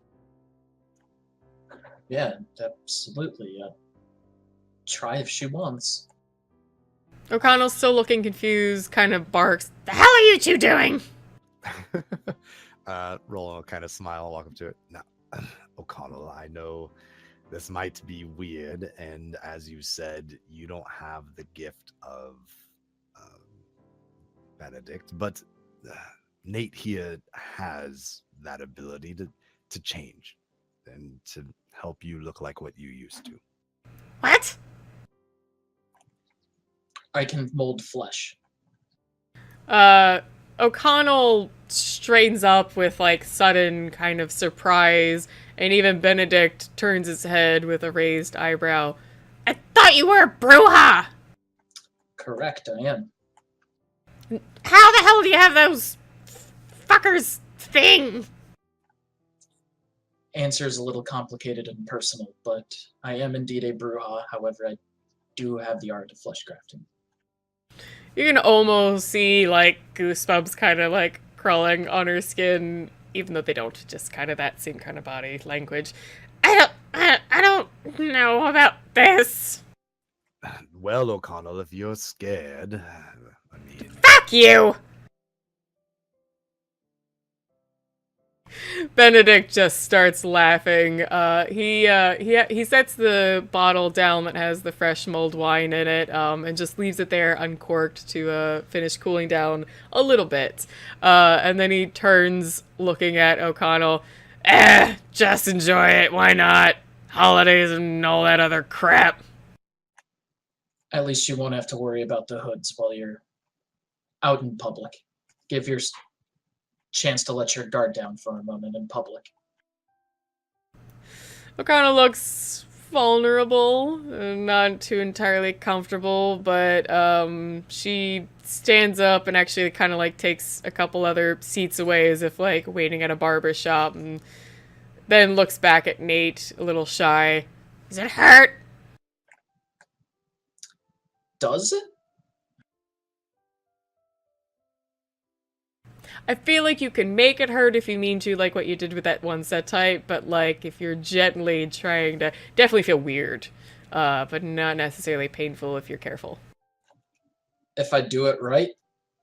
Yeah, absolutely. Try if she wants. O'Connell's still looking confused, kind of barks, "The hell are you two doing?" Roland will kind of smile and walk up to it. Now, O'Connell, I know this might be weird, and as you said, you don't have the gift of Benedict, but Nate here has that ability to change and to help you look like what you used to. What? I can mold flesh. O'Connell straightens up with, like, sudden kind of surprise, and even Benedict turns his head with a raised eyebrow. "I thought you were a Bruja!" Correct, I am. "How the hell do you have those fuckers thing?" Answer is a little complicated and personal, but I am indeed a Bruja. However, I do have the art of flesh crafting. You can almost see, like, goosebumps kind of, like, crawling on her skin, even though they don't, just kind of that same kind of body language. I don't know about this." Well, O'Connell, if you're scared, I mean... "Fuck you!" Benedict just starts laughing. He sets the bottle down that has the fresh mulled wine in it, and just leaves it there uncorked to finish cooling down a little bit. And then he turns, looking at O'Connell. Just enjoy it. Why not? Holidays and all that other crap." At least you won't have to worry about the hoods while you're out in public. Give your chance to let your guard down for a moment in public. O'Connell looks vulnerable, not too entirely comfortable, but she stands up and actually kind of like takes a couple other seats away as if like waiting at a barber shop, and then looks back at Nate a little shy. "Does it hurt?" Does it? I feel like you can make it hurt if you mean to, like what you did with that one set type, but like if you're gently trying to, definitely feel weird, but not necessarily painful if you're careful. If I do it right,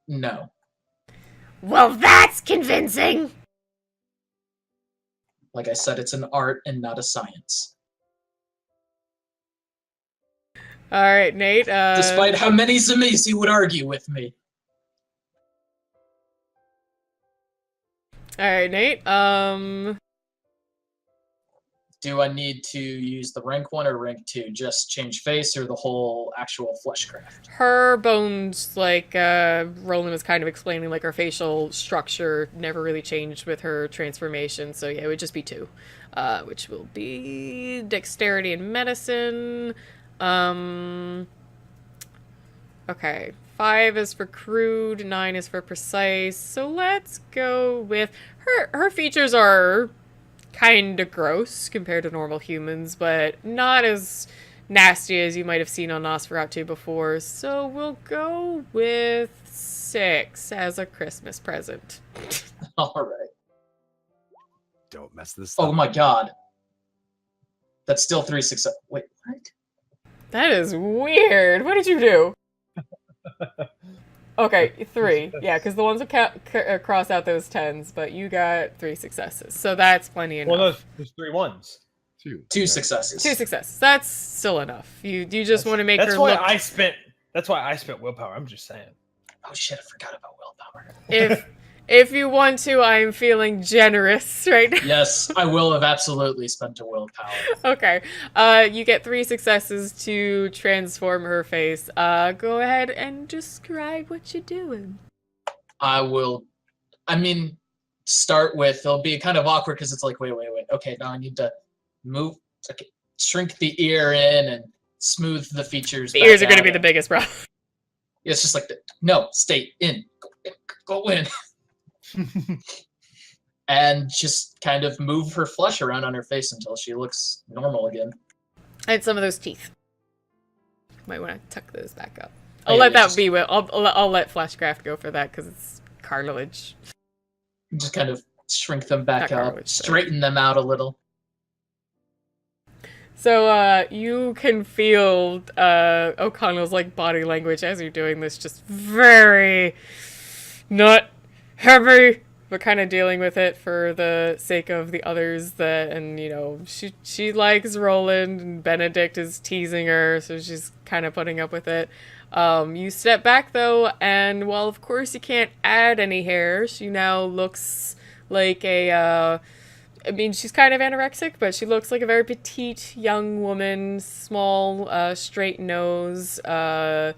no. Well, that's convincing! Like I said, it's an art and not a science. Alright, Nate. Despite how many Zamisi would argue with me. Alright, Nate. Do I need to use the rank 1 or rank 2? Just change face or the whole actual flesh craft? Her bones, like, Roland was kind of explaining, like, her facial structure never really changed with her transformation, so yeah, it would just be 2. Which will be dexterity and medicine. Okay. 5 is for crude, 9 is for precise, so let's go with... Her features are kind of gross compared to normal humans, but not as nasty as you might have seen on Nosferatu before, so we'll go with 6 as a Christmas present. Alright. Don't mess this up. Oh my god. That's still 3 success. Wait, what? That is weird. What did you do? Okay, 3. Yeah, because the ones that cross out those 10s, but you got 3 successes, so that's plenty enough. Well, there's 3 1s. 2 successes. 2 successes. That's still enough. You just want to make that's her why look... That's why I spent willpower. I'm just saying. Oh shit, I forgot about willpower. If you want to, I'm feeling generous right now. Yes, I will have absolutely spent a willpower. Okay. You get 3 successes to transform her face. Go ahead and describe what you're doing. Start with, it'll be kind of awkward because it's like, wait. Okay, now I need to move, okay, shrink the ear in and smooth the features. The ears are going to be the biggest problem. It's just like, no, stay in. Go in. And just kind of move her flesh around on her face until she looks normal again. And some of those teeth. Might want to tuck those back up. Oh, I'll yeah, let that just- be. I'll let Fleshcraft go for that because it's cartilage. Just kind of shrink them back Not up, cartilage, sorry. straighten them out a little. So you can feel O'Connell's like body language as you're doing this, just very not happy, but kind of dealing with it for the sake of the others. And she likes Roland, and Benedict is teasing her, so she's kind of putting up with it. You step back though, and while of course you can't add any hair, she now looks like a I mean, she's kind of anorexic, but she looks like a very petite young woman, small, straight nose, thin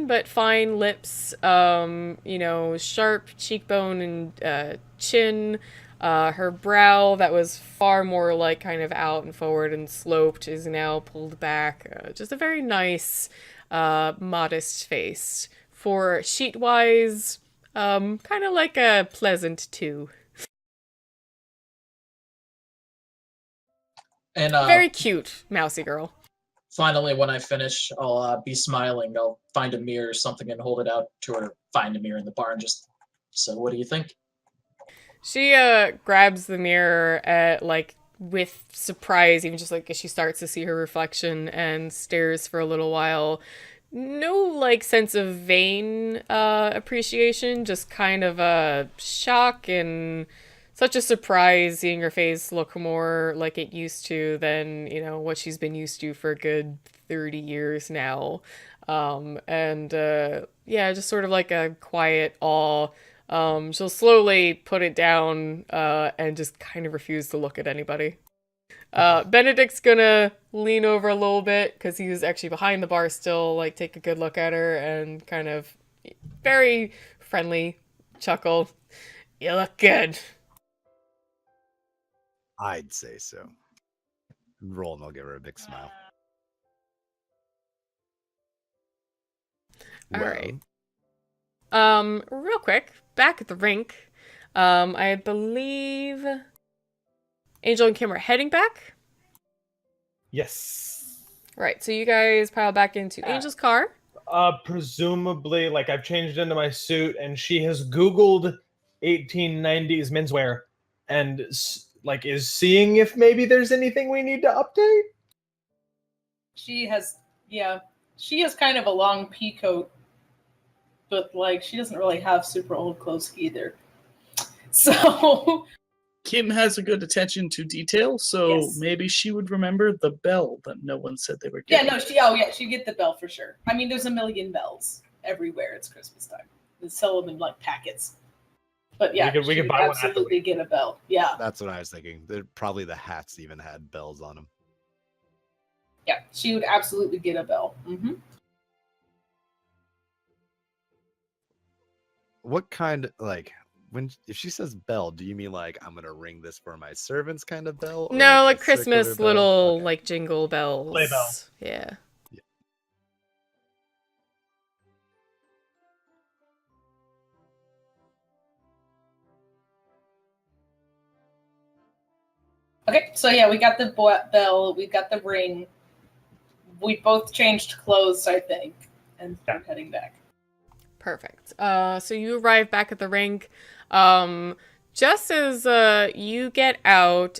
but fine lips, sharp cheekbone and chin. Her brow, that was far more like kind of out and forward and sloped, is now pulled back. Just a very nice, modest face. For sheet-wise, kind of like a pleasant 2. And Very cute, mousy girl. finally, when I finish, I'll be smiling. I'll find a mirror or something and hold it out to her. Find a mirror in the bar and just. So, what do you think? She grabs the mirror with surprise, even just like as she starts to see her reflection, and stares for a little while. No like sense of vain appreciation, just kind of a shock and such a surprise seeing her face look more like it used to than, what she's been used to for a good 30 years now. Just sort of like a quiet awe. She'll slowly put it down and just kind of refuse to look at anybody. Benedict's gonna lean over a little bit because he was actually behind the bar still, like take a good look at her and kind of very friendly chuckle. You look good. I'd say so. Roland will give her a big smile. All right. Real quick, back at the rink, I believe Angel and Kim are heading back. Yes. Right, so you guys pile back into Angel's car. Presumably, like I've changed into my suit, and she has Googled 1890s menswear, and is seeing if maybe there's anything we need to update. She has kind of a long pea coat, but she doesn't really have super old clothes either. So Kim has a good attention to detail, so Yes. maybe she would remember the bell that no one said they were getting. she'd get the bell for sure. I mean, there's a million bells everywhere. It's Christmas time. They sell them in packets. But yeah, we could she buy would one after absolutely get a bell. Yeah, That's what I was thinking. Probably the hats even had bells on them. yeah, she would absolutely get a bell. Mm-hmm. What kind, if she says bell, do you mean I'm gonna ring this for my servants kind of bell? Or No, a like circular Christmas bell? little Okay. jingle bells. Sleigh bell. Yeah. Okay, so yeah, we got the bell, we got the ring. We both changed clothes, I think, and we're heading back. Perfect. So you arrive back at the rink. Just as you get out,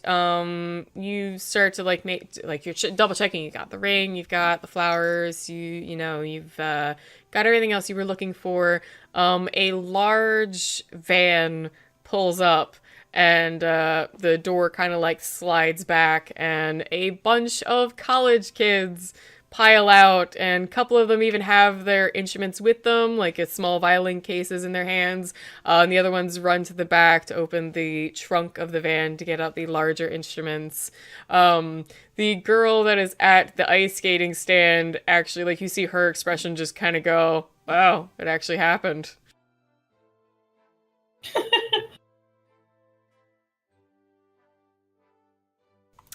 you start to make you're double checking. You got the ring, you've got the flowers, you've got everything else you were looking for. A large van pulls up, and the door kind of slides back, and a bunch of college kids pile out, and a couple of them even have their instruments with them, like small violin cases in their hands, and the other ones run to the back to open the trunk of the van to get out the larger instruments. The girl that is at the ice skating stand, actually, you see her expression just kind of go, wow, it actually happened.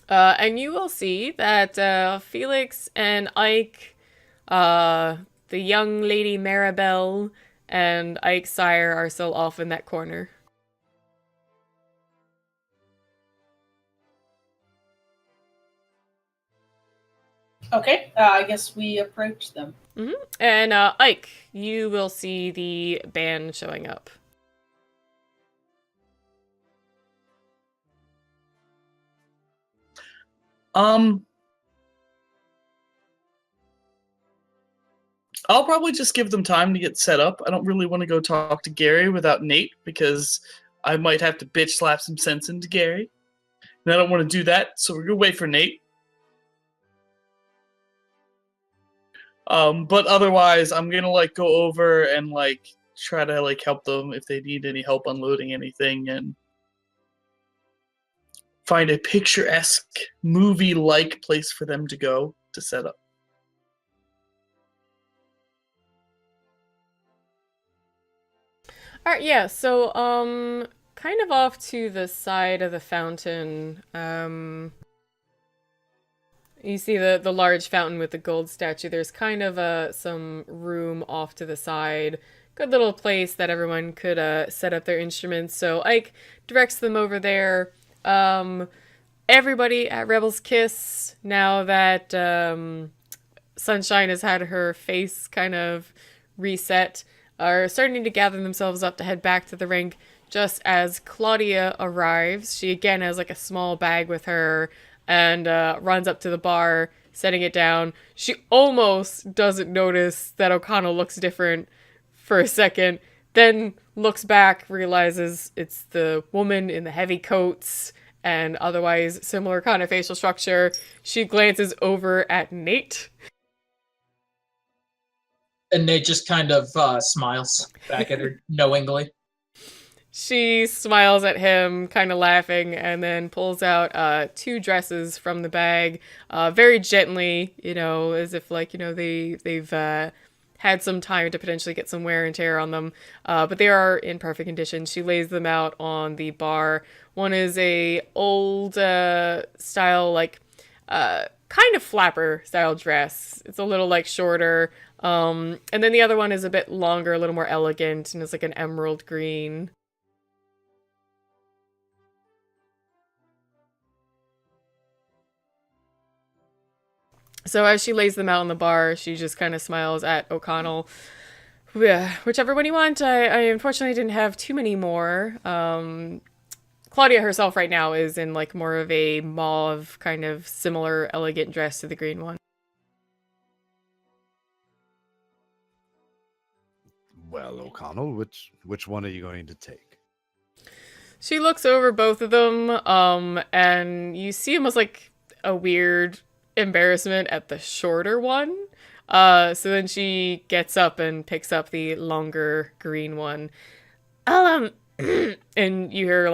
And you will see that Felix and Ike, the young lady Maribel, and Ike's sire are still off in that corner. Okay, I guess we approach them. Mm-hmm. And Ike, you will see the band showing up. I'll probably just give them time to get set up. I don't really want to go talk to Gary without Nate because I might have to bitch slap some sense into Gary. And I don't want to do that, so we're going to wait for Nate. But otherwise, I'm going to go over and try to help them if they need any help unloading anything and find a picturesque movie-like place for them to go to set up. All right, yeah. So, kind of off to the side of the fountain, you see the large fountain with the gold statue. There's kind of some room off to the side. Good little place that everyone could set up their instruments. So Ike directs them over there. Everybody at Rebel's Kiss, now that Sunshine has had her face kind of reset, are starting to gather themselves up to head back to the rink just as Claudia arrives. She again has a small bag with her and runs up to the bar, setting it down. She almost doesn't notice that O'Connell looks different for a second, then looks back, realizes it's the woman in the heavy coats and otherwise similar kind of facial structure. She glances over at Nate. And Nate just kind of smiles back at her knowingly. She smiles at him, kind of laughing, and then pulls out 2 dresses from the bag, very gently, as if they've had some time to potentially get some wear and tear on them, but they are in perfect condition. She lays them out on the bar. One is a old style, kind of flapper style dress. It's a little shorter. And then the other one is a bit longer, a little more elegant, and it's an emerald green. So as she lays them out on the bar, she just kind of smiles at O'Connell. Yeah, whichever one you want. I unfortunately didn't have too many more. Claudia herself right now is in more of a mauve kind of similar elegant dress to the green one. Well, O'Connell, which one are you going to take? She looks over both of them, and you see almost a weird embarrassment at the shorter one. So then she gets up and picks up the longer green one. And you hear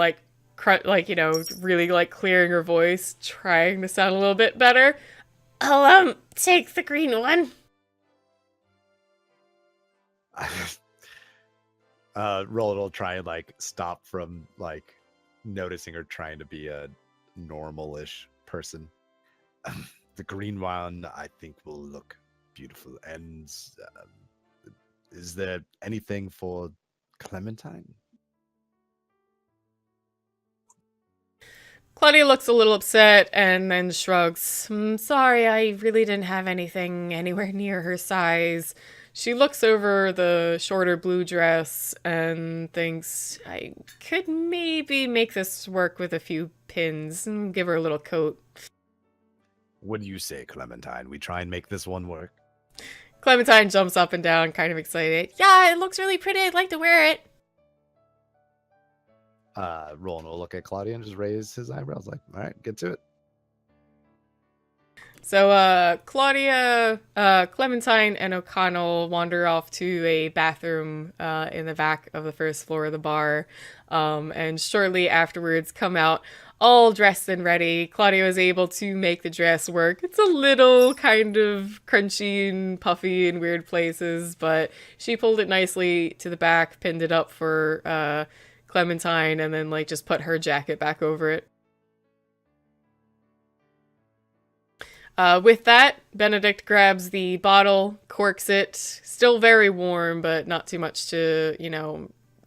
really clearing her voice, trying to sound a little bit better. I'll take the green one. Roland will try and stop from noticing her trying to be a normal-ish person. The green one, I think, will look beautiful. And is there anything for Clementine? Claudia looks a little upset and then shrugs. Sorry, I really didn't have anything anywhere near her size. She looks over the shorter blue dress and thinks, I could maybe make this work with a few pins and give her a little coat. What do you say, Clementine? We try and make this one work? Clementine jumps up and down, kind of excited. Yeah, it looks really pretty. I'd like to wear it. Roland will look at Claudia and just raise his eyebrows all right, get to it. So, Claudia, Clementine, and O'Connell wander off to a bathroom in the back of the first floor of the bar, and shortly afterwards come out all dressed and ready. Claudia was able to make the dress work. It's a little kind of crunchy and puffy in weird places, but she pulled it nicely to the back, pinned it up for Clementine, and then just put her jacket back over it. With that, Benedict grabs the bottle, corks it, still very warm, but not too much to,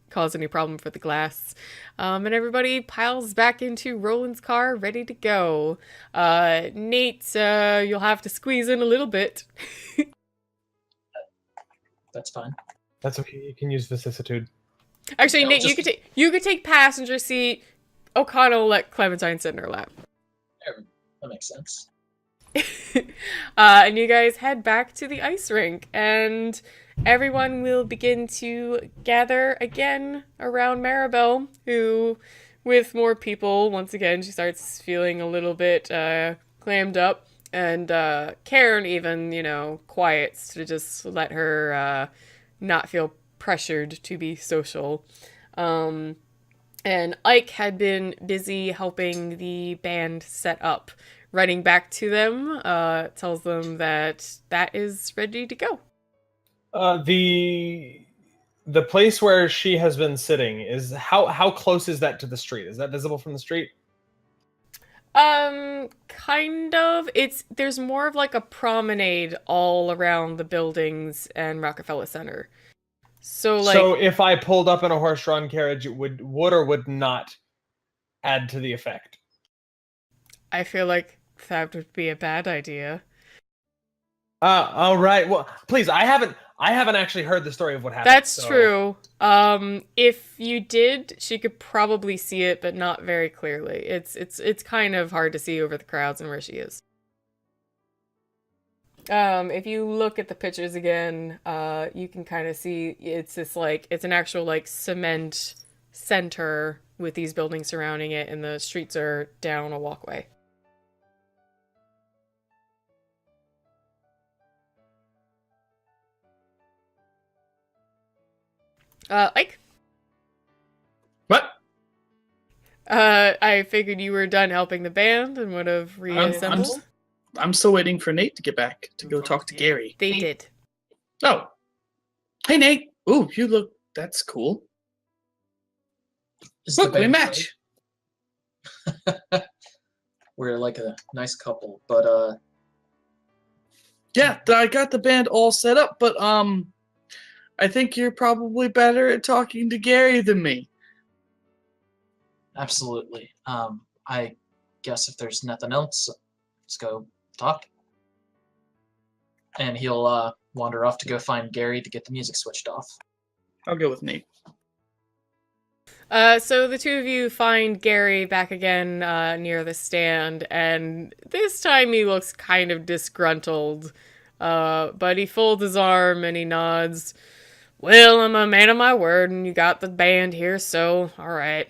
cause any problem for the glass. And everybody piles back into Roland's car, ready to go. Nate, you'll have to squeeze in a little bit. That's fine. That's okay. You can use vicissitude. Actually, No, Nate, just- you could take passenger seat. O'Connell let Clementine sit in her lap. That makes sense. And you guys head back to the ice rink, and everyone will begin to gather again around Maribel, who, with more people, once again, she starts feeling a little bit clammed up, and Karen even, quiets to just let her not feel pressured to be social. And Ike had been busy helping the band set up. Running back to them, tells them that is ready to go. The place where she has been sitting is how close is that to the street? Is that visible from the street? Kind of. There's more of like a promenade all around the buildings and Rockefeller Center. So if I pulled up in a horse-drawn carriage, it would or would not add to the effect? I feel like that would be a bad idea. All right. Well, please, I haven't actually heard the story of what happened. That's true. If you did, she could probably see it, but not very clearly. It's kind of hard to see over the crowds and where she is. If you look at the pictures again, you can kind of see it's an actual cement center with these buildings surrounding it, and the streets are down a walkway. Ike? What? I figured you were done helping the band and would have reassembled. I'm still waiting for Nate to get back to go talk to Gary. They did. Oh. Hey, Nate. Ooh, you look... That's cool. Look, we match. We're like a nice couple, but Yeah, I got the band all set up, but I think you're probably better at talking to Gary than me. absolutely. I guess if there's nothing else, let's go talk. And he'll wander off to go find Gary to get the music switched off. I'll go with Nate. So the two of you find Gary back again near the stand, and this time he looks kind of disgruntled. But he folds his arm and he nods. Well, I'm a man of my word, and you got the band here, so alright.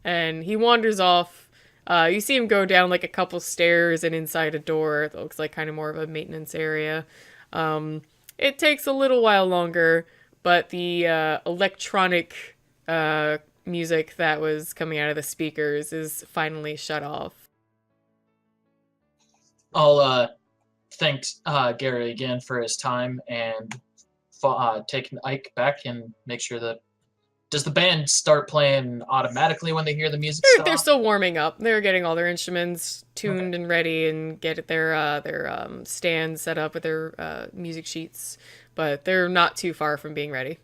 And he wanders off. You see him go down a couple stairs and inside a door that looks like kind of more of a maintenance area. It takes a little while longer, but the electronic music that was coming out of the speakers is finally shut off. I'll thank Gary again for his time and take Ike back and make sure that... Does the band start playing automatically when they hear the music stop? They're still warming up. They're getting all their instruments tuned and ready and get their stands set up with their music sheets, but they're not too far from being ready.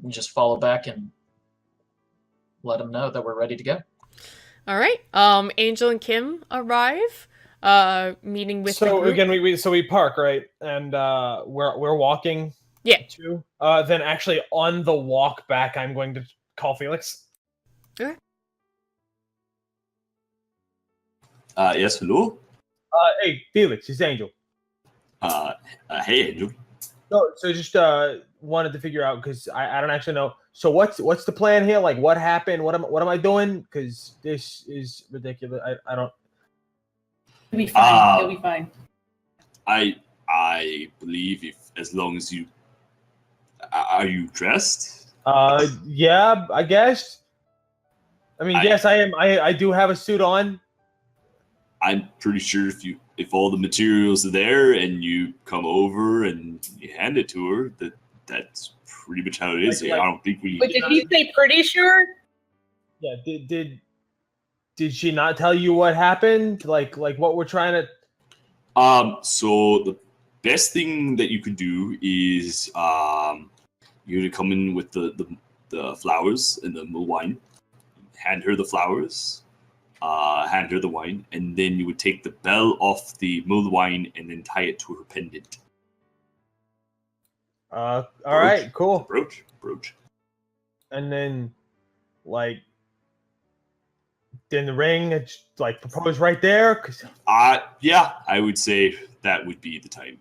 We just follow back and let them know that we're ready to go. All right. Angel and Kim arrive, meeting with the So group. again, we park, right, and we're walking. Yeah. To then actually on the walk back, I'm going to call Felix. Okay. Yes, hello? Hey, Felix, it's Angel. Hey, Andrew. No, so just wanted to figure out because I don't actually know. So what's the plan here? Like, what happened? What am I doing? Because this is ridiculous. I don't. He'll be fine. He'll be fine. I believe as long as you are you dressed? Yeah, I guess. I mean, yes, I am. I do have a suit on. I'm pretty sure if all the materials are there and you come over and you hand it to her, that's pretty much how it is. I don't think we. But did he say pretty sure? Yeah. Did she not tell you what happened? Like what we're trying to. So the best thing that you could do is you're to come in with the flowers and the mulled wine, hand her the flowers, hand her the wine, and then you would take the bell off the mulled wine and then tie it to her pendant. All right, cool. Brooch. And then, like, in the ring, it's like propose right there. 'Cause Yeah, I would say that would be the time.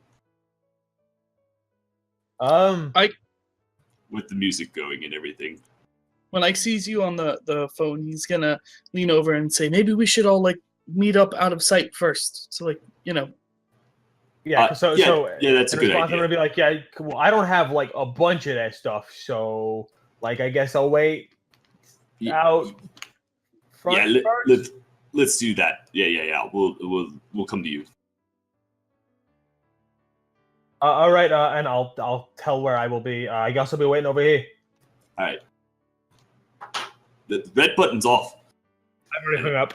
With the music going and everything. When Ike sees you on the phone, he's gonna lean over and say, maybe we should all like meet up out of sight first. So like, yeah. That's a good response, idea. I'm gonna be like, yeah, well, I don't have like a bunch of that stuff, so like I guess I'll wait out front. Let's do that. Yeah. We'll come to you. All right, and I'll tell where I will be. I guess I'll be waiting over here. All right. The red button's off. I've already hung up.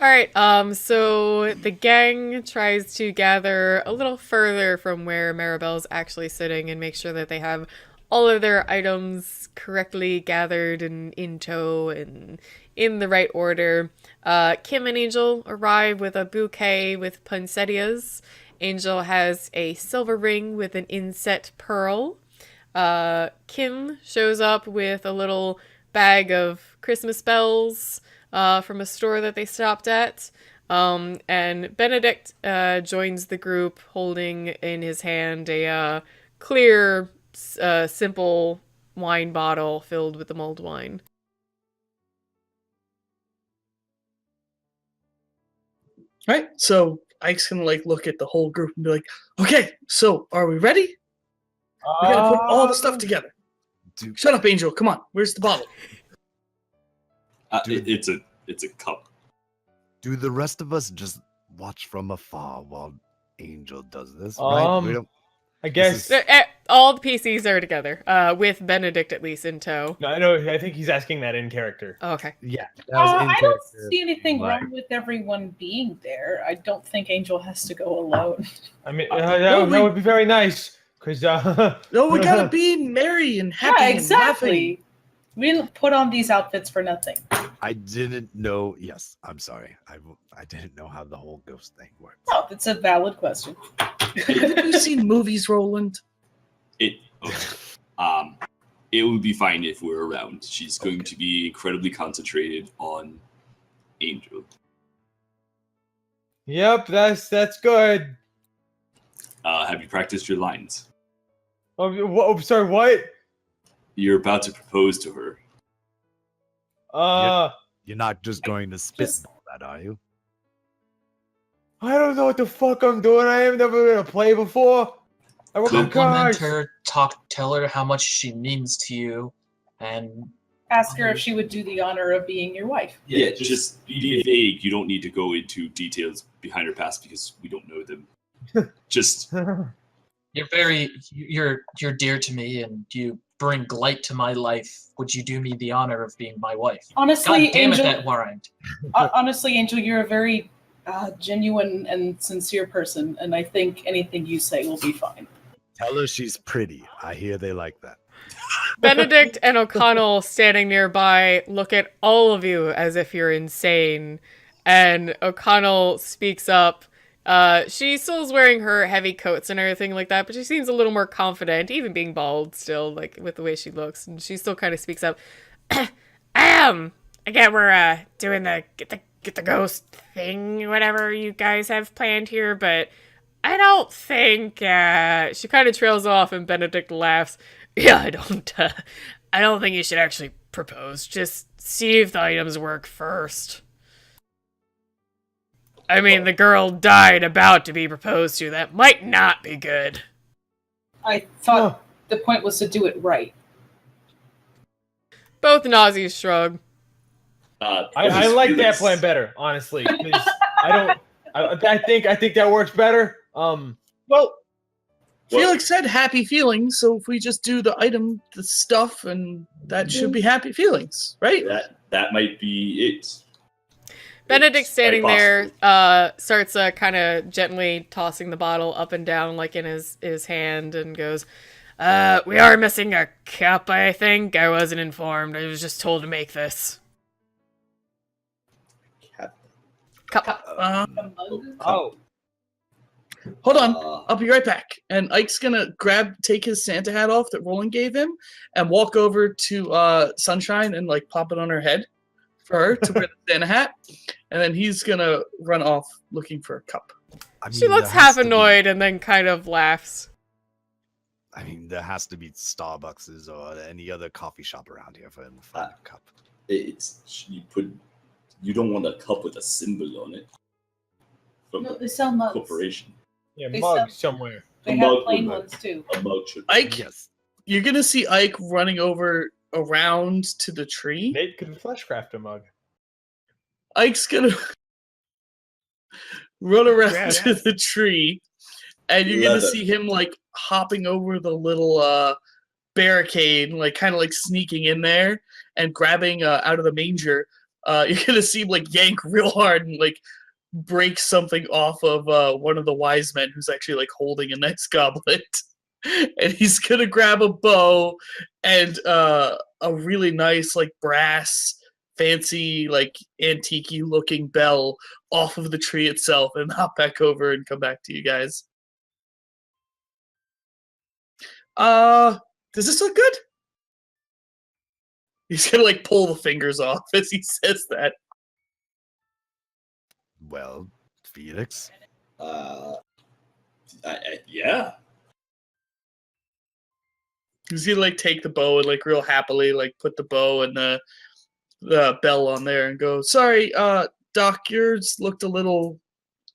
Alright, so the gang tries to gather a little further from where Maribel's actually sitting and make sure that they have all of their items correctly gathered and in tow and in the right order. Kim and Angel arrive with a bouquet with poinsettias. Angel has a silver ring with an inset pearl. Kim shows up with a little bag of Christmas bells from a store that they stopped at. And Benedict joins the group holding in his hand a clear, simple wine bottle filled with the mulled wine. Right? So Ike's gonna like look at the whole group and be like, okay, so are we ready? We gotta put all the stuff together. Shut up, Angel. Come on. Where's the bottle? It's a cup. Do the rest of us just watch from afar while Angel does this? Right? We don't, I guess all the PCs are together, with Benedict at least in tow. No, I know. I think he's asking that in character. Oh, okay. Yeah, that was in I don't character. see anything Like- wrong with everyone being there. I don't think Angel has to go alone. I mean, that would be very nice. Cause No, we gotta be merry and happy. Yeah, and exactly. We didn't put on these outfits for nothing. I didn't know. Yes, I'm sorry. I didn't know how the whole ghost thing works. Oh, that's a valid question. Have you seen movies, Roland? It would be fine if we're around. She's going to be incredibly concentrated on Angel. Yep, that's good. Have you practiced your lines? Oh, sorry, what? You're about to propose to her. You're not just going to spitball that, are you? I don't know what the fuck I'm doing. I have never been a play before. I work on Compliment cars. her, tell her how much she means to you, and Ask her if she would do the honor of being your wife. Yeah, just be vague. You don't need to go into details behind her past because we don't know them. Just you're dear to me, and you bring light to my life. Would you do me the honor of being my wife? Honestly, God damn Angel, it, that warrant. honestly, Angel, you're a very genuine and sincere person, and I think anything you say will be fine. Tell her she's pretty. I hear they like that. Benedict and O'Connell standing nearby look at all of you as if you're insane. And O'Connell speaks up. She still is wearing her heavy coats and everything like that, but she seems a little more confident, even being bald still, like with the way she looks. And she still kind of speaks up. Again, we're doing the get the ghost thing, whatever you guys have planned here, but I don't think she kind of trails off and Benedict laughs. Yeah, I don't think you should actually propose. Just see if the items work first. I mean, the girl died about to be proposed to. That might not be good. I thought the point was to do it right. Both Nazis shrug. I like that plan better, honestly. 'Cause I think that works better. Well, Felix said happy feelings, so if we just do the stuff, and that should be happy feelings, right? that might be it. Benedict standing there starts kind of gently tossing the bottle up and down like in his hand and goes, we are missing a cup, I think. I wasn't informed. I was just told to make this. Cup. A mug? Oh. Hold on. Uh, I'll be right back. And Ike's gonna take his Santa hat off that Roland gave him, and walk over to Sunshine and like pop it on her head for her to wear the Santa hat, and then he's gonna run off looking for a cup. I She mean, looks there has half to be- annoyed and then kind of laughs. I mean, there has to be Starbucks or any other coffee shop around here for him to find a cup. you don't want a cup with a symbol on it from No, the they sell mugs. corporation. Yeah, They mug sell- somewhere. They A have mug plain would- ones too. A mug should. Ike, Yes. you're gonna see Ike running around to the tree. Nate could fleshcraft a mug. Ike's gonna run around Yes. to the tree, and you're gonna Leather. see him like hopping over the little barricade, like kind of like sneaking in there and grabbing out of the manger. You're gonna see him like yank real hard and like break something off of one of the wise men who's actually like holding a nice goblet. And he's gonna grab a bow and a really nice like brass fancy like antique looking bell off of the tree itself and hop back over and come back to you guys. Does this look good? He's gonna like pull the fingers off as he says that. Well, Felix, Yeah. He's gonna like take the bow and like real happily like put the bow and the bell on there and go, sorry, Doc, yours looked a little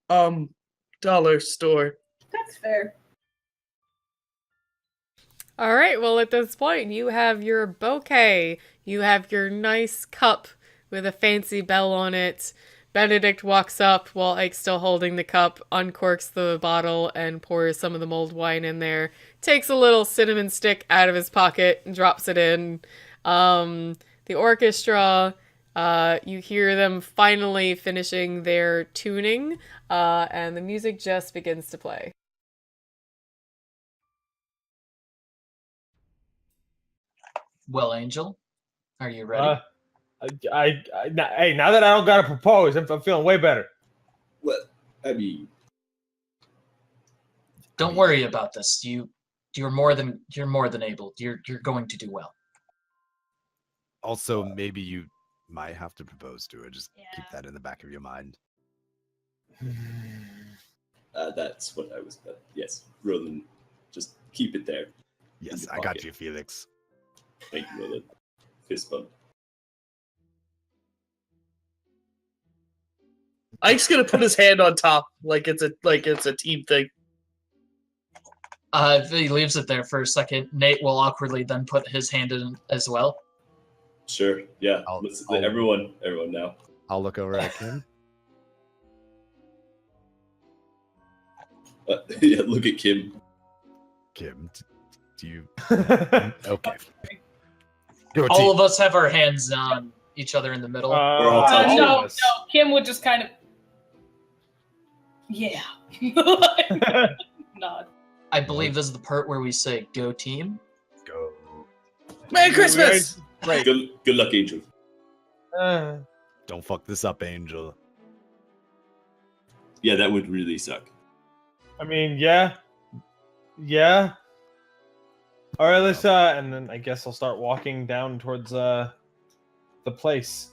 dollar store. That's fair. All right, well, at this point, you have your bouquet. You have your nice cup with a fancy bell on it. Benedict walks up while Ike's still holding the cup, uncorks the bottle, and pours some of the mulled wine in there. Takes a little cinnamon stick out of his pocket and drops it in. The orchestra, you hear them finally finishing their tuning, and the music just begins to play. Well, Angel, are you ready? Hey, now that I don't gotta propose, I'm feeling way better. Well, I mean, Don't worry about this. You're more than able. You're going to do well. also maybe you might have to propose to her. Just keep that in the back of your mind. that's what I was. Yes, Roland, just keep it there. Yes, your I got pocket. you, Felix. Thank you, Roland. Fist bump. Ike's gonna put his hand on top like it's a team thing. He leaves it there for a second. Nate will awkwardly then put his hand in as well. Sure. Yeah. I'll- Everyone now. I'll look over at Kim. Yeah. Look at Kim. Kim, do you? Okay. Go All team. of us have our hands on each other in the middle. We're all touching. No, Kim would just kind of. Yeah. Nod. I believe this is the part where we say "Go team." Go. Merry Christmas! Right. Good luck, Angel. Don't fuck this up, Angel. Yeah, that would really suck. I mean, yeah. All right, let's and then I guess I'll start walking down towards the place.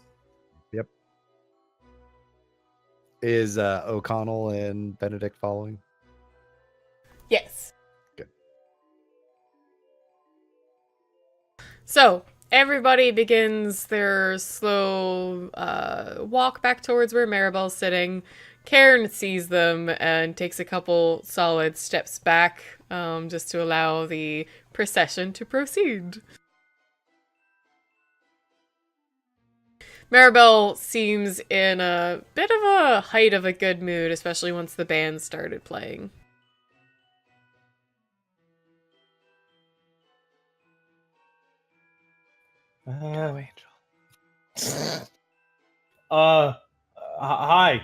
Is O'Connell and Benedict following? Yes. Good. So, everybody begins their slow walk back towards where Maribel's sitting. Karen sees them and takes a couple solid steps back, just to allow the procession to proceed. Maribel seems in a bit of a height of a good mood, especially once the band started playing. Angel. Hi.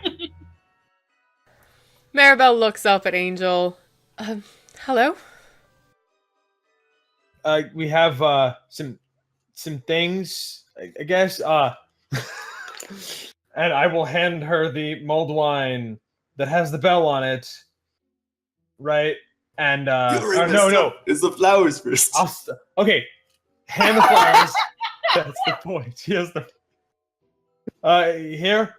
Maribel looks up at Angel. Hello? We have some things, I guess. And I will hand her the mulled wine that has the bell on it. right? And You're or no, It's the flowers first. okay, hand the flowers. That's the point. She has the here.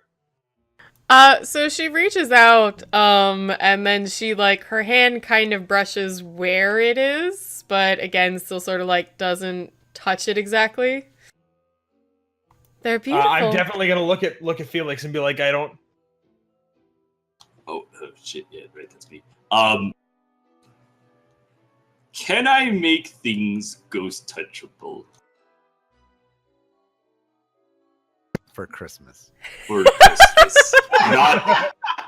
So she reaches out, and then she, like, her hand kind of brushes where it is, but again, still sort of, like, doesn't touch it exactly. They're beautiful. I'm definitely gonna look at Felix and be like, I don't. Oh shit! Yeah, right. That's me. Can I make things ghost touchable For Christmas. for Christmas?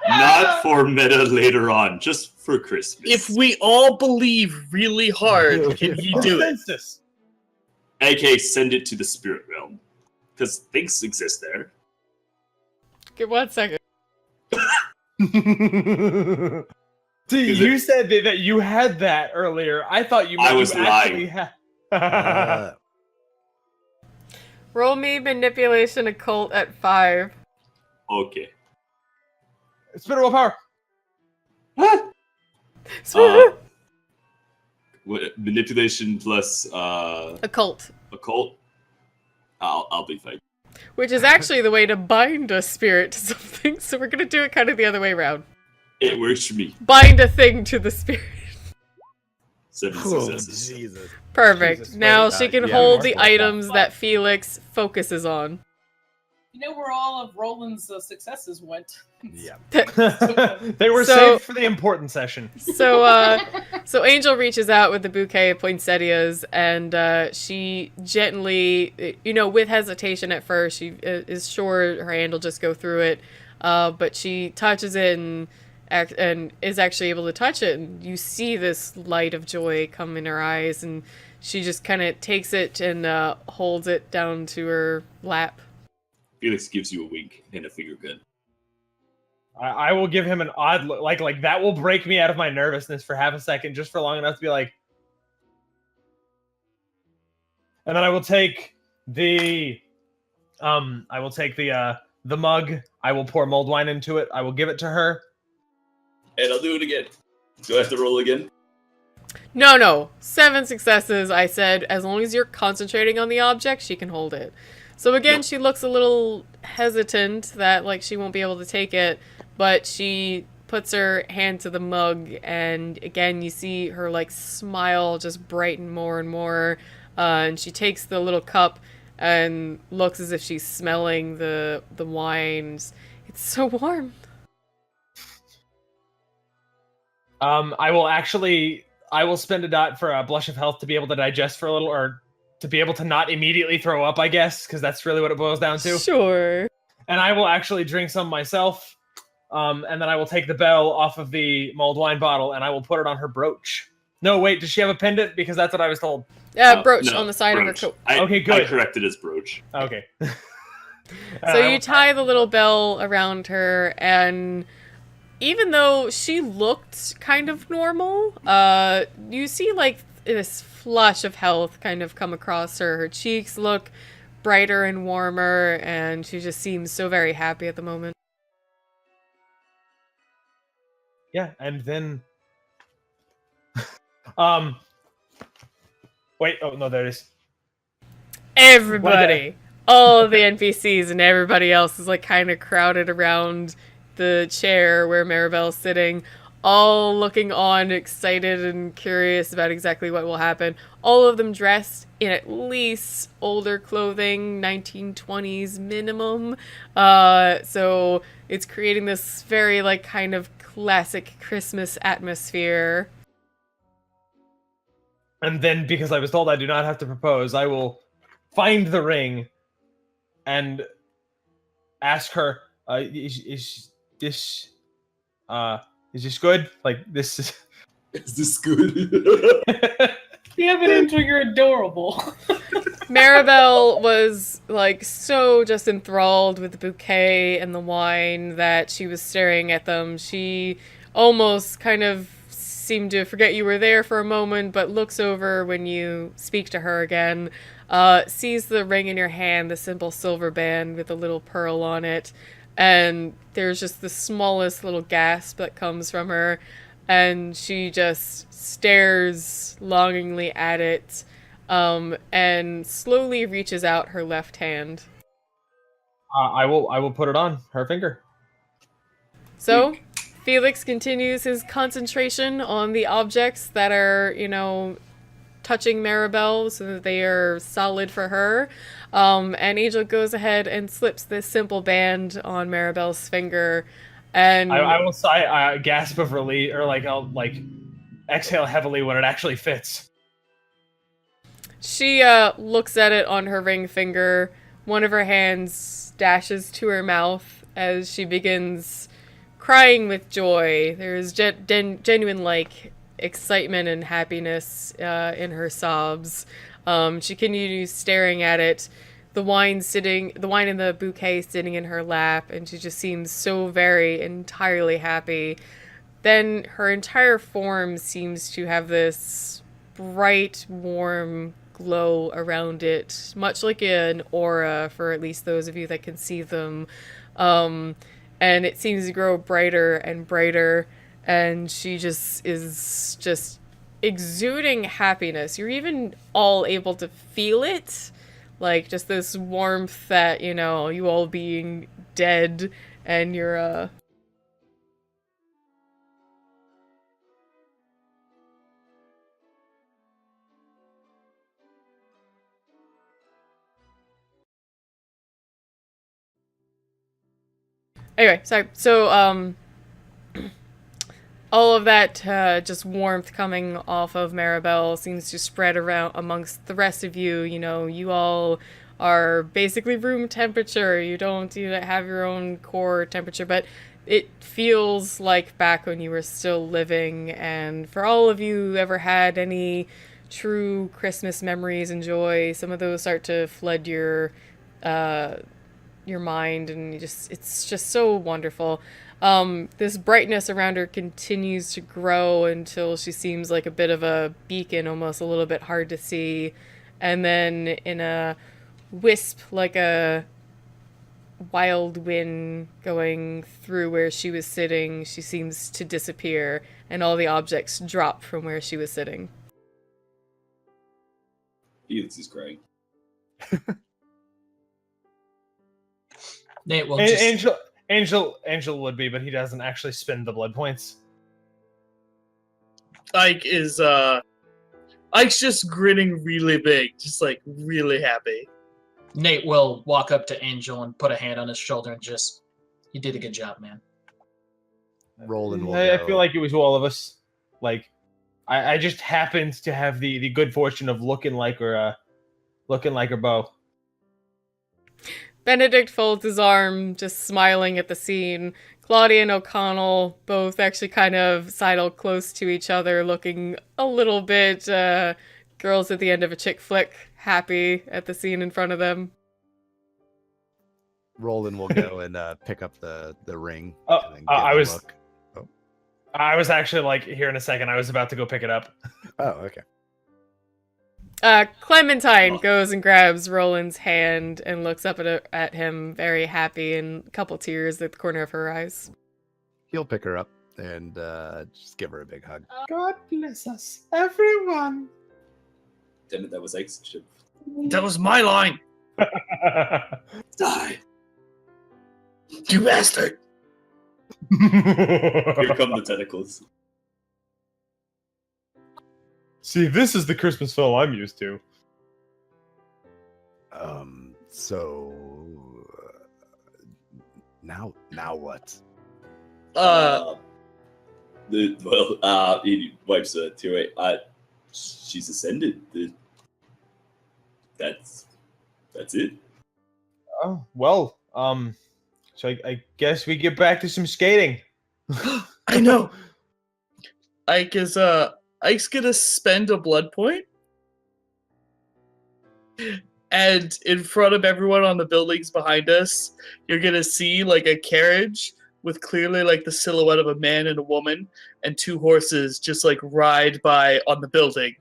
not for meta later on. Just for Christmas. If we all believe really hard, can he do it? Consensus. AK, send it to the spirit realm, because things exist there. Give 1 second. See, Is you it- said that you had that earlier. I thought you. I was you actually lying. had. Roll me manipulation occult at 5. Okay. Spin willpower. Manipulation plus Occult. occult. I'll be fine. Which is actually the way to bind a spirit to something, so we're gonna do it kind of the other way around. It works for me. Bind a thing to the spirit. 7 Oh, successes. Jesus. Perfect. Jesus, now wait, she can yeah, hold more the like that. items that Felix focuses on. You know where all of Roland's successes went. Yeah. They were So- saved for the important session. So Angel reaches out with the bouquet of poinsettias, and she gently, with hesitation at first, she is sure her hand will just go through it, but she touches it and is actually able to touch it, and you see this light of joy come in her eyes, and she just kind of takes it and holds it down to her lap. Felix gives you a wink and a finger gun. I will give him an odd look, like that will break me out of my nervousness for half a second, just for long enough to be like. And then I will take the mug. I will pour mulled wine into it. I will give it to her. And I'll do it again. Do I have to roll again? No. 7 successes. I said as long as you're concentrating on the object, she can hold it. So again, Yep. she looks a little hesitant that like she won't be able to take it, but she puts her hand to the mug, and again you see her like smile just brighten more and more, and she takes the little cup and looks as if she's smelling the wines. It's so warm. I will spend a dot for a blush of health to be able to digest for a little, or to be able to not immediately throw up, I guess, because that's really what it boils down to. Sure. And I will actually drink some myself, and then I will take the bell off of the mulled wine bottle, and I will put it on her brooch. No, wait, does she have a pendant? Because that's what I was told. Brooch No, on the side brooch. of her coat. Okay, good. I corrected as brooch. Okay. So you tie the little bell around her, and even though she looked kind of normal, you see like this flush of health kind of come across her. Her cheeks look brighter and warmer, and she just seems so very happy at the moment. Yeah, and then wait, oh no, there it is. Everybody, all of the NPCs and everybody else is like kind of crowded around the chair where Maribel's sitting, all looking on, excited and curious about exactly what will happen. All of them dressed in at least older clothing, 1920s minimum. So it's creating this very like kind of classic Christmas atmosphere. And then, because I was told I do not have to propose, I will find the ring and ask her, is this good? Like, this is... Is this good? The evidence you're adorable. Maribel was like so just enthralled with the bouquet and the wine that she was staring at them. She almost kind of seemed to forget you were there for a moment, but looks over when you speak to her again, sees the ring in your hand, the simple silver band with a little pearl on it, and there's just the smallest little gasp that comes from her, and she just stares longingly at it, and slowly reaches out her left hand. I will put it on her finger. So, Felix continues his concentration on the objects that are, touching Maribel so that they are solid for her. And Angel goes ahead and slips this simple band on Maribel's finger. And I will sigh, gasp of relief, or I'll exhale heavily when it actually fits. she looks at it on her ring finger. One of her hands dashes to her mouth as she begins crying with joy. There's genuine excitement and happiness in her sobs. She continues staring at it, the wine in the bouquet sitting in her lap, and she just seems so very entirely happy. Then her entire form seems to have this bright, warm glow around it, much like an aura for at least those of you that can see them. And it seems to grow brighter and brighter, and she just is just exuding happiness. You're even all able to feel it, like just this warmth that, you all being dead, and you're Anyway, sorry. So, all of that just warmth coming off of Maribel seems to spread around amongst the rest of you. You all are basically room temperature. You don't have your own core temperature, but it feels like back when you were still living. And for all of you who ever had any true Christmas memories and joy, some of those start to flood your mind, and it's just so wonderful. This brightness around her continues to grow until she seems like a bit of a beacon, almost a little bit hard to see. And then in a wisp, like a wild wind going through where she was sitting, she seems to disappear, and all the objects drop from where she was sitting. Felix is crying. Nate will just... Angel would be, but he doesn't actually spend the blood points. Ike's just grinning really big, just really happy. Nate will walk up to Angel and put a hand on his shoulder and just, you did a good job, man. Roland will I go. feel like it was all of us. I just happened to have the good fortune of looking like her beau. Benedict folds his arm, just smiling at the scene. Claudia and O'Connell both actually kind of sidle close to each other, looking a little bit girls at the end of a chick flick, happy at the scene in front of them. Roland will go and pick up the ring. Oh, and then give I a was look. Oh. I was actually here in a second. I was about to go pick it up. Oh, okay. Clementine goes and grabs Roland's hand and looks up at him, very happy, and a couple tears at the corner of her eyes. He'll pick her up and just give her a big hug. God bless us, everyone. Damn it, that was Ike's ship. That was my line. Die. You bastard. Here come the tentacles. See, this is the Christmas film I'm used to. So now what? He wipes a tear away. She's ascended. That's it. Oh, well, so I guess we get back to some skating. I know. Ike's gonna spend a blood point, and in front of everyone on the buildings behind us, you're gonna see a carriage with clearly the silhouette of a man and a woman, and two horses just ride by on the building.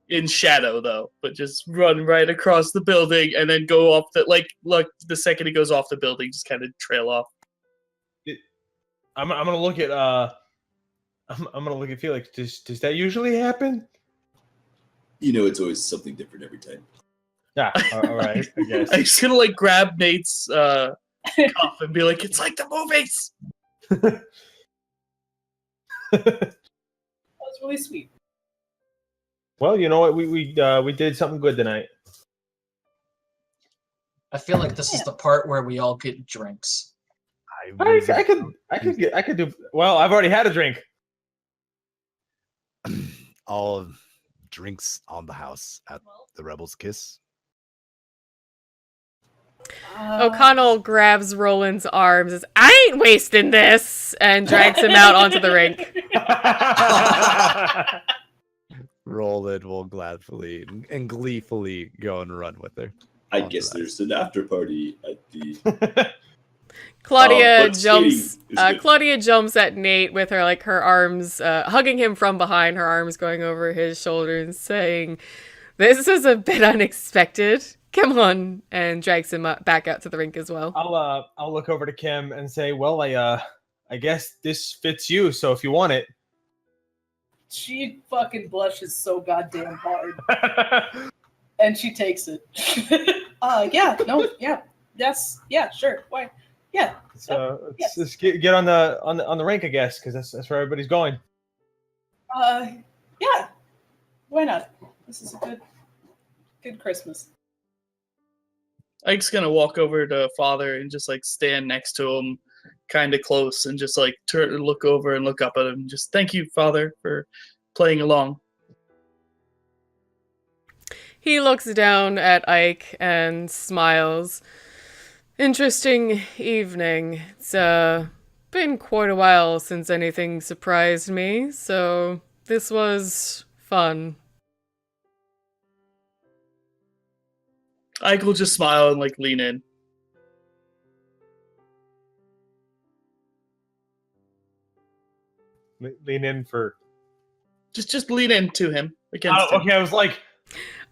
In shadow though, but just run right across the building and then go off the the second he goes off the building, just kind of trail off. I'm gonna look at I'm gonna look at Felix. Does that usually happen? It's always something different every time. Yeah, all right, I guess. I'm just gonna like grab Nate's cuff and be like, "It's like the movies." That was really sweet. Well, you know what? We did something good tonight. I feel like this is the part where we all get drinks. I could do well. I've already had a drink. All drinks on the house at the Rebels Kiss. O'Connell grabs Roland's arms, says, "I ain't wasting this," and drags him out onto the rink. Roland will gladfully and gleefully go and run with her. I onto guess that. there's an after party at the. Claudia but jumps. skating is good. Claudia jumps at Nate with her arms hugging him from behind, her arms going over his shoulders, saying, "This is a bit unexpected. Come on," and drags him back out to the rink as well. I'll look over to Kim and say, "Well, I guess this fits you. So if you want it." She fucking blushes so goddamn hard. And she takes it. Yeah, no, yeah. Yes, yeah, sure. Why? Yeah. So yes. let's get on the rink, I guess, because that's where everybody's going. Yeah. Why not? This is a good Christmas. Ike's gonna walk over to Father and just like stand next to him, kind of close, and just like look over and look up at him. Just thank you, Father, for playing along. He looks down at Ike and smiles. "Interesting evening. It's been quite a while since anything surprised me, so this was fun." Ike will just smile and like lean in. Lean in for. Just lean into him against him. Okay, I was like,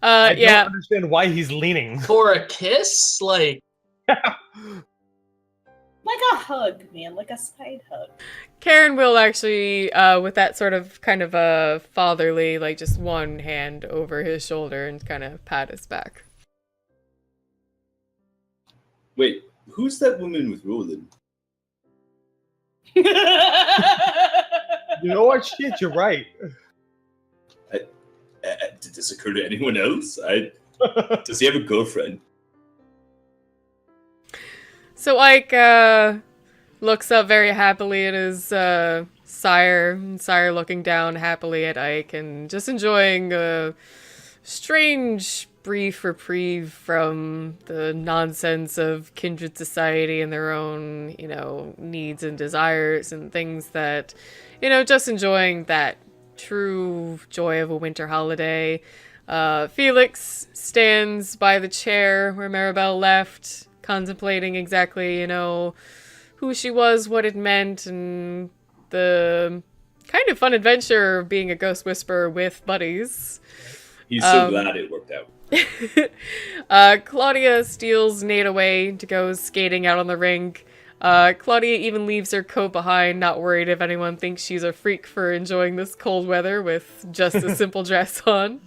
I Yeah. don't understand why he's leaning. For a kiss? Like, Like a hug, man. Like a side hug. Karen will actually, with that sort of kind of a fatherly, like just one hand over his shoulder and kind of pat his back. Wait, who's that woman with Roland? You know what? Shit, you're right. Did this occur to anyone else? Does he have a girlfriend? So Ike looks up very happily at his sire, and Sire looking down happily at Ike and just enjoying a strange brief reprieve from the nonsense of kindred society and their own, needs and desires and things that, just enjoying that true joy of a winter holiday. Felix stands by the chair where Maribel left, contemplating exactly, who she was, what it meant, and the kind of fun adventure of being a ghost whisperer with buddies. He's so glad it worked out. Claudia steals Nate away to go skating out on the rink. Claudia even leaves her coat behind, not worried if anyone thinks she's a freak for enjoying this cold weather with just a simple dress on.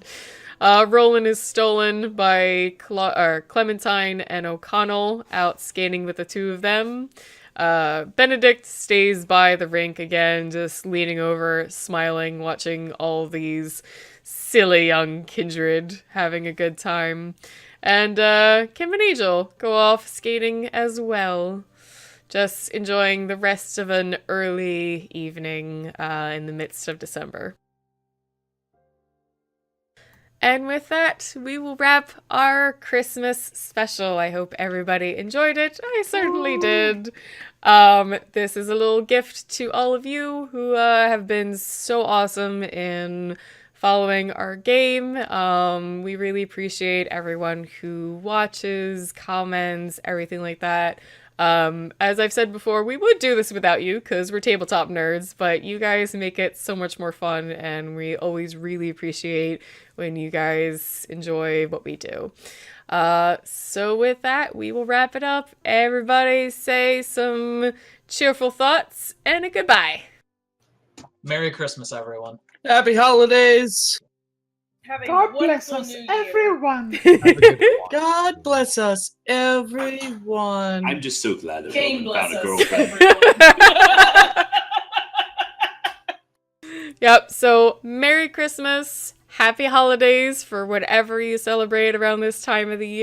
Roland is stolen by Clementine and O'Connell out skating with the two of them. Benedict stays by the rink again, just leaning over, smiling, watching all these silly young kindred having a good time. And Kim and Angel go off skating as well. Just enjoying the rest of an early evening in the midst of December. And with that, we will wrap our Christmas special. I hope everybody enjoyed it. I certainly did. This is a little gift to all of you who have been so awesome in following our game. We really appreciate everyone who watches, comments, everything like that. As I've said before, we would do this without you because we're tabletop nerds, but you guys make it so much more fun, and we always really appreciate when you guys enjoy what we do. So with that, we will wrap it up. Everybody say some cheerful thoughts and a goodbye. Merry Christmas, everyone. Happy holidays. Have a God bless wonderful us, New Year. everyone. God bless us, everyone. I'm just so glad that Game Roland bless found a us, girlfriend. everyone. Yep, so Merry Christmas, Happy Holidays for whatever you celebrate around this time of the year.